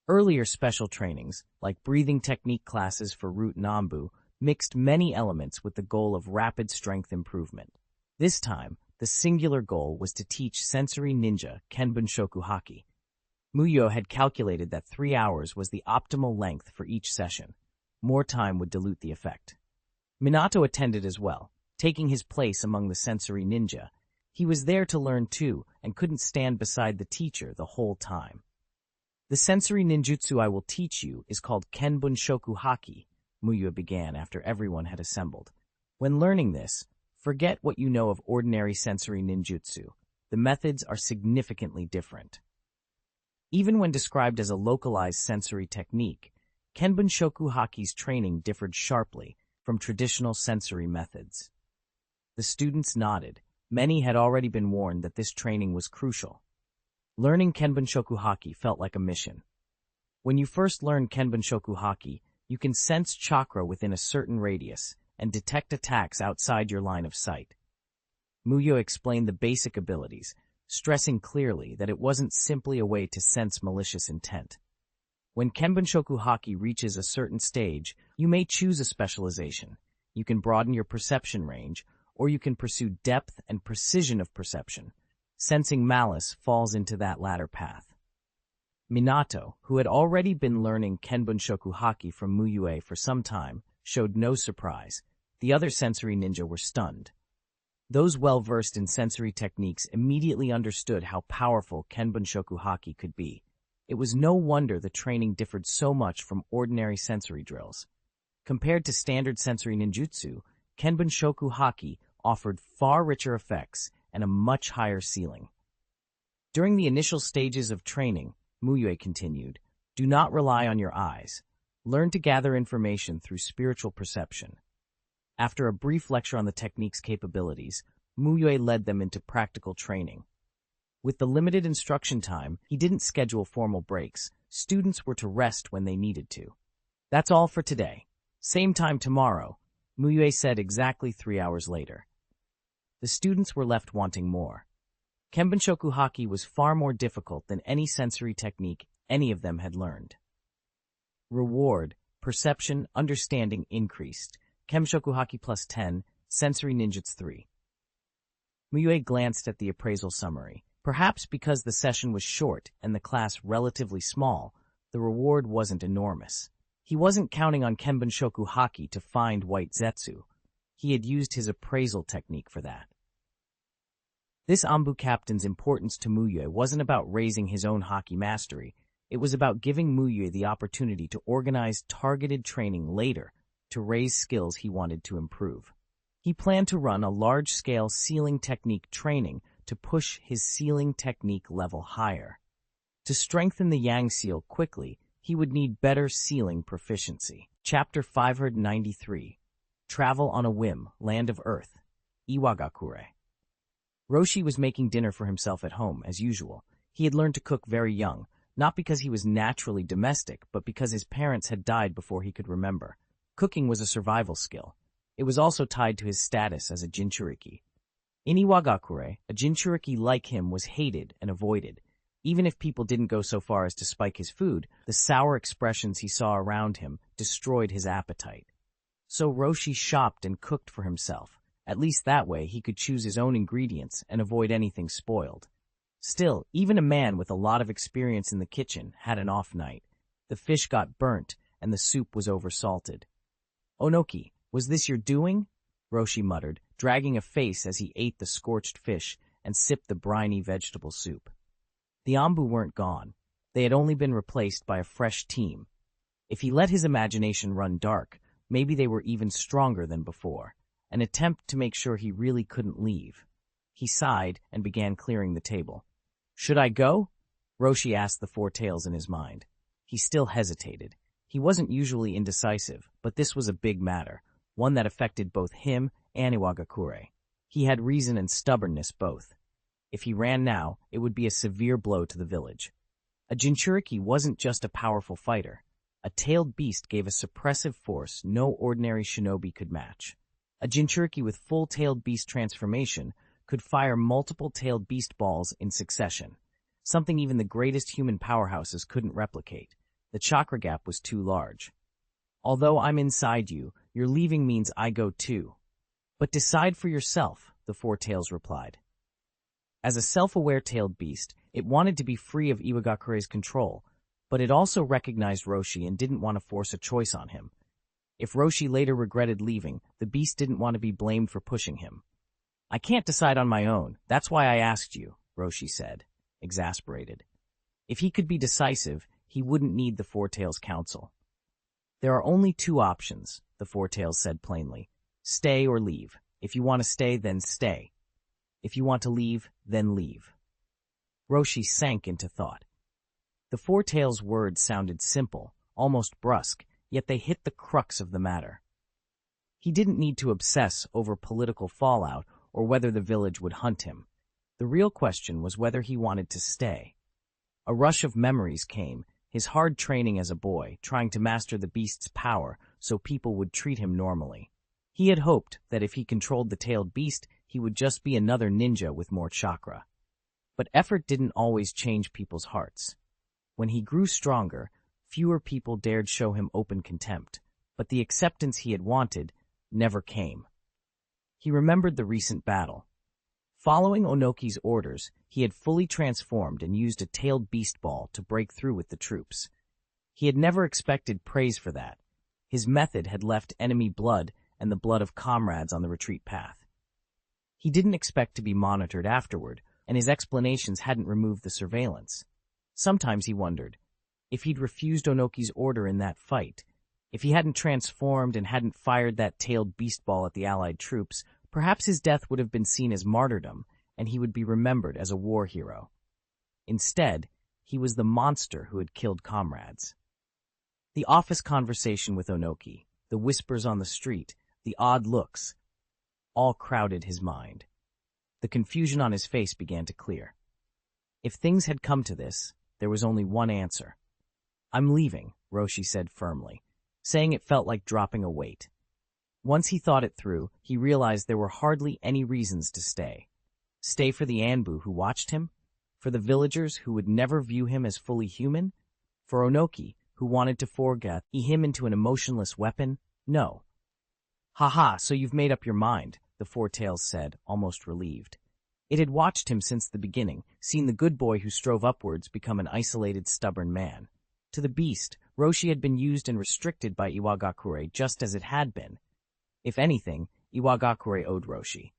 Earlier special trainings, like breathing technique classes for Root and Anbu, mixed many elements with the goal of rapid strength improvement. This time, the singular goal was to teach sensory ninja Kenbunshoku Haki. Mu Yue had calculated that 3 hours was the optimal length for each session. More time would dilute the effect. Minato attended as well, taking his place among the sensory ninja. He was there to learn too, and couldn't stand beside the teacher the whole time. The sensory ninjutsu I will teach you is called Kenbunshoku Haki, Mu Yue began after everyone had assembled. When learning this, forget what you know of ordinary sensory ninjutsu. The methods are significantly different. Even when described as a localized sensory technique, Kenbunshoku Haki's training differed sharply from traditional sensory methods. The students nodded. Many had already been warned that this training was crucial. Learning Kenbunshoku Haki felt like a mission. When you first learn Kenbunshoku Haki, you can sense chakra within a certain radius and detect attacks outside your line of sight. Mu Yue explained the basic abilities, stressing clearly that it wasn't simply a way to sense malicious intent. When Kenbunshoku Haki reaches a certain stage, you may choose a specialization. You can broaden your perception range, or you can pursue depth and precision of perception. Sensing malice falls into that latter path. Minato, who had already been learning Kenbunshoku Haki from Mu Yue for some time, showed no surprise. The other sensory ninja were stunned. Those well-versed in sensory techniques immediately understood how powerful Kenbunshoku Haki could be. It was no wonder the training differed so much from ordinary sensory drills. Compared to standard sensory ninjutsu, Kenbunshoku Haki offered far richer effects and a much higher ceiling. During the initial stages of training, Mu Yue continued, do not rely on your eyes. Learn to gather information through spiritual perception. After a brief lecture on the technique's capabilities, Mu Yue led them into practical training. With the limited instruction time, he didn't schedule formal breaks. Students were to rest when they needed to. That's all for today. Same time tomorrow, Mu Yue said exactly 3 hours later. The students were left wanting more. Kenbunshoku Haki was far more difficult than any sensory technique any of them had learned. Reward, perception, understanding increased. Kenbunshoku Haki plus 10, sensory ninjutsu 3. Mu Yue glanced at the appraisal summary. Perhaps because the session was short and the class relatively small, the reward wasn't enormous. He wasn't counting on Kenbunshoku Haki to find White Zetsu. He had used his appraisal technique for that. This Anbu captain's importance to Mu Yue wasn't about raising his own Haki mastery. It was about giving Mu Yue the opportunity to organize targeted training later to raise skills he wanted to improve. He planned to run a large-scale sealing technique training to push his sealing technique level higher. To strengthen the Yang seal quickly, he would need better sealing proficiency. Chapter 593. Travel on a Whim, Land of Earth. Iwagakure. Roshi was making dinner for himself at home, as usual. He had learned to cook very young, not because he was naturally domestic, but because his parents had died before he could remember. Cooking was a survival skill. It was also tied to his status as a Jinchuriki. In Iwagakure, a Jinchuriki like him was hated and avoided. Even if people didn't go so far as to spike his food, the sour expressions he saw around him destroyed his appetite. So Roshi shopped and cooked for himself. At least that way he could choose his own ingredients and avoid anything spoiled. Still, even a man with a lot of experience in the kitchen had an off night. The fish got burnt and the soup was oversalted. "Onoki, was this your doing?" Roshi muttered, dragging a face as he ate the scorched fish and sipped the briny vegetable soup. The Anbu weren't gone. They had only been replaced by a fresh team. If he let his imagination run dark, maybe they were even stronger than before. An attempt to make sure he really couldn't leave. He sighed and began clearing the table. "Should I go?" Roshi asked the four tails in his mind. He still hesitated. He wasn't usually indecisive, but this was a big matter, one that affected both him and Iwagakure. He had reason and stubbornness both. If he ran now, it would be a severe blow to the village. A Jinchuriki wasn't just a powerful fighter. A tailed beast gave a suppressive force no ordinary shinobi could match. A Jinchuriki with full tailed beast transformation could fire multiple tailed beast balls in succession, something even the greatest human powerhouses couldn't replicate. The chakra gap was too large. Although I'm inside you, your leaving means I go too. But decide for yourself, the Four Tails replied. As a self-aware tailed beast, it wanted to be free of Iwagakure's control, but it also recognized Roshi and didn't want to force a choice on him. If Roshi later regretted leaving, the beast didn't want to be blamed for pushing him. I can't decide on my own, that's why I asked you, Roshi said, exasperated. If he could be decisive, he wouldn't need the Four Tails counsel. There are only two options, the Four Tails said plainly. Stay or leave. If you want to stay, then stay. If you want to leave, then leave. Roshi sank into thought. The Four Tails' words sounded simple, almost brusque, yet they hit the crux of the matter. He didn't need to obsess over political fallout or whether the village would hunt him. The real question was whether he wanted to stay. A rush of memories came, his hard training as a boy, trying to master the beast's power so people would treat him normally. He had hoped that if he controlled the tailed beast, he would just be another ninja with more chakra. But effort didn't always change people's hearts. When he grew stronger, fewer people dared show him open contempt, but the acceptance he had wanted never came. He remembered the recent battle. Following Onoki's orders, he had fully transformed and used a tailed beast ball to break through with the troops. He had never expected praise for that. His method had left enemy blood and the blood of comrades on the retreat path. He didn't expect to be monitored afterward, and his explanations hadn't removed the surveillance. Sometimes he wondered, if he'd refused Onoki's order in that fight, if he hadn't transformed and hadn't fired that tailed beast ball at the Allied troops, perhaps his death would have been seen as martyrdom, and he would be remembered as a war hero. Instead, he was the monster who had killed comrades. The office conversation with Onoki, the whispers on the street, the odd looks, all crowded his mind. The confusion on his face began to clear. If things had come to this, there was only one answer. I'm leaving, Roshi said firmly, saying it felt like dropping a weight. Once he thought it through, he realized there were hardly any reasons to stay. Stay for the Anbu who watched him? For the villagers who would never view him as fully human? For Onoki, who wanted to forget him into an emotionless weapon? No. "Ha, so you've made up your mind," the Four Tails said, almost relieved. It had watched him since the beginning, seen the good boy who strove upwards become an isolated, stubborn man. To the beast, Roshi had been used and restricted by Iwagakure just as it had been. If anything, Iwagakure owed Roshi.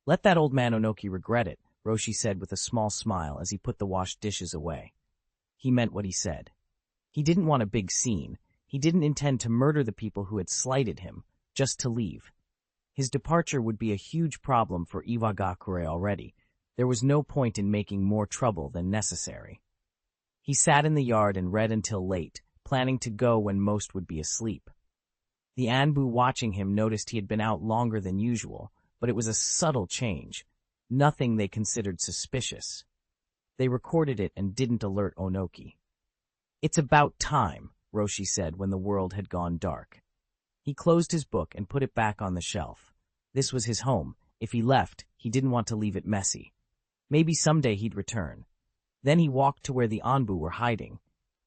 Let that old man Onoki regret it, Roshi said with a small smile as he put the washed dishes away. He meant what he said. He didn't want a big scene. He didn't intend to murder the people who had slighted him, just to leave. His departure would be a huge problem for Iwagakure already. There was no point in making more trouble than necessary. He sat in the yard and read until late, planning to go when most would be asleep. The Anbu watching him noticed he had been out longer than usual, but it was a subtle change, nothing they considered suspicious. They recorded it and didn't alert Onoki. It's about time, Roshi said when the world had gone dark. He closed his book and put it back on the shelf. This was his home. If he left, he didn't want to leave it messy. Maybe someday he'd return. Then he walked to where the Anbu were hiding.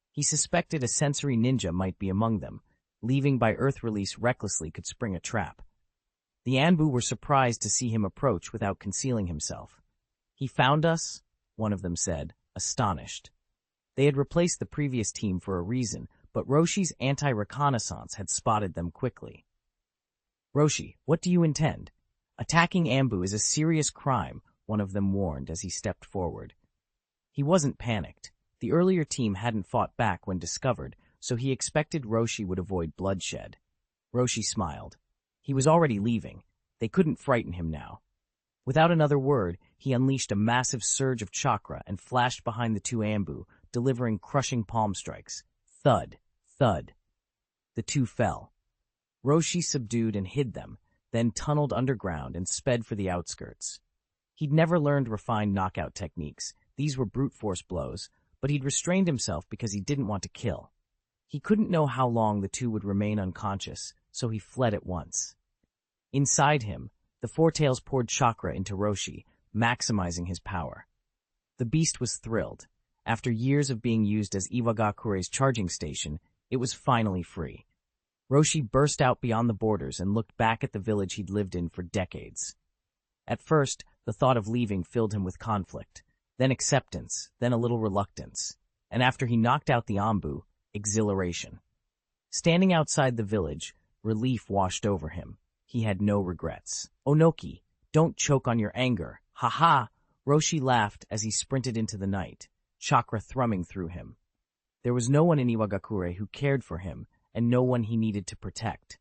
He suspected a sensory ninja might be among them. Leaving by earth release recklessly could spring a trap. The Anbu were surprised to see him approach without concealing himself. "He found us?" one of them said, astonished. They had replaced the previous team for a reason, but Roshi's anti-reconnaissance had spotted them quickly. "Roshi, what do you intend? Attacking Anbu is a serious crime," one of them warned as he stepped forward. He wasn't panicked. The earlier team hadn't fought back when discovered, so he expected Roshi would avoid bloodshed. Roshi smiled. He was already leaving. They couldn't frighten him now. Without another word, he unleashed a massive surge of chakra and flashed behind the two Anbu, delivering crushing palm strikes. Thud, thud. The two fell. Roshi subdued and hid them, then tunneled underground and sped for the outskirts. He'd never learned refined knockout techniques. These were brute force blows, but he'd restrained himself because he didn't want to kill. He couldn't know how long the two would remain unconscious, so he fled at once. Inside him, the Four Tails poured chakra into Roshi, maximizing his power. The beast was thrilled. After years of being used as Iwagakure's charging station, it was finally free. Roshi burst out beyond the borders and looked back at the village he'd lived in for decades. At first, the thought of leaving filled him with conflict, then acceptance, then a little reluctance, and after he knocked out the Anbu, exhilaration. Standing outside the village, relief washed over him. He had no regrets. "Onoki, don't choke on your anger. Ha-ha!" Roshi laughed as he sprinted into the night, chakra thrumming through him. There was no one in Iwagakure who cared for him, and no one he needed to protect.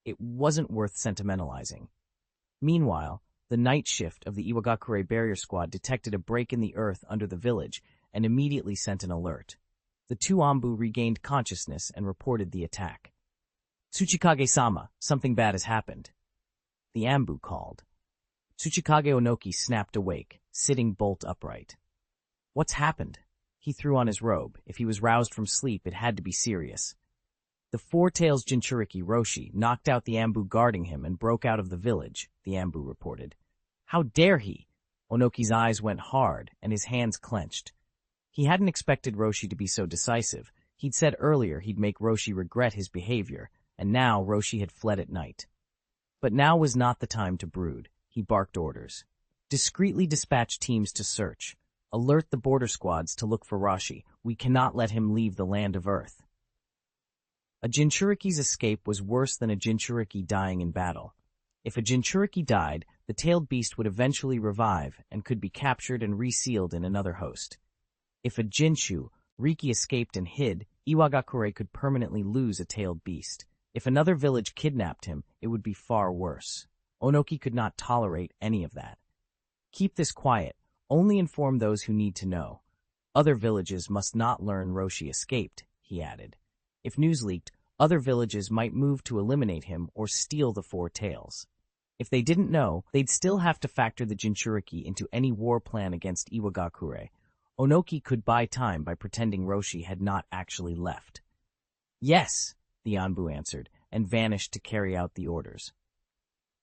It wasn't worth sentimentalizing. Meanwhile, the night shift of the Iwagakure barrier squad detected a break in the earth under the village and immediately sent an alert. The two Anbu regained consciousness and reported the attack. "Tsuchikage-sama, something bad has happened." The Anbu called. Tsuchikage Onoki snapped awake, sitting bolt upright. "What's happened?" He threw on his robe. If he was roused from sleep, it had to be serious. The Four-Tails Jinchuriki Roshi knocked out the Anbu guarding him and broke out of the village, the Anbu reported. "How dare he?" Onoki's eyes went hard and his hands clenched. He hadn't expected Roshi to be so decisive. He'd said earlier he'd make Roshi regret his behavior, and now Roshi had fled at night. But now was not the time to brood. He barked orders. "Discreetly dispatch teams to search. Alert the border squads to look for Roshi. We cannot let him leave the land of Earth." A Jinchuriki's escape was worse than a Jinchuriki dying in battle. If a Jinchuriki died, the tailed beast would eventually revive and could be captured and resealed in another host. If a Jinshu, Riki escaped and hid, Iwagakure could permanently lose a tailed beast. If another village kidnapped him, it would be far worse. Onoki could not tolerate any of that. "Keep this quiet. Only inform those who need to know. Other villages must not learn Roshi escaped," he added. If news leaked, other villages might move to eliminate him or steal the Four Tails. If they didn't know, they'd still have to factor the Jinchuriki into any war plan against Iwagakure. Onoki could buy time by pretending Roshi had not actually left. "Yes," the Anbu answered, and vanished to carry out the orders.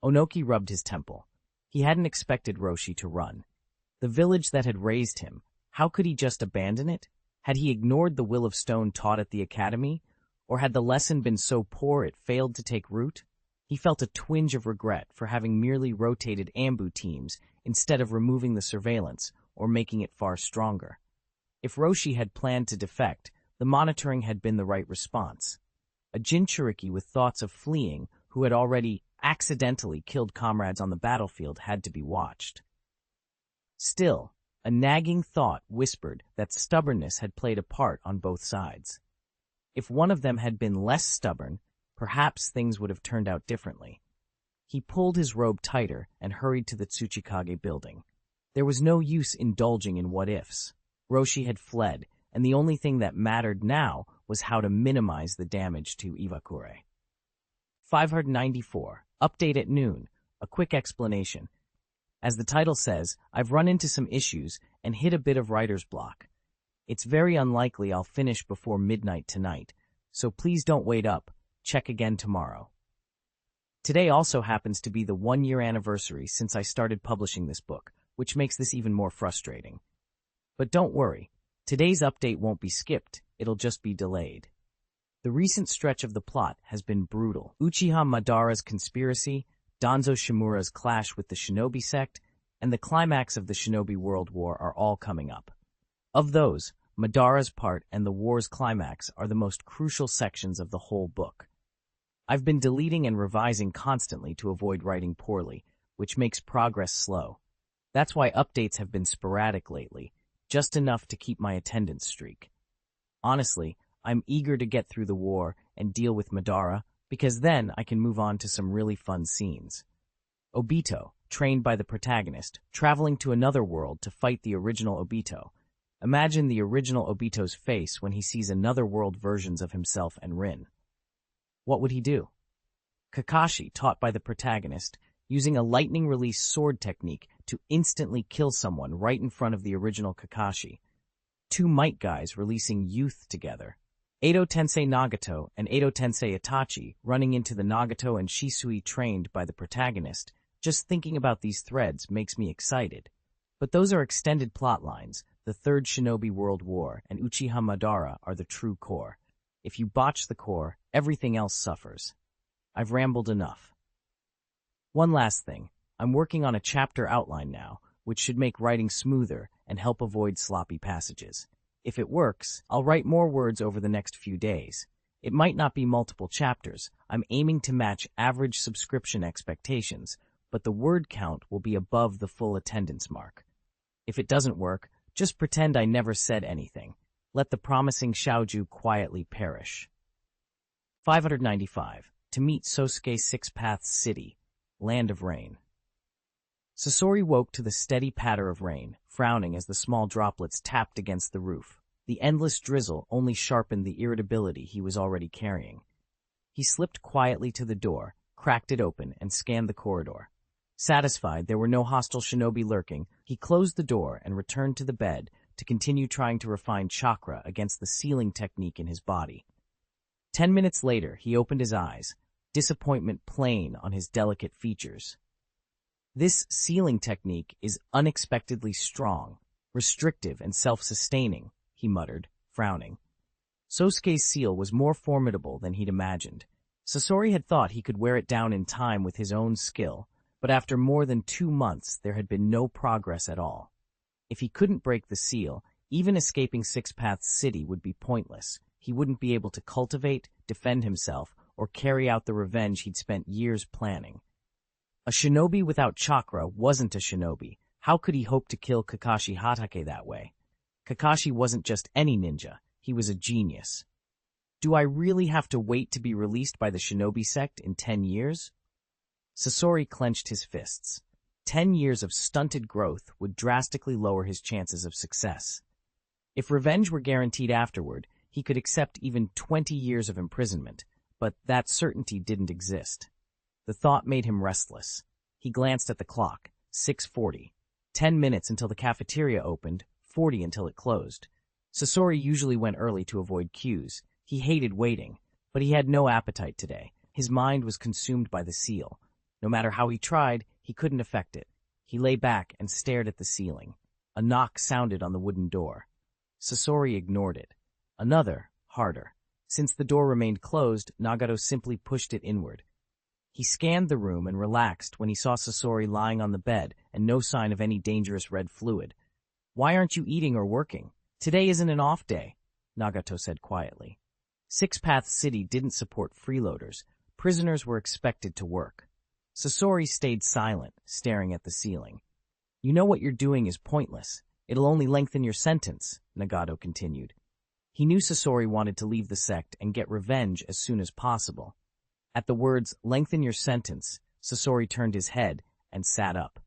Onoki rubbed his temple. He hadn't expected Roshi to run. The village that had raised him, how could he just abandon it? Had he ignored the will of stone taught at the academy? Or had the lesson been so poor it failed to take root? He felt a twinge of regret for having merely rotated Anbu teams instead of removing the surveillance or making it far stronger. If Roshi had planned to defect, the monitoring had been the right response. A Jinchuriki with thoughts of fleeing, who had already accidentally killed comrades on the battlefield, had to be watched. Still, a nagging thought whispered that stubbornness had played a part on both sides. If one of them had been less stubborn, perhaps things would have turned out differently. He pulled his robe tighter and hurried to the Tsuchikage building. There was no use indulging in what-ifs. Roshi had fled, and the only thing that mattered now was how to minimize the damage to Iwagakure. 594. Update at noon. A quick explanation. As the title says, I've run into some issues and hit a bit of writer's block. It's very unlikely I'll finish before midnight tonight, so please don't wait up. Check again tomorrow. Today also happens to be the 1-year anniversary since I started publishing this book, which makes this even more frustrating. But don't worry, today's update won't be skipped, it'll just be delayed. The recent stretch of the plot has been brutal. Uchiha Madara's conspiracy, Danzo Shimura's clash with the Shinobi sect, and the climax of the Shinobi World War are all coming up. Of those, Madara's part and the war's climax are the most crucial sections of the whole book. I've been deleting and revising constantly to avoid writing poorly, which makes progress slow. That's why updates have been sporadic lately, just enough to keep my attendance streak. Honestly, I'm eager to get through the war and deal with Madara, because then I can move on to some really fun scenes. Obito, trained by the protagonist, traveling to another world to fight the original Obito. Imagine the original Obito's face when he sees another world versions of himself and Rin. What would he do? Kakashi, taught by the protagonist, using a lightning-release sword technique to instantly kill someone right in front of the original Kakashi. 2 Might Guys releasing youth together. Edo Tensei Nagato and Edo Tensei Itachi running into the Nagato and Shisui trained by the protagonist. Just thinking about these threads makes me excited. But those are extended plot lines. The Third Shinobi World War and Uchiha Madara are the true core. If you botch the core, everything else suffers. I've rambled enough. One last thing. I'm working on a chapter outline now, which should make writing smoother and help avoid sloppy passages. If it works, I'll write more words over the next few days. It might not be multiple chapters. I'm aiming to match average subscription expectations, but the word count will be above the full attendance mark. If it doesn't work, just pretend I never said anything. Let the promising shouju quietly perish. 595. To meet Sosuke Six Paths City, Land of Rain. Sasori woke to the steady patter of rain, frowning as the small droplets tapped against the roof. The endless drizzle only sharpened the irritability he was already carrying. He slipped quietly to the door, cracked it open, and scanned the corridor. Satisfied there were no hostile shinobi lurking, he closed the door and returned to the bed to continue trying to refine chakra against the sealing technique in his body. 10 minutes later, he opened his eyes, disappointment plain on his delicate features. This sealing technique is unexpectedly strong, restrictive, and self-sustaining, he muttered, frowning. Sosuke's seal was more formidable than he'd imagined. Sasori had thought he could wear it down in time with his own skill, but after more than 2 months there had been no progress at all. If he couldn't break the seal, even escaping Six Paths City would be pointless. He wouldn't be able to cultivate, defend himself, or carry out the revenge he'd spent years planning. A shinobi without chakra wasn't a shinobi. How could he hope to kill Kakashi Hatake that way? Kakashi wasn't just any ninja, he was a genius. Do I really have to wait to be released by the shinobi sect in 10 years? Sasori clenched his fists. 10 years of stunted growth would drastically lower his chances of success. If revenge were guaranteed afterward, he could accept even 20 years of imprisonment, but that certainty didn't exist. The thought made him restless. He glanced at the clock. 6:40. 10 minutes until the cafeteria opened, 40 until it closed. Sasori usually went early to avoid queues. He hated waiting, but he had no appetite today. His mind was consumed by the seal. No matter how he tried, he couldn't affect it. He lay back and stared at the ceiling. A knock sounded on the wooden door. Sasori ignored it. Another, harder. Since the door remained closed, Nagato simply pushed it inward. He scanned the room and relaxed when he saw Sasori lying on the bed and no sign of any dangerous red fluid. "Why aren't you eating or working? Today isn't an off day," Nagato said quietly. Six Paths City didn't support freeloaders. Prisoners were expected to work. Sasori stayed silent, staring at the ceiling. "You know what you're doing is pointless. It'll only lengthen your sentence," Nagato continued. He knew Sasori wanted to leave the sect and get revenge as soon as possible. At the words, "lengthen your sentence," Sasori turned his head and sat up.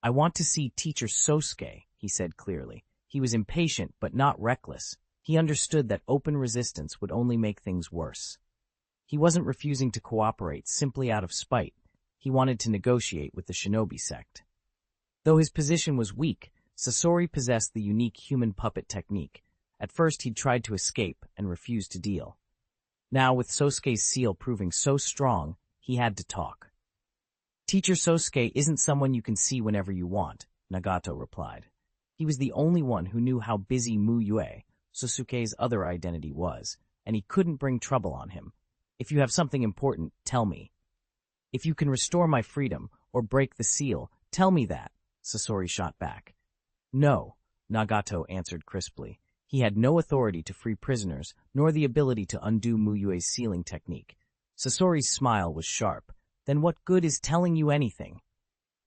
"I want to see Teacher Sosuke," he said clearly. He was impatient but not reckless. He understood that open resistance would only make things worse. He wasn't refusing to cooperate simply out of spite. He wanted to negotiate with the shinobi sect. Though his position was weak, Sasori possessed the unique human puppet technique. At first he'd tried to escape and refused to deal. Now, with Sosuke's seal proving so strong, he had to talk. "Teacher Sosuke isn't someone you can see whenever you want," Nagato replied. He was the only one who knew how busy Mu Yue, Sasuke's other identity, was, and he couldn't bring trouble on him. "If you have something important, tell me. If you can restore my freedom or break the seal, tell me that," Sasori shot back. "No," Nagato answered crisply. He had no authority to free prisoners, nor the ability to undo Mu Yue's sealing technique. Sasori's smile was sharp. "Then what good is telling you anything?"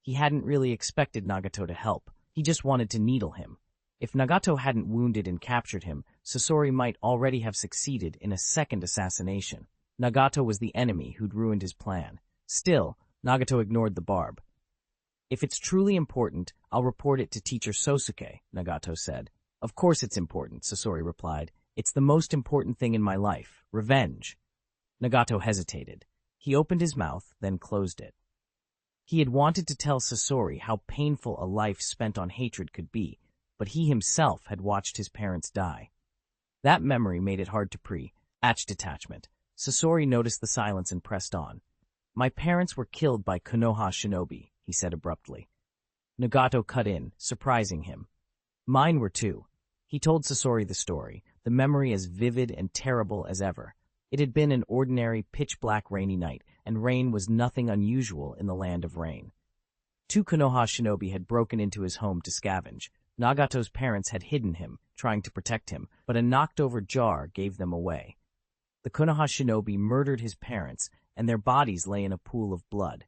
He hadn't really expected Nagato to help. He just wanted to needle him. If Nagato hadn't wounded and captured him, Sasori might already have succeeded in a second assassination. Nagato was the enemy who'd ruined his plan. Still, Nagato ignored the barb. "If it's truly important, I'll report it to Teacher Sosuke," Nagato said. "Of course it's important," Sasori replied. "It's the most important thing in my life. Revenge." Nagato hesitated. He opened his mouth, then closed it. He had wanted to tell Sasori how painful a life spent on hatred could be, but he himself had watched his parents die. That memory made it hard to pre-atch detachment. Sasori noticed the silence and pressed on. "My parents were killed by Konoha shinobi," he said abruptly. Nagato cut in, surprising him. Mine were too. He told Sasori the story, the memory as vivid and terrible as ever. It had been an ordinary, pitch-black rainy night, and rain was nothing unusual in the land of rain. 2 Konoha shinobi had broken into his home to scavenge. Nagato's parents had hidden him, trying to protect him, but a knocked-over jar gave them away. The Konoha shinobi murdered his parents, and their bodies lay in a pool of blood.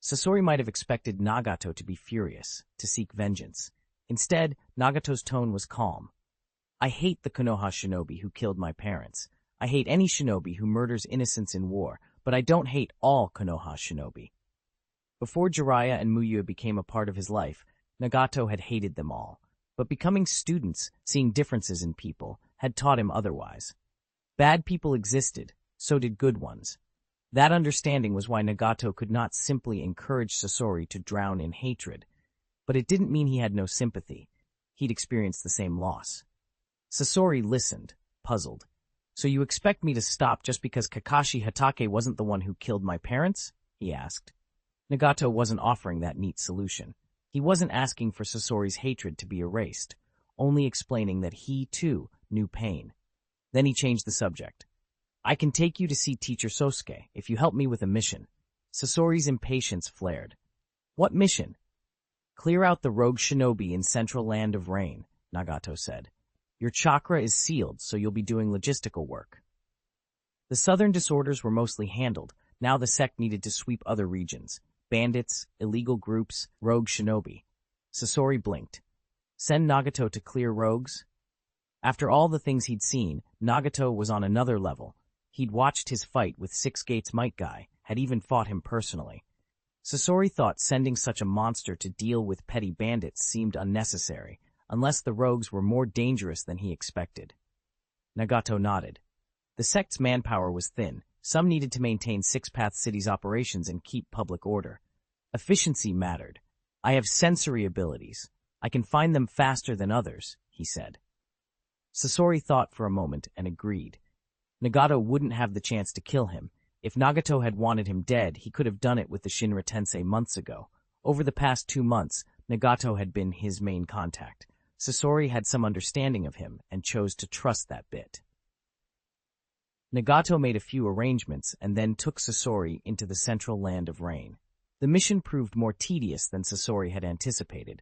Sasori might have expected Nagato to be furious, to seek vengeance. Instead, Nagato's tone was calm. I hate the Konoha shinobi who killed my parents. I hate any shinobi who murders innocents in war, but I don't hate all Konoha shinobi. Before Jiraiya and Mu Yue became a part of his life, Nagato had hated them all. But becoming students, seeing differences in people, had taught him otherwise. Bad people existed, so did good ones. That understanding was why Nagato could not simply encourage Sasori to drown in hatred. But it didn't mean he had no sympathy. He'd experienced the same loss. Sasori listened, puzzled. So you expect me to stop just because Kakashi Hatake wasn't the one who killed my parents? He asked. Nagato wasn't offering that neat solution. He wasn't asking for Sasori's hatred to be erased, only explaining that he, too, knew pain. Then he changed the subject. I can take you to see Teacher Sosuke if you help me with a mission. Sasori's impatience flared. What mission? Clear out the rogue shinobi in Central Land of Rain, Nagato said. Your chakra is sealed, so you'll be doing logistical work. The southern disorders were mostly handled. Now the sect needed to sweep other regions. Bandits, illegal groups, rogue shinobi. Sasori blinked. Send Nagato to clear rogues? After all the things he'd seen, Nagato was on another level. He'd watched his fight with Six Gates Metkai, had even fought him personally. Sasori thought sending such a monster to deal with petty bandits seemed unnecessary, unless the rogues were more dangerous than he expected. Nagato nodded. The sect's manpower was thin. Some needed to maintain Six Path City's operations and keep public order. Efficiency mattered. I have sensory abilities. I can find them faster than others, he said. Sasori thought for a moment and agreed. Nagato wouldn't have the chance to kill him. If Nagato had wanted him dead, he could have done it with the Shinra Tensei months ago. Over the past 2 months, Nagato had been his main contact. Sasori had some understanding of him and chose to trust that bit. Nagato made a few arrangements and then took Sasori into the Central Land of Rain. The mission proved more tedious than Sasori had anticipated.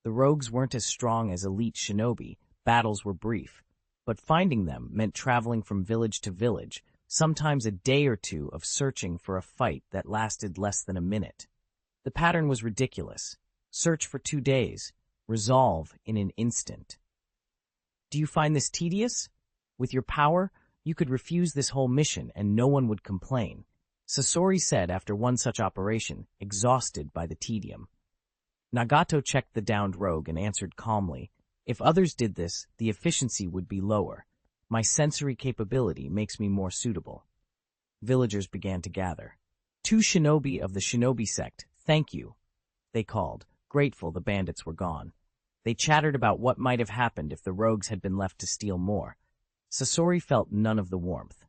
The rogues weren't as strong as elite shinobi, battles were brief, but finding them meant traveling from village to village, sometimes a day or two of searching for a fight that lasted less than a minute. The pattern was ridiculous. Search for 2 days, resolve in an instant. Do you find this tedious? With your power, you could refuse this whole mission and no one would complain, Sasori said after one such operation, exhausted by the tedium. Nagato checked the downed rogue and answered calmly, if others did this, the efficiency would be lower. My sensory capability makes me more suitable. Villagers began to gather. 2 shinobi of the shinobi sect, thank you, they called, grateful the bandits were gone. They chattered about what might have happened if the rogues had been left to steal more. Sasori felt none of the warmth.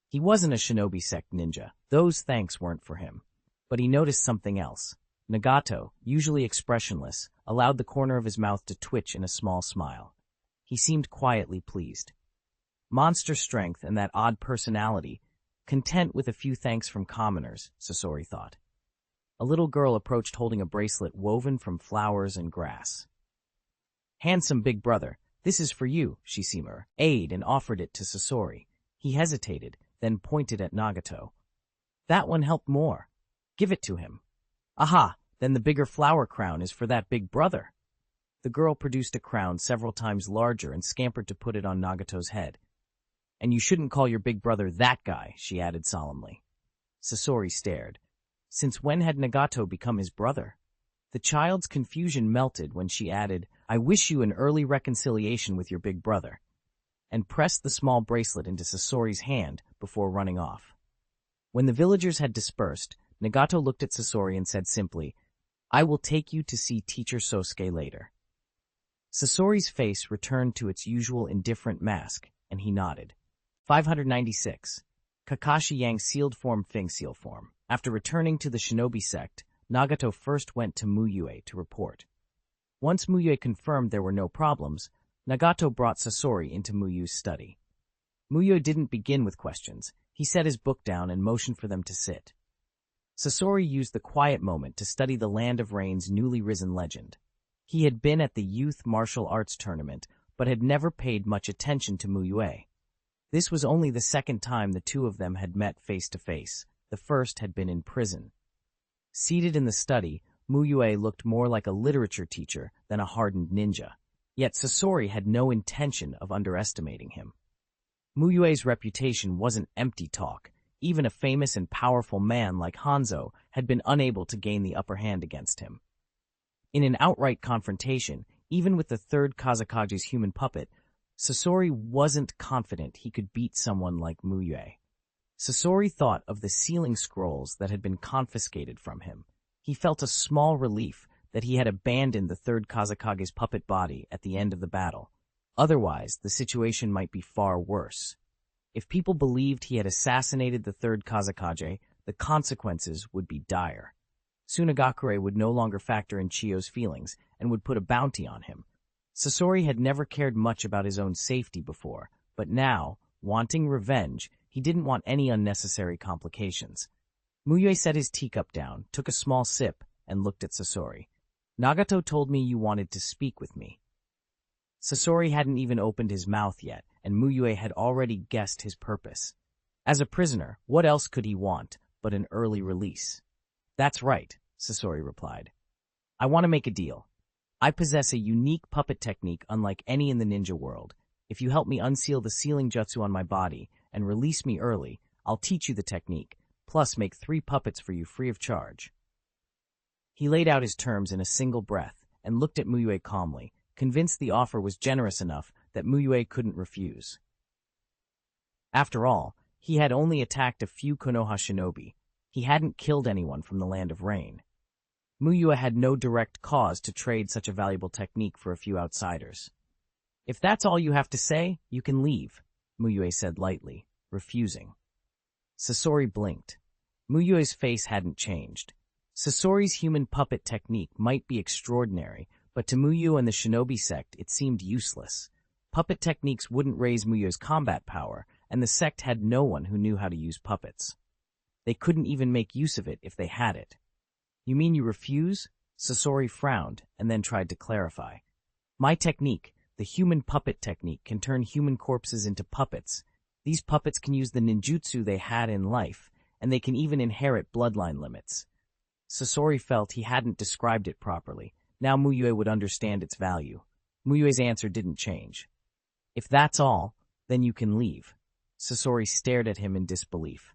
He wasn't a shinobi sect ninja. Those thanks weren't for him. But he noticed something else. Nagato, usually expressionless, allowed the corner of his mouth to twitch in a small smile. He seemed quietly pleased. Monster strength and that odd personality, content with a few thanks from commoners, Sasori thought. A little girl approached holding a bracelet woven from flowers and grass. Handsome big brother, this is for you, Shishimura, aid and offered it to Sasori. He hesitated, then pointed at Nagato. That one helped more. Give it to him. Aha, then the bigger flower crown is for that big brother. The girl produced a crown several times larger and scampered to put it on Nagato's head. And you shouldn't call your big brother that guy, she added solemnly. Sasori stared. Since when had Nagato become his brother? The child's confusion melted when she added, I wish you an early reconciliation with your big brother, and pressed the small bracelet into Sasori's hand before running off. When the villagers had dispersed, Nagato looked at Sasori and said simply, I will take you to see Teacher Sosuke later. Sasori's face returned to its usual indifferent mask, and he nodded. 596. Kakashi Yang sealed form Fing seal form. After returning to the shinobi sect, Nagato first went to Mu Yue to report. Once Mu Yue confirmed there were no problems, Nagato brought Sasori into Mu Yue's study. Mu Yue didn't begin with questions. He set his book down and motioned for them to sit. Sasori used the quiet moment to study the Land of Rain's newly risen legend. He had been at the youth martial arts tournament, but had never paid much attention to Mu Yue. This was only the second time the two of them had met face to face. The first had been in prison. Seated in the study, Mu Yue looked more like a literature teacher than a hardened ninja. Yet Sasori had no intention of underestimating him. Mu Yue's reputation wasn't empty talk. Even a famous and powerful man like Hanzo had been unable to gain the upper hand against him. In an outright confrontation, even with the third Kazakage's human puppet, Sasori wasn't confident he could beat someone like Mu Yue. Sasori thought of the sealing scrolls that had been confiscated from him. He felt a small relief that he had abandoned the third Kazakage's puppet body at the end of the battle. Otherwise, the situation might be far worse. If people believed he had assassinated the third Kazakage, the consequences would be dire. Tsunagakure would no longer factor in Chiyo's feelings and would put a bounty on him. Sasori had never cared much about his own safety before, but now, wanting revenge, he didn't want any unnecessary complications. Mu Yue set his teacup down, took a small sip, and looked at Sasori. Nagato told me you wanted to speak with me. Sasori hadn't even opened his mouth yet, and Mu Yue had already guessed his purpose. As a prisoner, what else could he want but an early release? That's right, Sasori replied. I want to make a deal. I possess a unique puppet technique unlike any in the ninja world. If you help me unseal the sealing jutsu on my body and release me early, I'll teach you the technique, plus make 3 puppets for you free of charge. He laid out his terms in a single breath and looked at Mu Yue calmly, convinced the offer was generous enough that Mu Yue couldn't refuse. After all, he had only attacked a few Konoha shinobi. He hadn't killed anyone from the Land of Rain. Mu Yue had no direct cause to trade such a valuable technique for a few outsiders. If that's all you have to say, you can leave, Mu Yue said lightly, refusing. Sasori blinked. Mu Yue's face hadn't changed. Sasori's human puppet technique might be extraordinary, but to Mu Yue and the shinobi sect it seemed useless. Puppet techniques wouldn't raise Mu Yue's combat power, and the sect had no one who knew how to use puppets. They couldn't even make use of it if they had it. You mean you refuse? Sasori frowned and then tried to clarify. My technique, the human puppet technique, can turn human corpses into puppets. These puppets can use the ninjutsu they had in life, and they can even inherit bloodline limits. Sasori felt he hadn't described it properly. Now Mu Yue would understand its value. Mu Yue's answer didn't change. If that's all, then you can leave. Sasori stared at him in disbelief.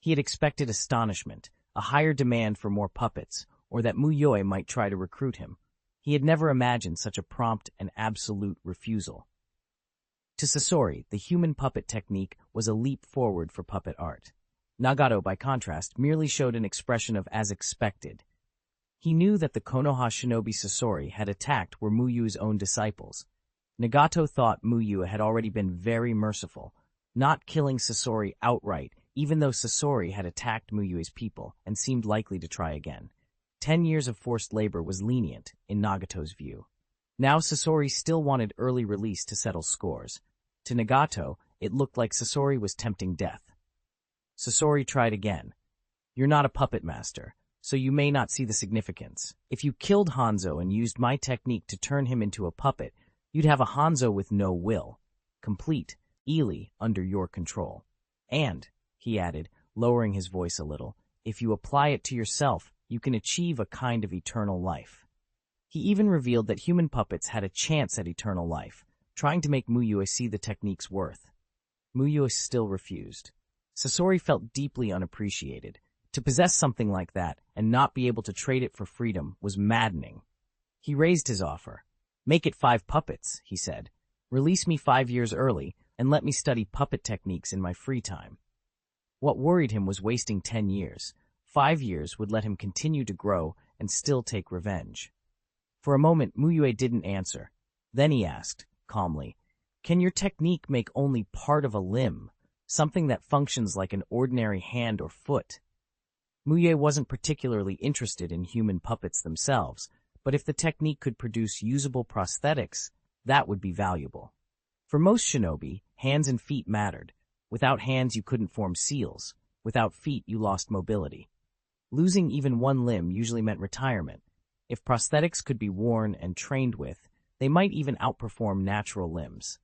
He had expected astonishment, a higher demand for more puppets, or that Mu Yue might try to recruit him. He had never imagined such a prompt and absolute refusal. To Sasori, the human puppet technique was a leap forward for puppet art. Nagato, by contrast, merely showed an expression of as expected. He knew that the Konoha shinobi Sasori had attacked were Mu Yue's own disciples. Nagato thought Mu Yue had already been very merciful, not killing Sasori outright, even though Sasori had attacked Mu Yue's people and seemed likely to try again. 10 years of forced labor was lenient, in Nagato's view. Now Sasori still wanted early release to settle scores. To Nagato, it looked like Sasori was tempting death. Sasori tried again. You're not a puppet master, so you may not see the significance. If you killed Hanzo and used my technique to turn him into a puppet, you'd have a Hanzo with no will, complete, Ely, under your control. And, he added, lowering his voice a little, if you apply it to yourself, you can achieve a kind of eternal life. He even revealed that human puppets had a chance at eternal life, trying to make Mu Yue see the technique's worth. Mu Yue still refused. Sasori felt deeply unappreciated. To possess something like that and not be able to trade it for freedom was maddening. He raised his offer. Make it 5 puppets, he said. Release me 5 years early and let me study puppet techniques in my free time. What worried him was wasting 10 years. 5 years would let him continue to grow and still take revenge. For a moment, Mu Yue didn't answer. Then he asked, calmly, can your technique make only part of a limb, something that functions like an ordinary hand or foot? Mu Yue wasn't particularly interested in human puppets themselves, but if the technique could produce usable prosthetics, that would be valuable. For most shinobi, hands and feet mattered. Without hands, you couldn't form seals. Without feet, you lost mobility. Losing even one limb usually meant retirement. If prosthetics could be worn and trained with, they might even outperform natural limbs.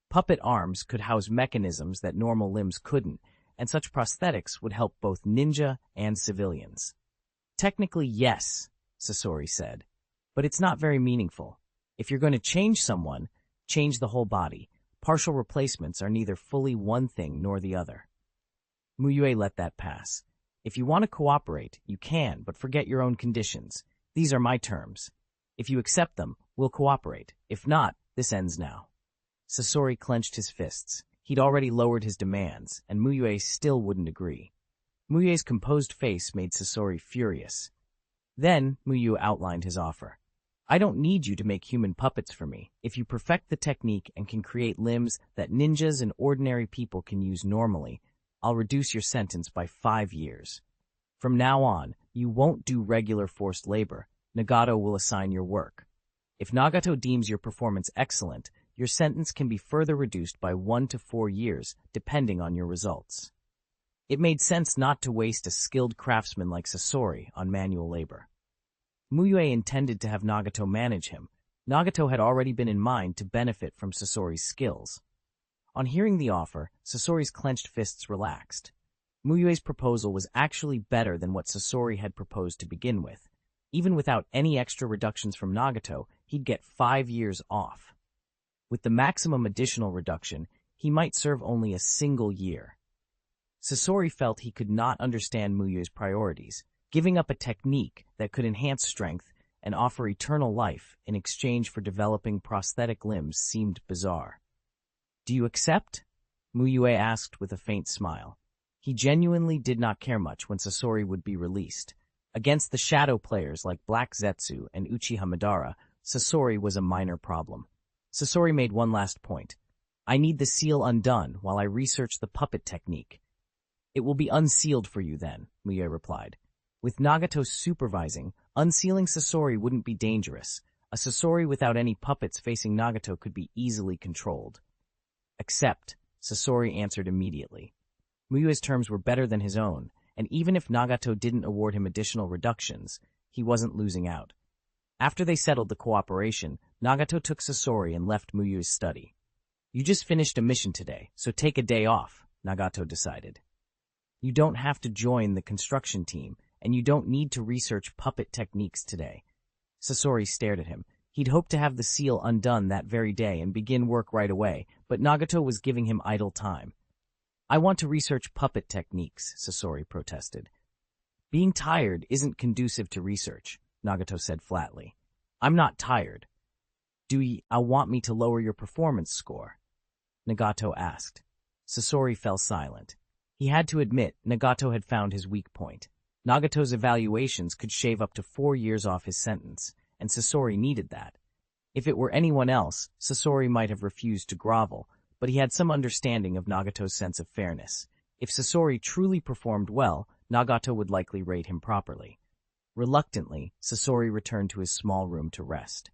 Puppet arms could house mechanisms that normal limbs couldn't, and such prosthetics would help both ninja and civilians. Technically, yes, Sasori said, but it's not very meaningful. If you're going to change someone, change the whole body. Partial replacements are neither fully one thing nor the other. Mu Yue let that pass. If you want to cooperate, you can, but forget your own conditions. These are my terms. If you accept them, we'll cooperate. If not, this ends now. Sasori clenched his fists. He'd already lowered his demands, and Mu Yue still wouldn't agree. Mu Yue's composed face made Sasori furious. Then, Mu Yue outlined his offer. I don't need you to make human puppets for me. If you perfect the technique and can create limbs that ninjas and ordinary people can use normally, I'll reduce your sentence by 5 years. From now on, you won't do regular forced labor. Nagato will assign your work. If Nagato deems your performance excellent, your sentence can be further reduced by 1 to 4 years, depending on your results. It made sense not to waste a skilled craftsman like Sasori on manual labor. Mu Yue intended to have Nagato manage him. Nagato had already been in mind to benefit from Sasori's skills. On hearing the offer, Sasori's clenched fists relaxed. Mu Yue's proposal was actually better than what Sasori had proposed to begin with. Even without any extra reductions from Nagato, he'd get 5 years off. With the maximum additional reduction, he might serve only a single year. Sasori felt he could not understand Mu Yue's priorities. Giving up a technique that could enhance strength and offer eternal life in exchange for developing prosthetic limbs seemed bizarre. Do you accept? Mu Yue asked with a faint smile. He genuinely did not care much when Sasori would be released. Against the shadow players like Black Zetsu and Uchiha Madara, Sasori was a minor problem. Sasori made one last point. I need the seal undone while I research the puppet technique. It will be unsealed for you then, Mu Yue replied. With Nagato supervising, unsealing Sasori wouldn't be dangerous. A Sasori without any puppets facing Nagato could be easily controlled. Accept, Sasori answered immediately. Mu Yue's terms were better than his own, and even if Nagato didn't award him additional reductions, he wasn't losing out. After they settled the cooperation, Nagato took Sasori and left Mu Yue's study. You just finished a mission today, so take a day off, Nagato decided. You don't have to join the construction team, and you don't need to research puppet techniques today. Sasori stared at him. He'd hoped to have the seal undone that very day and begin work right away, but Nagato was giving him idle time. I want to research puppet techniques, Sasori protested. Being tired isn't conducive to research, Nagato said flatly. I'm not tired. Do you want me to lower your performance score? Nagato asked. Sasori fell silent. He had to admit Nagato had found his weak point. Nagato's evaluations could shave up to 4 years off his sentence, and Sasori needed that. If it were anyone else, Sasori might have refused to grovel, but he had some understanding of Nagato's sense of fairness. If Sasori truly performed well, Nagato would likely rate him properly. Reluctantly, Sasori returned to his small room to rest.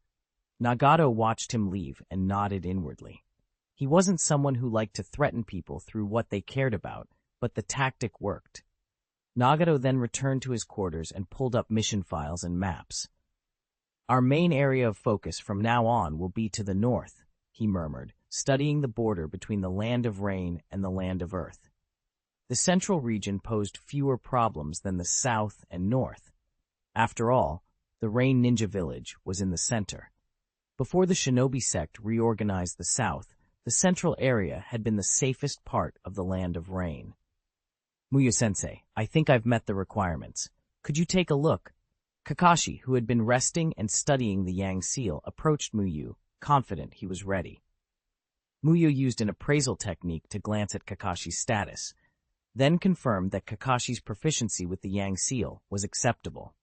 Nagato watched him leave and nodded inwardly. He wasn't someone who liked to threaten people through what they cared about, but the tactic worked. Nagato then returned to his quarters and pulled up mission files and maps. Our main area of focus from now on will be to the north, he murmured, studying the border between the land of rain and the land of earth. The central region posed fewer problems than the south and north. After all, the Rain Ninja Village was in the center. Before the Shinobi sect reorganized the south, the central area had been the safest part of the land of rain. Mu Yue-sensei, I think I've met the requirements. Could you take a look? Kakashi, who had been resting and studying the Yang seal, approached Mu Yue, confident he was ready. Mu Yue used an appraisal technique to glance at Kakashi's status, then confirmed that Kakashi's proficiency with the Yang seal was acceptable.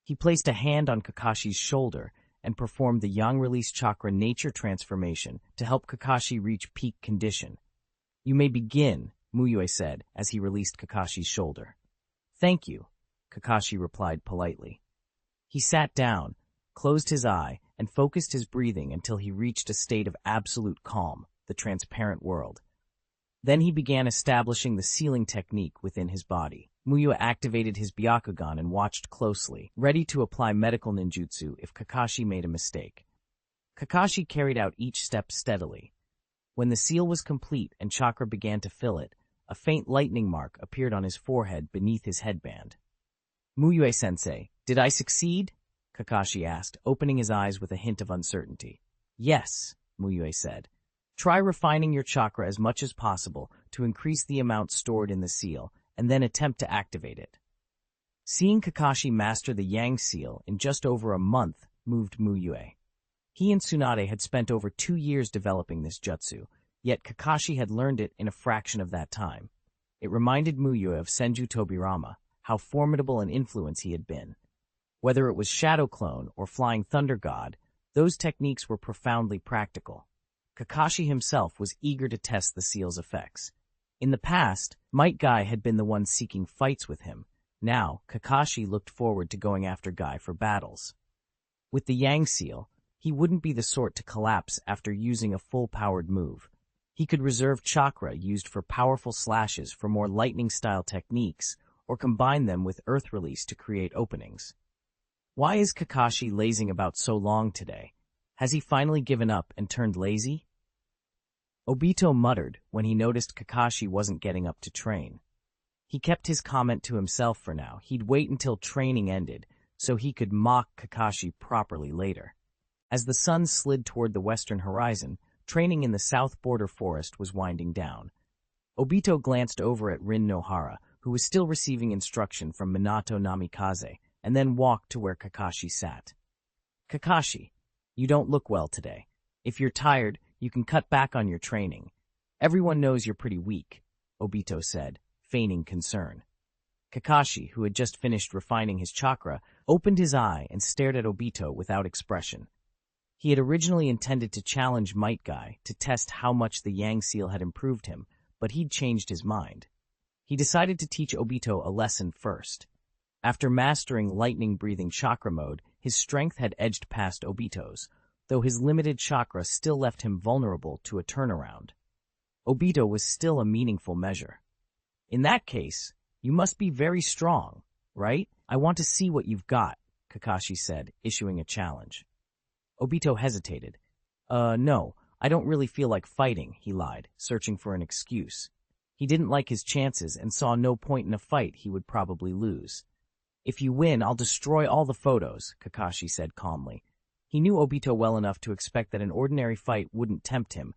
He placed a hand on Kakashi's shoulder and performed the Yang release chakra nature transformation to help Kakashi reach peak condition. You may begin, Mu Yue said as he released Kakashi's shoulder. Thank you, Kakashi replied politely. He sat down, closed his eye, and focused his breathing until he reached a state of absolute calm, the transparent world. Then he began establishing the sealing technique within his body. Mu Yue activated his Byakugan and watched closely, ready to apply medical ninjutsu if Kakashi made a mistake. Kakashi carried out each step steadily. When the seal was complete and chakra began to fill it, a faint lightning mark appeared on his forehead beneath his headband. "Mu Yue-sensei, did I succeed?" Kakashi asked, opening his eyes with a hint of uncertainty. "Yes," Mu Yue said. "Try refining your chakra as much as possible to increase the amount stored in the seal, and then attempt to activate it." Seeing Kakashi master the Yang seal in just over a month moved Mu Yue. He and Tsunade had spent over 2 years developing this jutsu, yet Kakashi had learned it in a fraction of that time. It reminded Mu Yue of Senju Tobirama, how formidable an influence he had been. Whether it was Shadow Clone or Flying Thunder God, those techniques were profoundly practical. Kakashi himself was eager to test the seal's effects. In the past, Metkai had been the one seeking fights with him. Now, Kakashi looked forward to going after Guy for battles. With the Yang seal, he wouldn't be the sort to collapse after using a full-powered move. He could reserve chakra used for powerful slashes for more lightning-style techniques, or combine them with earth release to create openings. Why is Kakashi lazing about so long today? Has he finally given up and turned lazy? Obito muttered when he noticed Kakashi wasn't getting up to train. He kept his comment to himself for now. He'd wait until training ended so he could mock Kakashi properly later. As the sun slid toward the western horizon, training in the south border forest was winding down. Obito glanced over at Rin Nohara, who was still receiving instruction from Minato Namikaze, and then walked to where Kakashi sat. "Kakashi, you don't look well today. If you're tired, you can cut back on your training. Everyone knows you're pretty weak," Obito said, feigning concern. Kakashi, who had just finished refining his chakra, opened his eye and stared at Obito without expression. He had originally intended to challenge Metkai to test how much the Yang seal had improved him, but he'd changed his mind. He decided to teach Obito a lesson first. After mastering lightning-breathing chakra mode, his strength had edged past Obito's, though his limited chakra still left him vulnerable to a turnaround. Obito was still a meaningful measure. "In that case, you must be very strong, right? I want to see what you've got," Kakashi said, issuing a challenge. Obito hesitated. No, I don't really feel like fighting," he lied, searching for an excuse. He didn't like his chances and saw no point in a fight he would probably lose. "If you win, I'll destroy all the photos," Kakashi said calmly. He knew Obito well enough to expect that an ordinary fight wouldn't tempt him,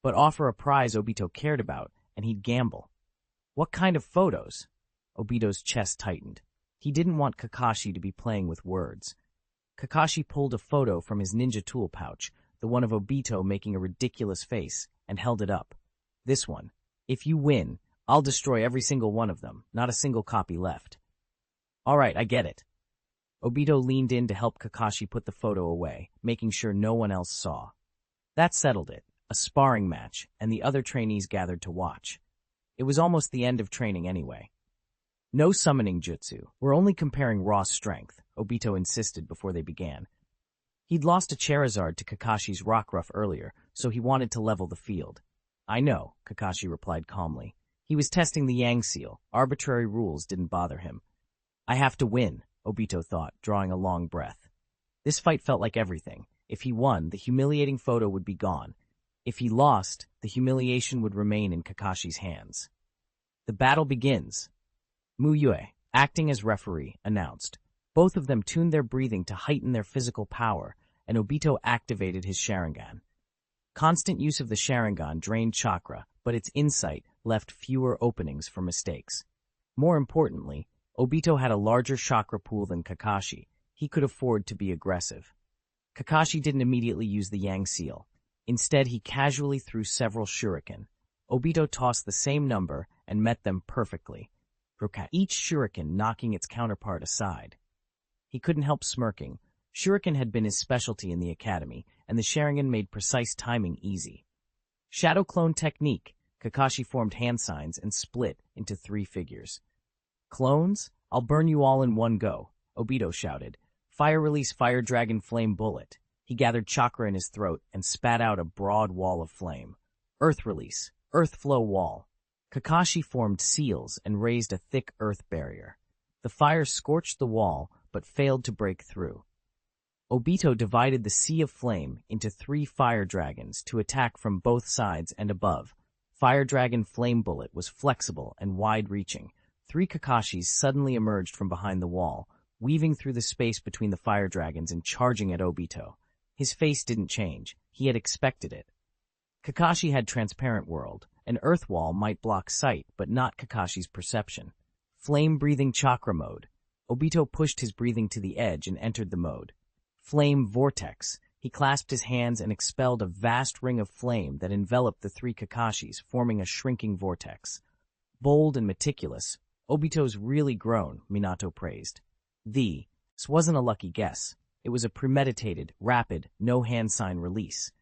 but offer a prize Obito cared about, and he'd gamble. "What kind of photos?" Obito's chest tightened. He didn't want Kakashi to be playing with words. Kakashi pulled a photo from his ninja tool pouch, the one of Obito making a ridiculous face, and held it up. "This one. If you win, I'll destroy every single one of them, not a single copy left." "All right, I get it." Obito leaned in to help Kakashi put the photo away, making sure no one else saw. That settled it, a sparring match, and the other trainees gathered to watch. It was almost the end of training anyway. "No summoning jutsu. We're only comparing raw strength," Obito insisted before they began. He'd lost a Charizard to Kakashi's Rockruff earlier, so he wanted to level the field. "I know," Kakashi replied calmly. He was testing the Yang seal. Arbitrary rules didn't bother him. "I have to win," Obito thought, drawing a long breath. This fight felt like everything. If he won, the humiliating photo would be gone. If he lost, the humiliation would remain in Kakashi's hands. "The battle begins." Mu Yue, acting as referee, announced. Both of them tuned their breathing to heighten their physical power, and Obito activated his Sharingan. Constant use of the Sharingan drained chakra, but its insight left fewer openings for mistakes. More importantly, Obito had a larger chakra pool than Kakashi. He could afford to be aggressive. Kakashi didn't immediately use the Yang seal. Instead, he casually threw several shuriken. Obito tossed the same number and met them perfectly, each shuriken knocking its counterpart aside. He couldn't help smirking. Shuriken had been his specialty in the academy, and the Sharingan made precise timing easy. Shadow Clone Technique. Kakashi formed hand signs and split into 3 figures. "Clones, I'll burn you all in one go," Obito shouted, Fire release fire dragon flame bullet. He gathered chakra in his throat and spat out a broad wall of flame. Earth release, earth flow wall. Kakashi formed seals and raised a thick earth barrier. The fire scorched the wall, but failed to break through. Obito divided the sea of flame into 3 fire dragons to attack from both sides and above. Fire dragon flame bullet was flexible and wide-reaching. 3 Kakashis suddenly emerged from behind the wall, weaving through the space between the fire dragons and charging at Obito. His face didn't change. He had expected it. Kakashi had transparent world. An earth wall might block sight, but not Kakashi's perception. Flame-breathing chakra mode. Obito pushed his breathing to the edge and entered the mode. Flame vortex. He clasped his hands and expelled a vast ring of flame that enveloped the 3 Kakashis, forming a shrinking vortex. Bold and meticulous, Obito's really grown, Minato praised. This wasn't a lucky guess. It was a premeditated, rapid, no-hand sign release.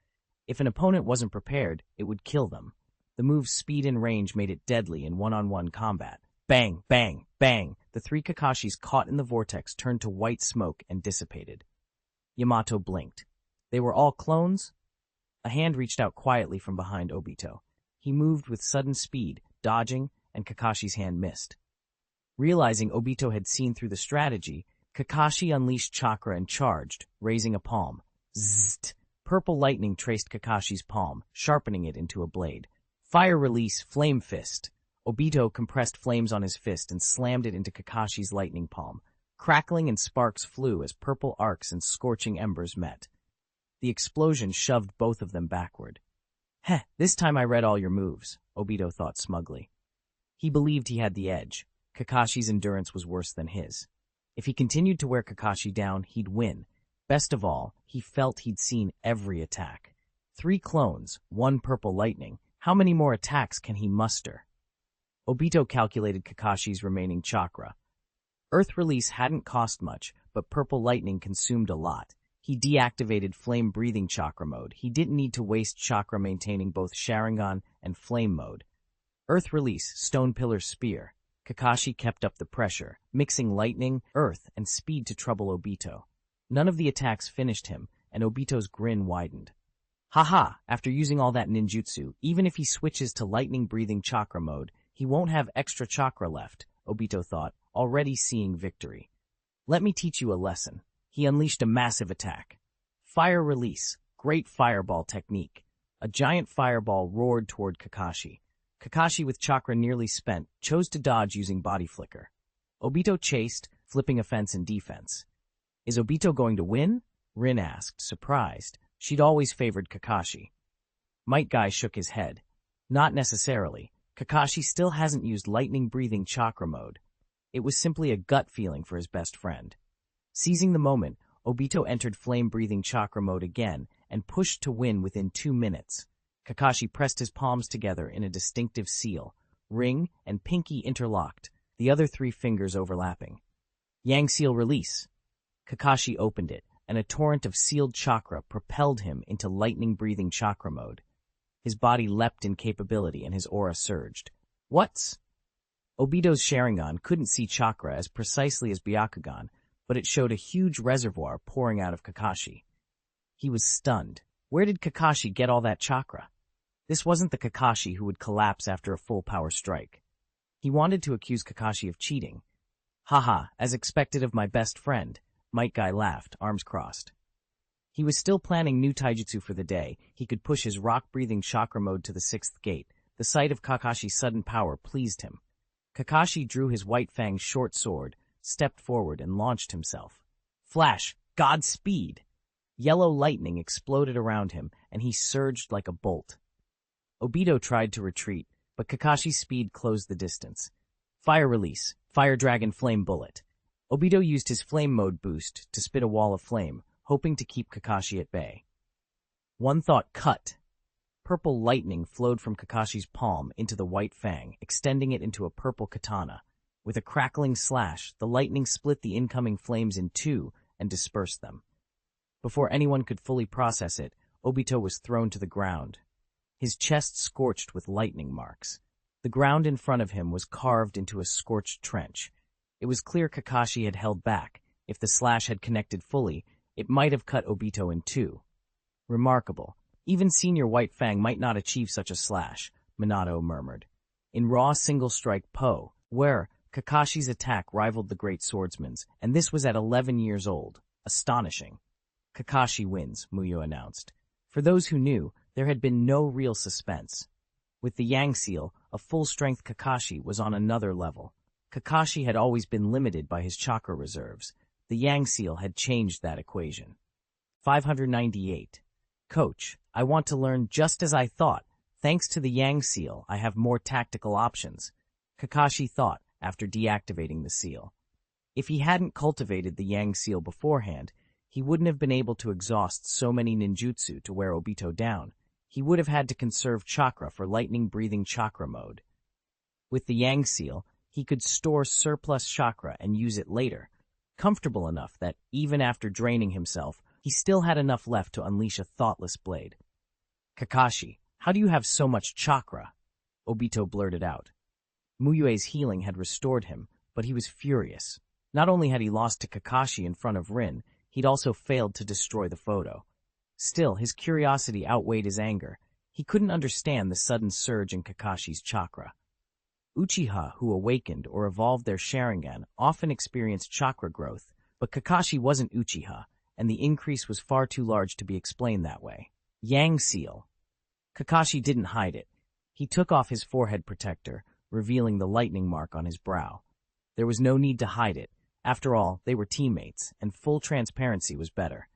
If an opponent wasn't prepared, it would kill them. The move's speed and range made it deadly in one-on-one combat. Bang, bang, bang! The 3 Kakashis caught in the vortex turned to white smoke and dissipated. Yamato blinked. They were all clones? A hand reached out quietly from behind Obito. He moved with sudden speed, dodging, and Kakashi's hand missed. Realizing Obito had seen through the strategy, Kakashi unleashed chakra and charged, raising a palm. Zzzt! Purple lightning traced Kakashi's palm, sharpening it into a blade. Fire release, flame fist. Obito compressed flames on his fist and slammed it into Kakashi's lightning palm. Crackling and sparks flew as purple arcs and scorching embers met. The explosion shoved both of them backward. Heh, this time I read all your moves, Obito thought smugly. He believed he had the edge. Kakashi's endurance was worse than his. If he continued to wear Kakashi down, he'd win. Best of all, he felt he'd seen every attack. 3 clones, 1 purple lightning. How many more attacks can he muster? Obito calculated Kakashi's remaining chakra. Earth release hadn't cost much, but purple lightning consumed a lot. He deactivated flame-breathing chakra mode. He didn't need to waste chakra maintaining both Sharingan and flame mode. Earth release, stone pillar spear. Kakashi kept up the pressure, mixing lightning, earth, and speed to trouble Obito. None of the attacks finished him, and Obito's grin widened. Haha, after using all that ninjutsu, even if he switches to lightning-breathing chakra mode, he won't have extra chakra left, Obito thought, already seeing victory. Let me teach you a lesson. He unleashed a massive attack. Fire release, great fireball technique. A giant fireball roared toward Kakashi. Kakashi, with chakra nearly spent, chose to dodge using body flicker. Obito chased, flipping offense and defense. Is Obito going to win? Rin asked, surprised. She'd always favored Kakashi. Metkai shook his head. Not necessarily. Kakashi still hasn't used lightning-breathing chakra mode. It was simply a gut feeling for his best friend. Seizing the moment, Obito entered flame-breathing chakra mode again and pushed to win within 2 minutes. Kakashi pressed his palms together in a distinctive seal, ring and pinky interlocked, the other 3 fingers overlapping. Yang seal release. Kakashi opened it, and a torrent of sealed chakra propelled him into lightning-breathing chakra mode. His body leapt in capability and his aura surged. What's? Obito's Sharingan couldn't see chakra as precisely as Byakugan, but it showed a huge reservoir pouring out of Kakashi. He was stunned. Where did Kakashi get all that chakra? This wasn't the Kakashi who would collapse after a full power strike. He wanted to accuse Kakashi of cheating. Haha, as expected of my best friend, Metkai laughed, arms crossed. He was still planning new taijutsu for the day. He could push his rock-breathing chakra mode to the 6th gate. The sight of Kakashi's sudden power pleased him. Kakashi drew his white fanged short sword, stepped forward, and launched himself. Flash! Godspeed! Yellow lightning exploded around him, and he surged like a bolt. Obito tried to retreat, but Kakashi's speed closed the distance. Fire release, Fire Dragon Flame Bullet. Obito used his flame mode boost to spit a wall of flame, hoping to keep Kakashi at bay. One thought cut. Purple lightning flowed from Kakashi's palm into the white fang, extending it into a purple katana. With a crackling slash, the lightning split the incoming flames in 2 and dispersed them. Before anyone could fully process it, Obito was thrown to the ground, his chest scorched with lightning marks. The ground in front of him was carved into a scorched trench. It was clear Kakashi had held back. If the slash had connected fully, it might have cut Obito in two. Remarkable. Even Senior White Fang might not achieve such a slash, Minato murmured. In raw single-strike Po, where Kakashi's attack rivaled the great swordsman's, and this was at 11 years old. Astonishing. Kakashi wins, Mu Yue announced. For those who knew, there had been no real suspense. With the Yang Seal, a full-strength Kakashi was on another level. Kakashi had always been limited by his chakra reserves. The Yang Seal had changed that equation. 598. Coach, I want to learn just as I thought. Thanks to the Yang Seal, I have more tactical options. Kakashi thought after deactivating the seal. If he hadn't cultivated the Yang Seal beforehand, he wouldn't have been able to exhaust so many ninjutsu to wear Obito down. He would have had to conserve chakra for lightning-breathing chakra mode. With the Yang Seal, he could store surplus chakra and use it later, comfortable enough that, even after draining himself, he still had enough left to unleash a thoughtless blade. Kakashi, how do you have so much chakra? Obito blurted out. Mu Yue's healing had restored him, but he was furious. Not only had he lost to Kakashi in front of Rin, he'd also failed to destroy the photo. Still, his curiosity outweighed his anger. He couldn't understand the sudden surge in Kakashi's chakra. Uchiha who awakened or evolved their Sharingan often experienced chakra growth, but Kakashi wasn't Uchiha, and the increase was far too large to be explained that way. Yang Seal. Kakashi didn't hide it. He took off his forehead protector, revealing the lightning mark on his brow. There was no need to hide it. After all, they were teammates, and full transparency was better.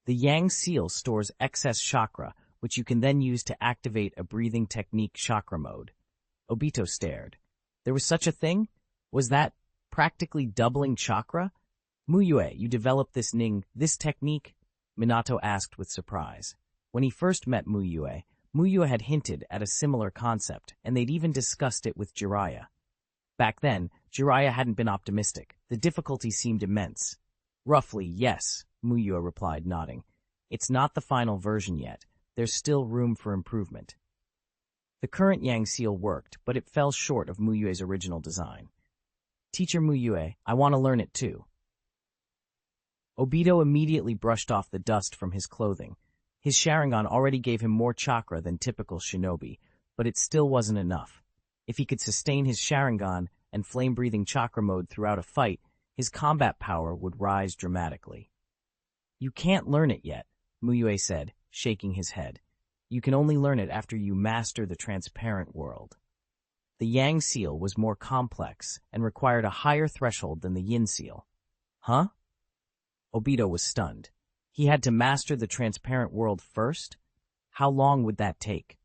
The Yang Seal stores excess chakra, which you can then use to activate a breathing technique chakra mode. Obito stared. There was such a thing? Was that practically doubling chakra? Mu Yue, you developed this technique? Minato asked with surprise. When he first met Mu Yue had hinted at a similar concept, and they'd even discussed it with Jiraiya. Back then, Jiraiya hadn't been optimistic. The difficulty seemed immense. Roughly, yes, Mu Yue replied, nodding. It's not the final version yet. There's still room for improvement. The current Yang Seal worked, but it fell short of Mu Yue's original design. Teacher Mu Yue, I want to learn it too. Obito immediately brushed off the dust from his clothing. His Sharingan already gave him more chakra than typical shinobi, but it still wasn't enough. If he could sustain his Sharingan and flame-breathing chakra mode throughout a fight, his combat power would rise dramatically. You can't learn it yet, Mu Yue said, shaking his head. You can only learn it after you master the transparent world. The Yang Seal was more complex and required a higher threshold than the Yin Seal. Huh? Obito was stunned. He had to master the transparent world first? How long would that take?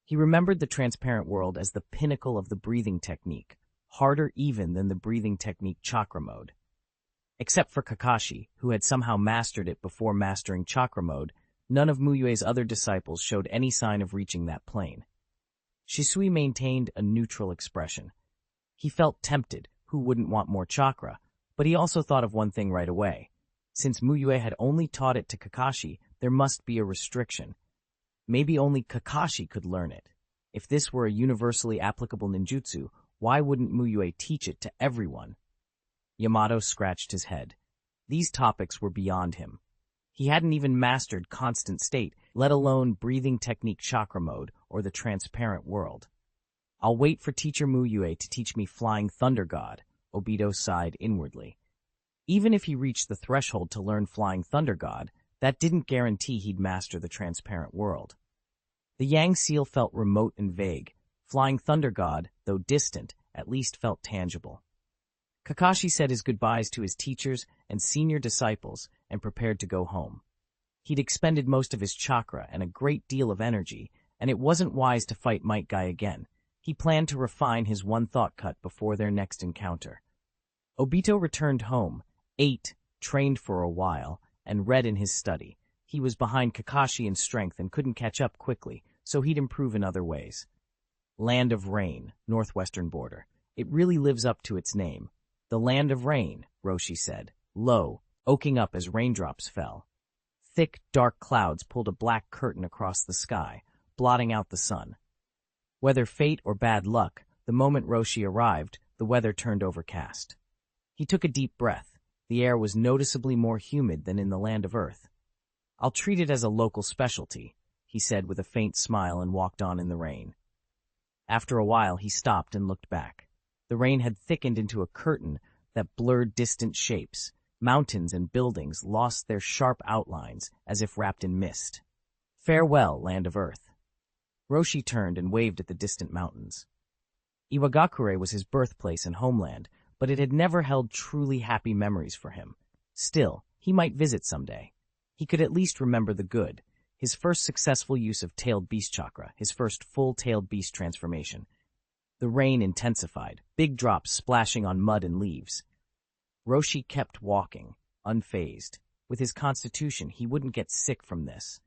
He remembered the transparent world as the pinnacle of the breathing technique, harder even than the breathing technique chakra mode. Except for Kakashi, who had somehow mastered it before mastering chakra mode, none of Mu Yue's other disciples showed any sign of reaching that plane. Shisui maintained a neutral expression. He felt tempted, who wouldn't want more chakra, but he also thought of one thing right away. Since Mu Yue had only taught it to Kakashi, there must be a restriction. Maybe only Kakashi could learn it. If this were a universally applicable ninjutsu, why wouldn't Mu Yue teach it to everyone? Yamato scratched his head. These topics were beyond him. He hadn't even mastered constant state, let alone breathing technique chakra mode or the transparent world. I'll wait for teacher Mu Yue to teach me Flying Thunder God, Obito sighed inwardly. Even if he reached the threshold to learn Flying Thunder God, that didn't guarantee he'd master the transparent world. The Yang Seal felt remote and vague. Flying Thunder God, though distant, at least felt tangible. Kakashi said his goodbyes to his teachers and senior disciples and prepared to go home. He'd expended most of his chakra and a great deal of energy, and it wasn't wise to fight Metkai again. He planned to refine his one thought cut before their next encounter. Obito returned home, ate, trained for a while, and read in his study. He was behind Kakashi in strength and couldn't catch up quickly, so he'd improve in other ways. Land of Rain, northwestern border. It really lives up to its name. The Land of Rain, Roshi said, low, oaking up as raindrops fell. Thick, dark clouds pulled a black curtain across the sky, blotting out the sun. Whether fate or bad luck, the moment Roshi arrived, the weather turned overcast. He took a deep breath. The air was noticeably more humid than in the land of Earth. "I'll treat it as a local specialty," he said with a faint smile and walked on in the rain. After a while, he stopped and looked back. The rain had thickened into a curtain that blurred distant shapes. Mountains and buildings lost their sharp outlines as if wrapped in mist. "Farewell, land of Earth." Roshi turned and waved at the distant mountains. Iwagakure was his birthplace and homeland, but it had never held truly happy memories for him. Still, he might visit someday. He could at least remember the good, his first successful use of tailed beast chakra, his first full-tailed beast transformation. The rain intensified, big drops splashing on mud and leaves. Roshi kept walking, unfazed. With his constitution, he wouldn't get sick from this.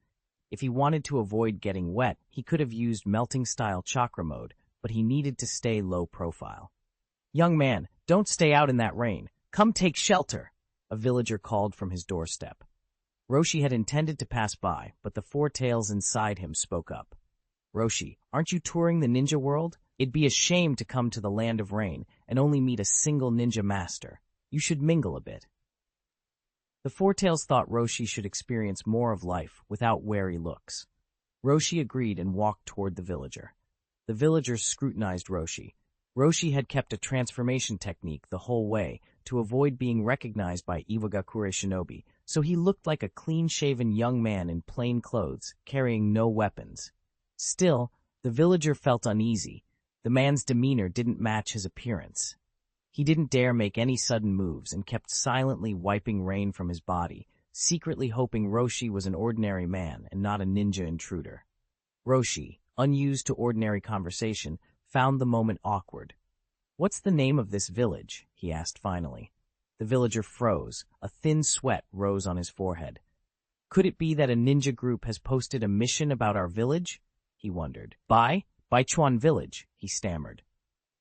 If he wanted to avoid getting wet, he could have used melting-style chakra mode, but he needed to stay low profile. "Young man, don't stay out in that rain. Come take shelter," a villager called from his doorstep. Roshi had intended to pass by, but the four tails inside him spoke up. "Roshi, aren't you touring the ninja world? It'd be a shame to come to the land of rain and only meet a single ninja master. You should mingle a bit." The four tails thought Roshi should experience more of life without wary looks. Roshi agreed and walked toward the villager. The villager scrutinized Roshi. Roshi had kept a transformation technique the whole way to avoid being recognized by Iwagakure Shinobi, so he looked like a clean-shaven young man in plain clothes, carrying no weapons. Still, the villager felt uneasy. The man's demeanor didn't match his appearance. He didn't dare make any sudden moves and kept silently wiping rain from his body, secretly hoping Roshi was an ordinary man and not a ninja intruder. Roshi, unused to ordinary conversation, found the moment awkward. "What's the name of this village?" he asked finally. The villager froze. A thin sweat rose on his forehead. "Could it be that a ninja group has posted a mission about our village?" he wondered. Baichuan village," he stammered.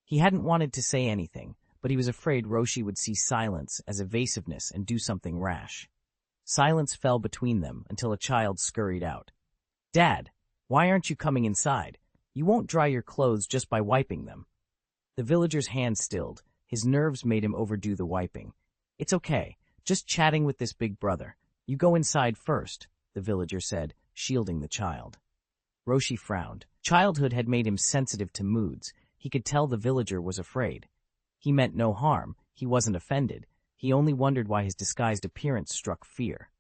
He hadn't wanted to say anything, but he was afraid Roshi would see silence as evasiveness and do something rash. Silence fell between them until a child scurried out. "Dad, why aren't you coming inside? You won't dry your clothes just by wiping them." The villager's hand stilled. His nerves made him overdo the wiping. "It's okay, just chatting with this big brother. You go inside first," the villager said, shielding the child. Roshi frowned. Childhood had made him sensitive to moods. He could tell the villager was afraid. He meant no harm. He wasn't offended. He only wondered why his disguised appearance struck fear.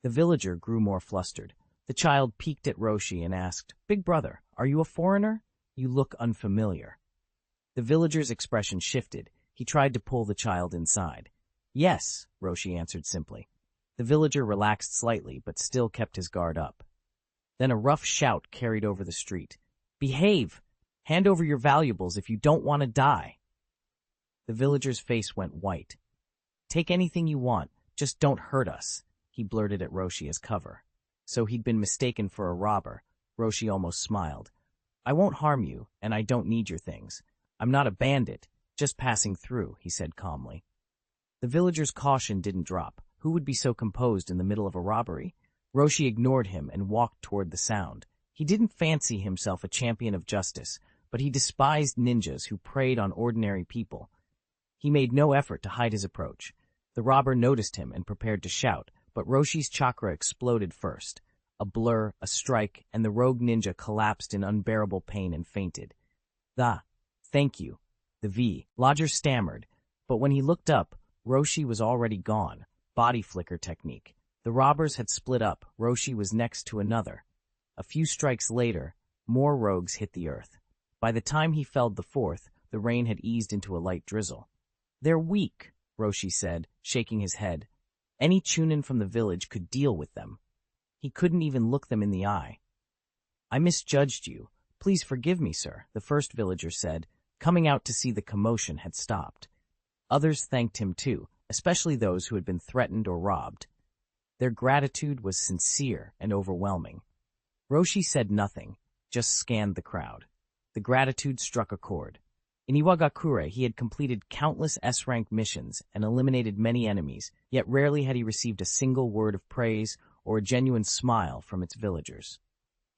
The villager grew more flustered. The child peeked at Roshi and asked, "Big brother, are you a foreigner? You look unfamiliar." The villager's expression shifted. He tried to pull the child inside. "Yes," Roshi answered simply. The villager relaxed slightly, but still kept his guard up. Then a rough shout carried over the street. "Behave! Hand over your valuables if you don't want to die!" The villager's face went white. "Take anything you want, just don't hurt us," he blurted at Roshi as cover. So he'd been mistaken for a robber. Roshi almost smiled. "I won't harm you, and I don't need your things. I'm not a bandit, just passing through," he said calmly. The villager's caution didn't drop. Who would be so composed in the middle of a robbery? Roshi ignored him and walked toward the sound. He didn't fancy himself a champion of justice, but he despised ninjas who preyed on ordinary people. He made no effort to hide his approach. The robber noticed him and prepared to shout, but Roshi's chakra exploded first. A blur, a strike, and the rogue ninja collapsed in unbearable pain and fainted. Thank you," the lodger stammered, but when he looked up, Roshi was already gone. Body flicker technique. The robbers had split up. Roshi was next to another. A few strikes later, more rogues hit the earth. By the time he felled the fourth, the rain had eased into a light drizzle. "They're weak," Roshi said, shaking his head. Any chuunin from the village could deal with them. He couldn't even look them in the eye. "I misjudged you. Please forgive me, sir," the first villager said. Coming out to see the commotion had stopped. Others thanked him too, especially those who had been threatened or robbed. Their gratitude was sincere and overwhelming. Roshi said nothing, just scanned the crowd. The gratitude struck a chord. In Iwagakure, he had completed countless S-rank missions and eliminated many enemies, yet rarely had he received a single word of praise or a genuine smile from its villagers.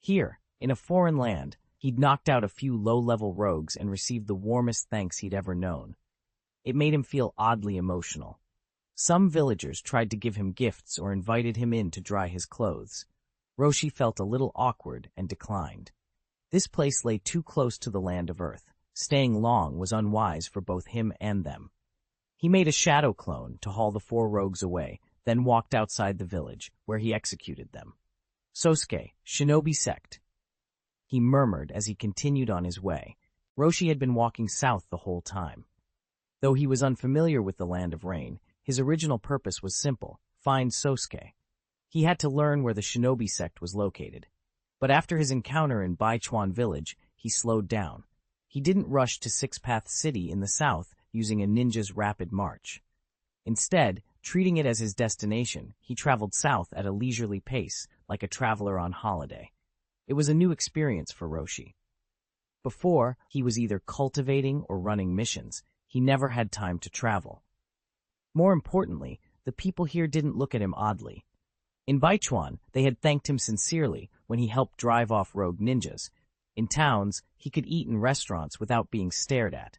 Here, in a foreign land, he'd knocked out a few low-level rogues and received the warmest thanks he'd ever known. It made him feel oddly emotional. Some villagers tried to give him gifts or invited him in to dry his clothes. Roshi felt a little awkward and declined. This place lay too close to the land of Earth. Staying long was unwise for both him and them. He made a shadow clone to haul the 4 rogues away, then walked outside the village, where he executed them. Sosuke, Shinobi sect, he murmured as he continued on his way. Roshi had been walking south the whole time. Though he was unfamiliar with the Land of Rain, his original purpose was simple: find Sosuke. He had to learn where the Shinobi sect was located. But after his encounter in Baichuan village, he slowed down. He didn't rush to Six Path City in the south using a ninja's rapid march. Instead, treating it as his destination, he traveled south at a leisurely pace, like a traveler on holiday. It was a new experience for Roshi. Before, he was either cultivating or running missions. He never had time to travel. More importantly, the people here didn't look at him oddly. In Baichuan, they had thanked him sincerely when he helped drive off rogue ninjas. In towns, he could eat in restaurants without being stared at.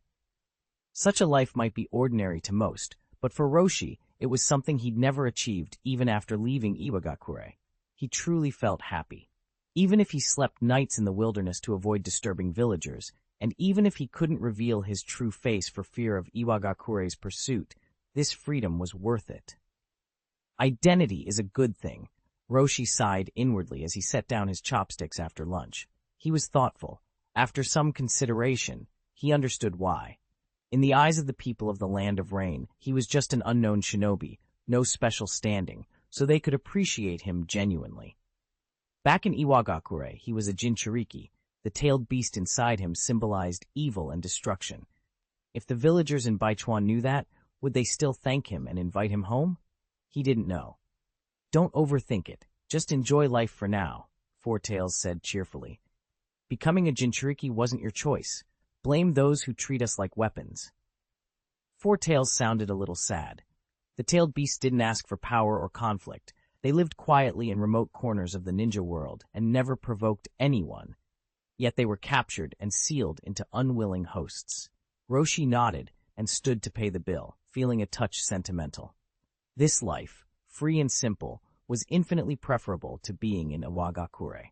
Such a life might be ordinary to most, but for Roshi, it was something he'd never achieved even after leaving Iwagakure. He truly felt happy. Even if he slept nights in the wilderness to avoid disturbing villagers, and even if he couldn't reveal his true face for fear of Iwagakure's pursuit, this freedom was worth it. Identity is a good thing. Roshi sighed inwardly as he set down his chopsticks after lunch. He was thoughtful. After some consideration, he understood why. In the eyes of the people of the Land of Rain, he was just an unknown shinobi, no special standing, so they could appreciate him genuinely. Back in Iwagakure, he was a Jinchuriki. The tailed beast inside him symbolized evil and destruction. If the villagers in Baichuan knew that, would they still thank him and invite him home? He didn't know. Don't overthink it. Just enjoy life for now, Four Tails said cheerfully. Becoming a Jinchuriki wasn't your choice. Blame those who treat us like weapons. Four Tails sounded a little sad. The tailed beast didn't ask for power or conflict. They lived quietly in remote corners of the ninja world and never provoked anyone. Yet they were captured and sealed into unwilling hosts. Roshi nodded and stood to pay the bill, feeling a touch sentimental. This life, free and simple, was infinitely preferable to being in Iwagakure.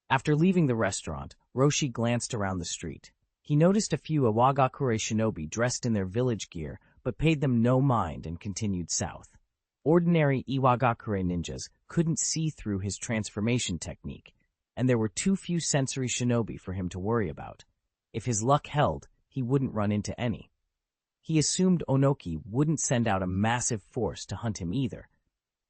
After leaving the restaurant, Roshi glanced around the street. He noticed a few Iwagakure shinobi dressed in their village gear, but paid them no mind and continued south. Ordinary Iwagakure ninjas couldn't see through his transformation technique, and there were too few sensory shinobi for him to worry about. If his luck held, he wouldn't run into any. He assumed Onoki wouldn't send out a massive force to hunt him either.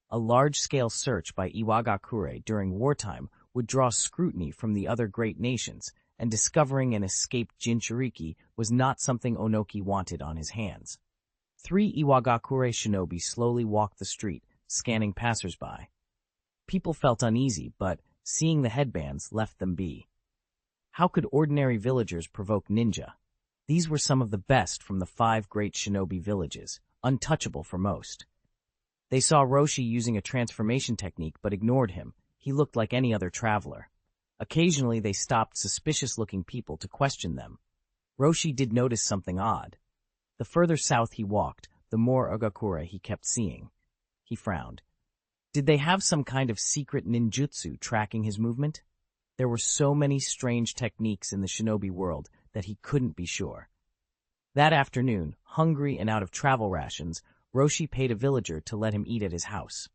A large-scale search by Iwagakure during wartime would draw scrutiny from the other great nations, and discovering an escaped Jinchuriki was not something Onoki wanted on his hands. 3 Iwagakure shinobi slowly walked the street, scanning passersby. People felt uneasy, but seeing the headbands left them be. How could ordinary villagers provoke ninja? These were some of the best from the 5 great shinobi villages, untouchable for most. They saw Roshi using a transformation technique but ignored him. He looked like any other traveler. Occasionally they stopped suspicious-looking people to question them. Roshi did notice something odd. The further south he walked, the more Ogakure he kept seeing. He frowned. Did they have some kind of secret ninjutsu tracking his movement? There were so many strange techniques in the shinobi world that he couldn't be sure. That afternoon, hungry and out of travel rations, Roshi paid a villager to let him eat at his house.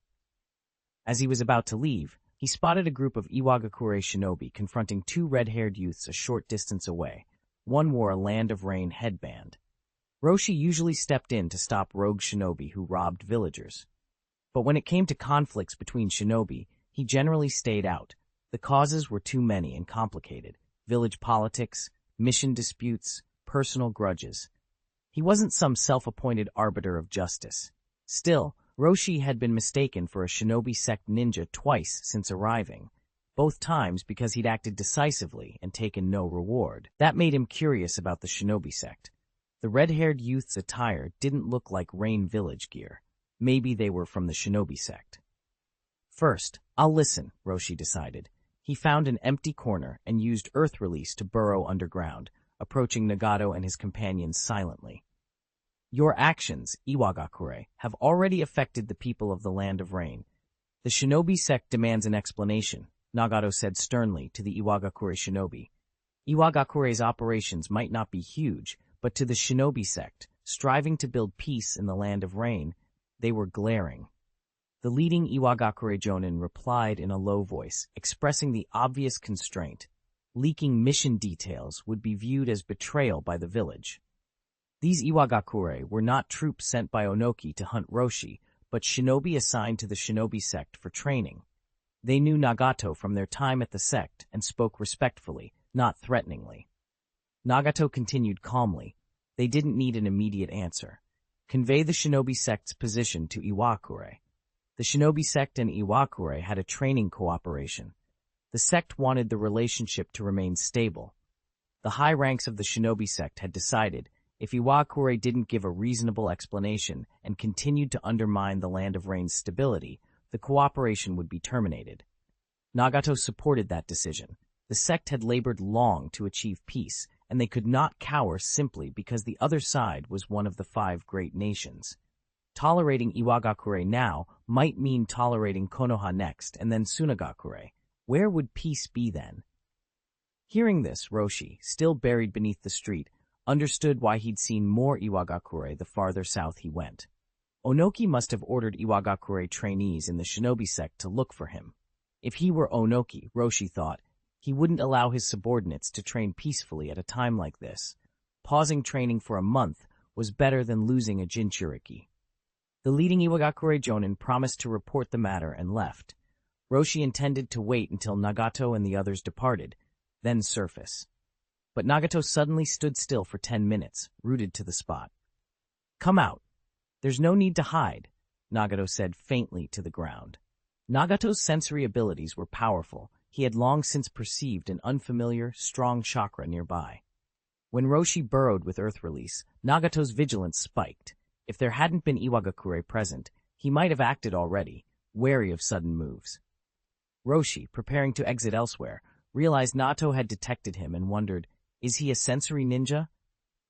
As he was about to leave, he spotted a group of Iwagakure shinobi confronting 2 red-haired youths a short distance away. One wore a Land of Rain headband. Roshi usually stepped in to stop rogue shinobi who robbed villagers. But when it came to conflicts between shinobi, he generally stayed out. The causes were too many and complicated: village politics, mission disputes, personal grudges. He wasn't some self-appointed arbiter of justice. Still, Roshi had been mistaken for a shinobi sect ninja twice since arriving, both times because he'd acted decisively and taken no reward. That made him curious about the shinobi sect. The red-haired youth's attire didn't look like Rain Village gear. Maybe they were from the shinobi sect. First, I'll listen, Roshi decided. He found an empty corner and used earth release to burrow underground, approaching Nagato and his companions silently. Your actions, Iwagakure, have already affected the people of the Land of Rain. The Shinobi sect demands an explanation, Nagato said sternly to the Iwagakure shinobi. Iwagakure's operations might not be huge, but to the Shinobi sect, striving to build peace in the Land of Rain, they were glaring. The leading Iwagakure jonin replied in a low voice, expressing the obvious constraint. Leaking mission details would be viewed as betrayal by the village. These Iwagakure were not troops sent by Onoki to hunt Roshi, but shinobi assigned to the Shinobi sect for training. They knew Nagato from their time at the sect and spoke respectfully, not threateningly. Nagato continued calmly. They didn't need an immediate answer. Convey the Shinobi sect's position to Iwakure. The Shinobi sect and Iwakure had a training cooperation. The sect wanted the relationship to remain stable. The high ranks of the Shinobi sect had decided if Iwakure didn't give a reasonable explanation and continued to undermine the Land of Rain's stability, the cooperation would be terminated. Nagato supported that decision. The sect had labored long to achieve peace, and they could not cower simply because the other side was one of the 5 great nations. Tolerating Iwagakure now might mean tolerating Konoha next and then Tsunagakure. Where would peace be then? Hearing this, Roshi, still buried beneath the street, understood why he'd seen more Iwagakure the farther south he went. Onoki must have ordered Iwagakure trainees in the Shinobi sect to look for him. If he were Onoki, Roshi thought, he wouldn't allow his subordinates to train peacefully at a time like this. Pausing training for a month was better than losing a Jinchuriki. The leading Iwagakure jonin promised to report the matter and left. Roshi intended to wait until Nagato and the others departed, then surface. But Nagato suddenly stood still for 10 minutes, rooted to the spot. "Come out. There's no need to hide," Nagato said faintly to the ground. Nagato's sensory abilities were powerful. He had long since perceived an unfamiliar, strong chakra nearby. When Roshi burrowed with earth release, Nagato's vigilance spiked. If there hadn't been Iwagakure present, he might have acted already, wary of sudden moves. Roshi, preparing to exit elsewhere, realized Nato had detected him and wondered, is he a sensory ninja?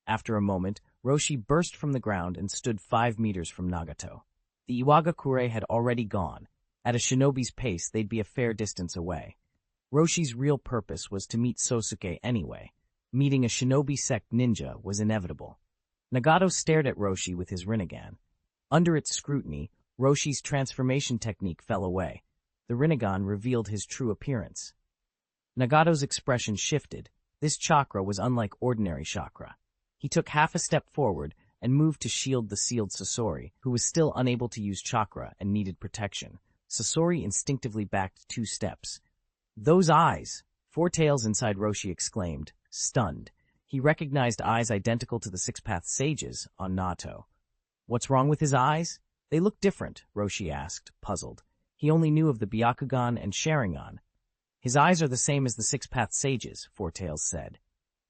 After a moment, Roshi burst from the ground and stood 5 meters from Nagato. The Iwagakure had already gone. At a shinobi's pace, they'd be a fair distance away. Roshi's real purpose was to meet Sosuke anyway. Meeting a shinobi sect ninja was inevitable. Nagato stared at Roshi with his Rinnegan. Under its scrutiny, Roshi's transformation technique fell away. The Rinnegan revealed his true appearance. Nagato's expression shifted. This chakra was unlike ordinary chakra. He took half a step forward and moved to shield the sealed Sasori, who was still unable to use chakra and needed protection. Sasori instinctively backed 2 steps. "Those eyes!" 4 tails inside Roshi exclaimed, stunned. He recognized eyes identical to the 6-Path Sage's on Nato. "What's wrong with his eyes?" "They look different," Roshi asked, puzzled. He only knew of the Byakugan and Sharingan. "His eyes are the same as the 6-Path Sage's," 4 tails said.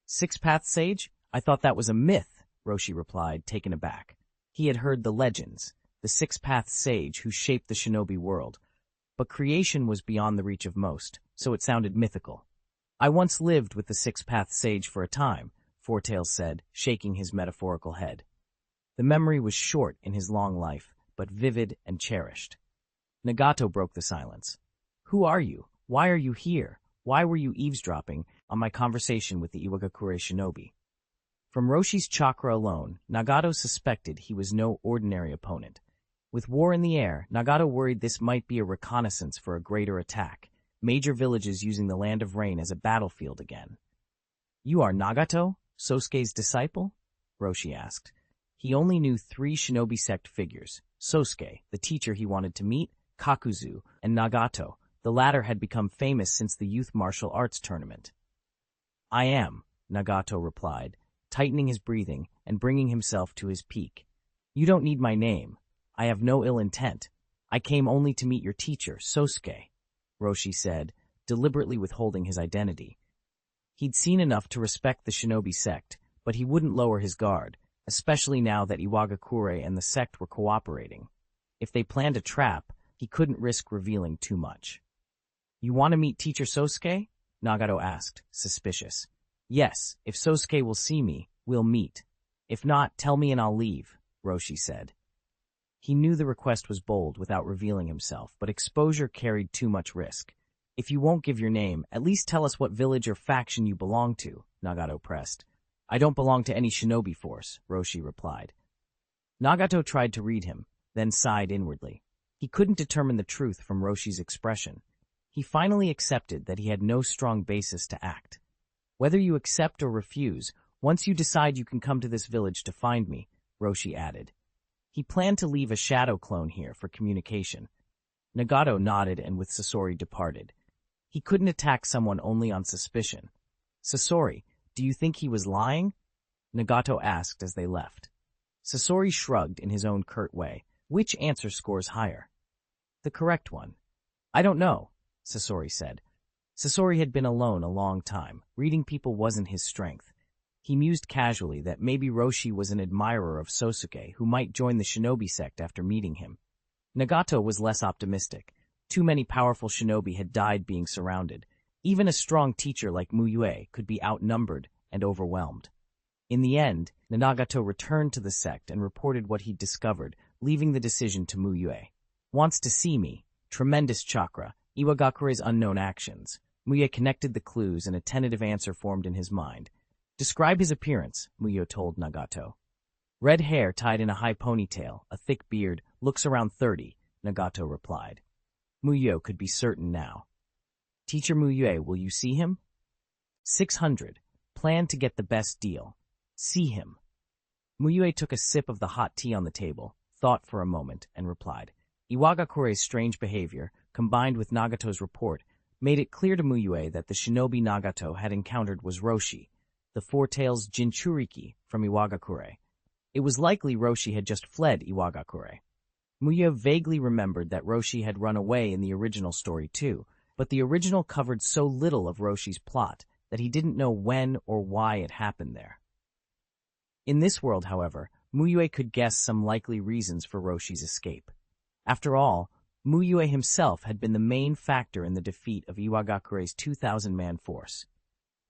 6-Path Sage? I thought that was a myth," Roshi replied, taken aback. He had heard the legends, the 6-Path Sage who shaped the shinobi world. But creation was beyond the reach of most, so it sounded mythical. "I once lived with the 6-Path Sage for a time," 4 tails said, shaking his metaphorical head. The memory was short in his long life, but vivid and cherished. Nagato broke the silence. "Who are you? Why are you here? Why were you eavesdropping on my conversation with the Iwagakure shinobi?" From Roshi's chakra alone, Nagato suspected he was no ordinary opponent. With war in the air, Nagato worried this might be a reconnaissance for a greater attack, major villages using the Land of Rain as a battlefield again. "You are Nagato, Sosuke's disciple?" Roshi asked. He only knew 3 shinobi sect figures, Sosuke, the teacher he wanted to meet, Kakuzu, and Nagato. The latter had become famous since the youth martial arts tournament. "I am," Nagato replied, tightening his breathing and bringing himself to his peak. "You don't need my name. I have no ill intent. I came only to meet your teacher, Sosuke," Roshi said, deliberately withholding his identity. He'd seen enough to respect the shinobi sect, but he wouldn't lower his guard, especially now that Iwagakure and the sect were cooperating. If they planned a trap, he couldn't risk revealing too much. "You want to meet Teacher Sosuke?" Nagato asked, suspicious. "Yes, if Sosuke will see me, we'll meet. If not, tell me and I'll leave," Roshi said. He knew the request was bold without revealing himself, but exposure carried too much risk. If you won't give your name, at least tell us what village or faction you belong to, Nagato pressed. I don't belong to any shinobi force, Roshi replied. Nagato tried to read him, then sighed inwardly. He couldn't determine the truth from Roshi's expression. He finally accepted that he had no strong basis to act. Whether you accept or refuse, once you decide you can come to this village to find me, Roshi added. He planned to leave a shadow clone here for communication. Nagato nodded and with Sasori departed. He couldn't attack someone only on suspicion. Sasori, do you think he was lying? Nagato asked as they left. Sasori shrugged in his own curt way. Which answer scores higher? The correct one. I don't know, Sasori said. Sasori had been alone a long time. Reading people wasn't his strength. He mused casually that maybe Roshi was an admirer of Sosuke who might join the shinobi sect after meeting him. Nagato was less optimistic. Too many powerful shinobi had died being surrounded. Even a strong teacher like Mu Yue could be outnumbered and overwhelmed. In the end, Nagato returned to the sect and reported what he'd discovered, leaving the decision to Mu Yue. Wants to see me. Tremendous chakra. Iwagakure's unknown actions. Mu Yue connected the clues and a tentative answer formed in his mind. Describe his appearance, Mu Yue told Nagato. Red hair tied in a high ponytail, a thick beard, looks around 30, Nagato replied. Mu Yue could be certain now. Teacher Mu Yue, will you see him? 600. Plan to get the best deal. See him. Mu Yue took a sip of the hot tea on the table, thought for a moment, and replied. Iwagakure's strange behavior, combined with Nagato's report, made it clear to Mu Yue that the shinobi Nagato had encountered was Roshi, the Four-Tails Jinchuriki from Iwagakure. It was likely Roshi had just fled Iwagakure. Mu Yue vaguely remembered that Roshi had run away in the original story too, but the original covered so little of Roshi's plot that he didn't know when or why it happened there. In this world, however, Mu Yue could guess some likely reasons for Roshi's escape. After all, Mu Yue himself had been the main factor in the defeat of Iwagakure's 2,000-man force.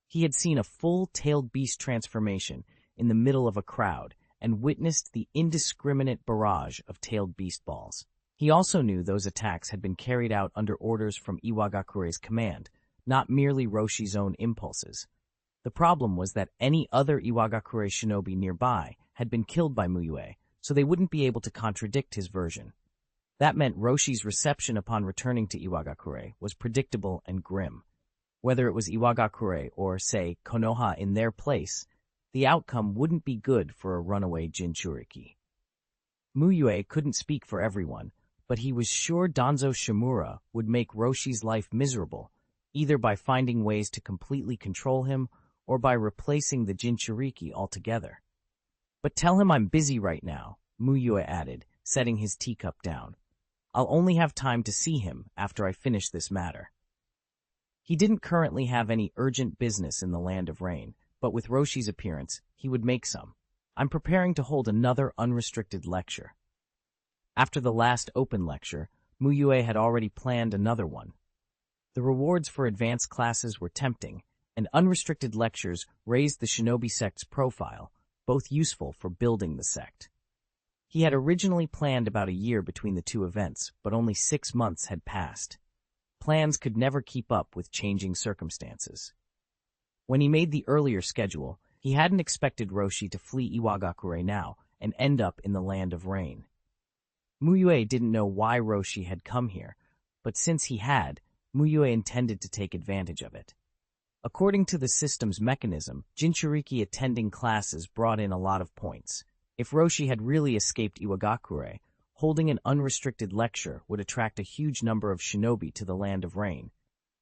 He had seen a full-tailed beast transformation in the middle of a crowd and witnessed the indiscriminate barrage of tailed beast balls. He also knew those attacks had been carried out under orders from Iwagakure's command, not merely Roshi's own impulses. The problem was that any other Iwagakure shinobi nearby had been killed by Mu Yue, so they wouldn't be able to contradict his version. That meant Roshi's reception upon returning to Iwagakure was predictable and grim. Whether it was Iwagakure or, say, Konoha in their place, the outcome wouldn't be good for a runaway Jinchuriki. Mu Yue couldn't speak for everyone, but he was sure Danzo Shimura would make Roshi's life miserable, either by finding ways to completely control him or by replacing the Jinchuriki altogether. But tell him I'm busy right now, Mu Yue added, setting his teacup down. I'll only have time to see him after I finish this matter. He didn't currently have any urgent business in the Land of Rain, but with Roshi's appearance, he would make some. I'm preparing to hold another unrestricted lecture. After the last open lecture, Mu Yue had already planned another one. The rewards for advanced classes were tempting, and unrestricted lectures raised the shinobi sect's profile, both useful for building the sect. He had originally planned about a year between the two events, but only 6 months had passed. Plans could never keep up with changing circumstances. When he made the earlier schedule, he hadn't expected Roshi to flee Iwagakure now and end up in the Land of Rain. Mu Yue didn't know why Roshi had come here, but since he had, Mu Yue intended to take advantage of it. According to the system's mechanism, Jinchuriki attending classes brought in a lot of points. If Roshi had really escaped Iwagakure, holding an unrestricted lecture would attract a huge number of shinobi to the Land of Rain,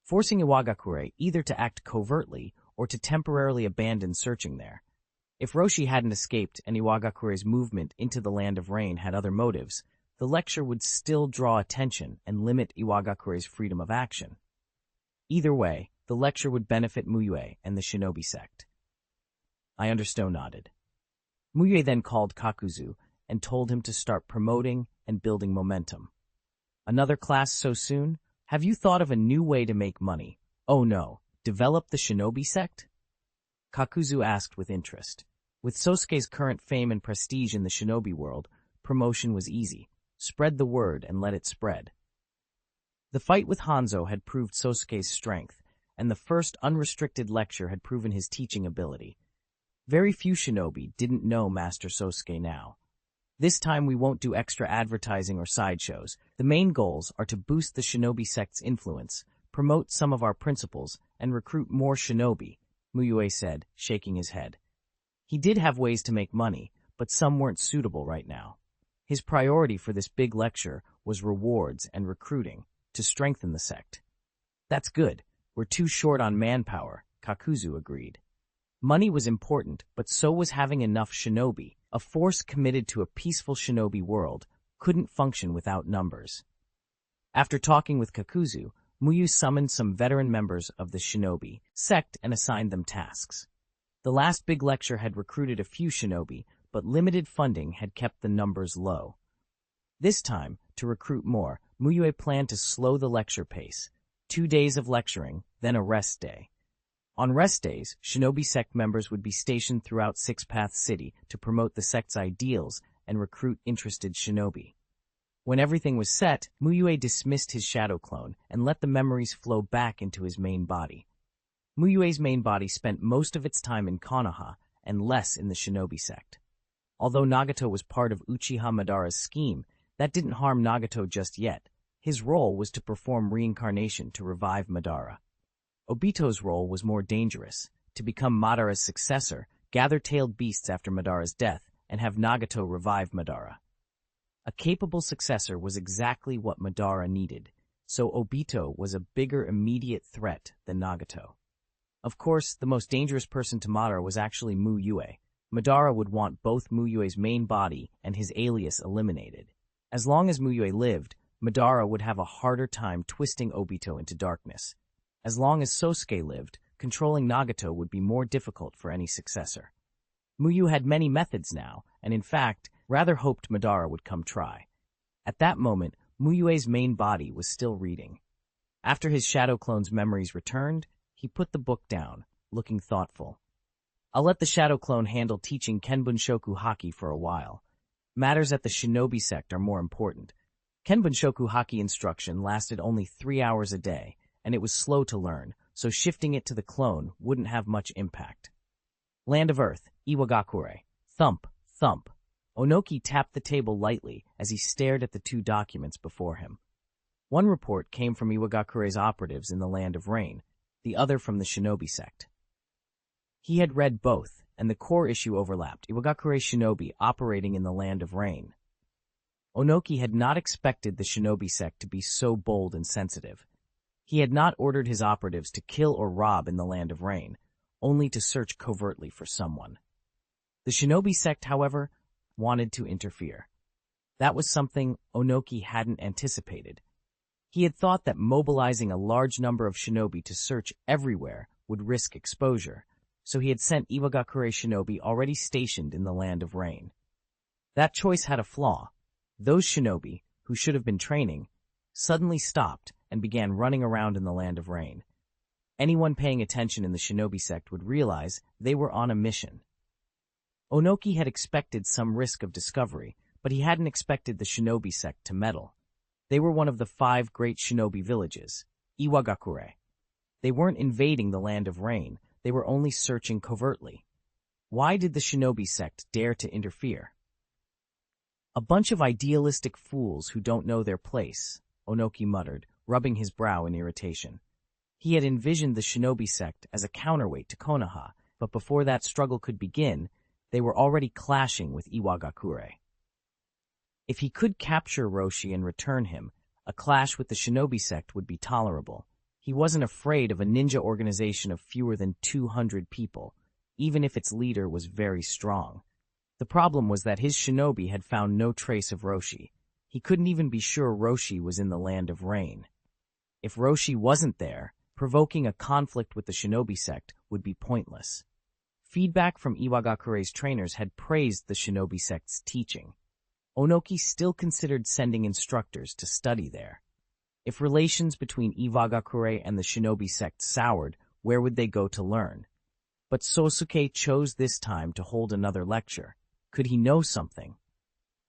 forcing Iwagakure either to act covertly or to temporarily abandon searching there. If Roshi hadn't escaped and Iwagakure's movement into the Land of Rain had other motives, the lecture would still draw attention and limit Iwagakure's freedom of action. Either way, the lecture would benefit Mu Yue and the shinobi sect. I understand, nodded. Mu Yue then called Kakuzu and told him to start promoting and building momentum. Another class so soon? Have you thought of a new way to make money? Oh no, develop the shinobi sect? Kakuzu asked with interest. With Sosuke's current fame and prestige in the shinobi world, promotion was easy. Spread the word and let it spread. The fight with Hanzo had proved Sosuke's strength, and the first unrestricted lecture had proven his teaching ability. Very few shinobi didn't know Master Sosuke now. This time we won't do extra advertising or sideshows. The main goals are to boost the shinobi sect's influence, promote some of our principles, and recruit more shinobi, Mu Yue said, shaking his head. He did have ways to make money, but some weren't suitable right now. His priority for this big lecture was rewards and recruiting, to strengthen the sect. That's good. We're too short on manpower, Kakuzu agreed. Money was important, but so was having enough shinobi. A force committed to a peaceful shinobi world couldn't function without numbers. After talking with Kakuzu, Mu Yue summoned some veteran members of the shinobi sect and assigned them tasks. The last big lecture had recruited a few shinobi, but limited funding had kept the numbers low. This time, to recruit more, Mu Yue planned to slow the lecture pace. 2 days of lecturing, then a rest day. On rest days, shinobi sect members would be stationed throughout Six Paths City to promote the sect's ideals and recruit interested shinobi. When everything was set, Mu Yue dismissed his shadow clone and let the memories flow back into his main body. Mu Yue's main body spent most of its time in Konoha and less in the shinobi sect. Although Nagato was part of Uchiha Madara's scheme, that didn't harm Nagato just yet. His role was to perform reincarnation to revive Madara. Obito's role was more dangerous, to become Madara's successor, gather tailed beasts after Madara's death, and have Nagato revive Madara. A capable successor was exactly what Madara needed, so Obito was a bigger immediate threat than Nagato. Of course, the most dangerous person to Madara was actually Mu Yue. Madara would want both Mu Yue's main body and his alias eliminated. As long as Mu Yue lived, Madara would have a harder time twisting Obito into darkness. As long as Sosuke lived, controlling Nagato would be more difficult for any successor. Mu Yue had many methods now, and in fact, rather hoped Madara would come try. At that moment, Mu Yue's main body was still reading. After his shadow clone's memories returned, he put the book down, looking thoughtful. I'll let the shadow clone handle teaching Kenbunshoku Haki for a while. Matters at the shinobi sect are more important. Kenbunshoku Haki instruction lasted only 3 hours a day, and it was slow to learn, so shifting it to the clone wouldn't have much impact. Land of Earth, Iwagakure. Thump, thump. Onoki tapped the table lightly as he stared at the 2 documents before him. One report came from Iwagakure's operatives in the Land of Rain, the other from the shinobi sect. He had read both, and the core issue overlapped, Iwagakure shinobi operating in the Land of Rain. Onoki had not expected the shinobi sect to be so bold and sensitive. He had not ordered his operatives to kill or rob in the Land of Rain, only to search covertly for someone. The shinobi sect, however, wanted to interfere. That was something Onoki hadn't anticipated. He had thought that mobilizing a large number of shinobi to search everywhere would risk exposure, so he had sent Iwagakure shinobi already stationed in the Land of Rain. That choice had a flaw. Those shinobi, who should have been training, suddenly stopped and began running around in the Land of Rain. Anyone paying attention in the shinobi sect would realize they were on a mission. Onoki had expected some risk of discovery, but he hadn't expected the shinobi sect to meddle. They were one of the 5 great shinobi villages, Iwagakure. They weren't invading the Land of Rain, they were only searching covertly. Why did the shinobi sect dare to interfere? A bunch of idealistic fools who don't know their place, Onoki muttered, rubbing his brow in irritation. He had envisioned the shinobi sect as a counterweight to Konoha, but before that struggle could begin, they were already clashing with Iwagakure. If he could capture Roshi and return him, a clash with the shinobi sect would be tolerable. He wasn't afraid of a ninja organization of fewer than 200 people, even if its leader was very strong. The problem was that his shinobi had found no trace of Roshi. He couldn't even be sure Roshi was in the Land of Rain. If Roshi wasn't there, provoking a conflict with the shinobi sect would be pointless. Feedback from Iwagakure's trainers had praised the shinobi sect's teaching. Onoki still considered sending instructors to study there. If relations between Iwagakure and the shinobi sect soured, where would they go to learn? But Sosuke chose this time to hold another lecture. Could he know something?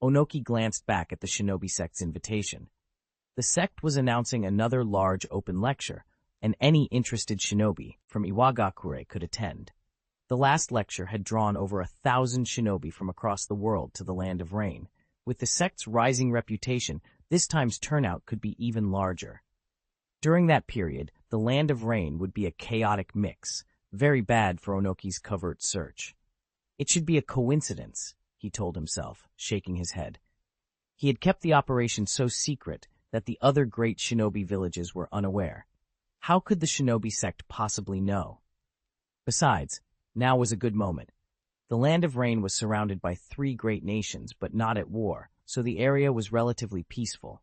Onoki glanced back at the Shinobi sect's invitation. The sect was announcing another large open lecture, and any interested shinobi from Iwagakure could attend. The last lecture had drawn over 1,000 shinobi from across the world to the Land of Rain. With the sect's rising reputation, this time's turnout could be even larger. During that period, the Land of Rain would be a chaotic mix, very bad for Onoki's covert search. It should be a coincidence, he told himself, shaking his head. He had kept the operation so secret that the other great shinobi villages were unaware. How could the shinobi sect possibly know? Besides, now was a good moment. The Land of Rain was surrounded by 3 great nations, but not at war, so the area was relatively peaceful.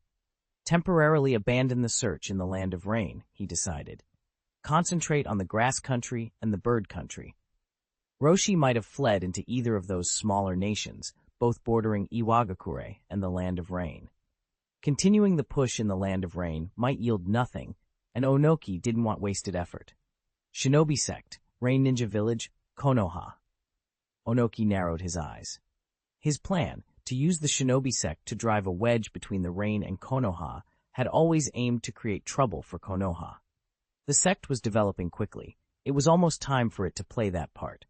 Temporarily abandon the search in the Land of Rain, he decided. Concentrate on the grass country and the bird country. Roshi might have fled into either of those smaller nations, both bordering Iwagakure and the Land of Rain. Continuing the push in the Land of Rain might yield nothing, and Onoki didn't want wasted effort. Shinobi sect, Rain Ninja Village, Konoha. Onoki narrowed his eyes. His plan, to use the Shinobi sect to drive a wedge between the Rain and Konoha, had always aimed to create trouble for Konoha. The sect was developing quickly. It was almost time for it to play that part.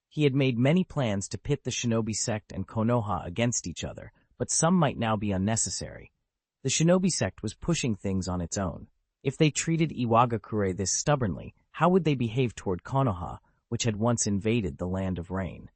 He had made many plans to pit the Shinobi sect and Konoha against each other, but some might now be unnecessary. The Shinobi sect was pushing things on its own. If they treated Iwagakure this stubbornly, how would they behave toward Konoha, which had once invaded the Land of Rain?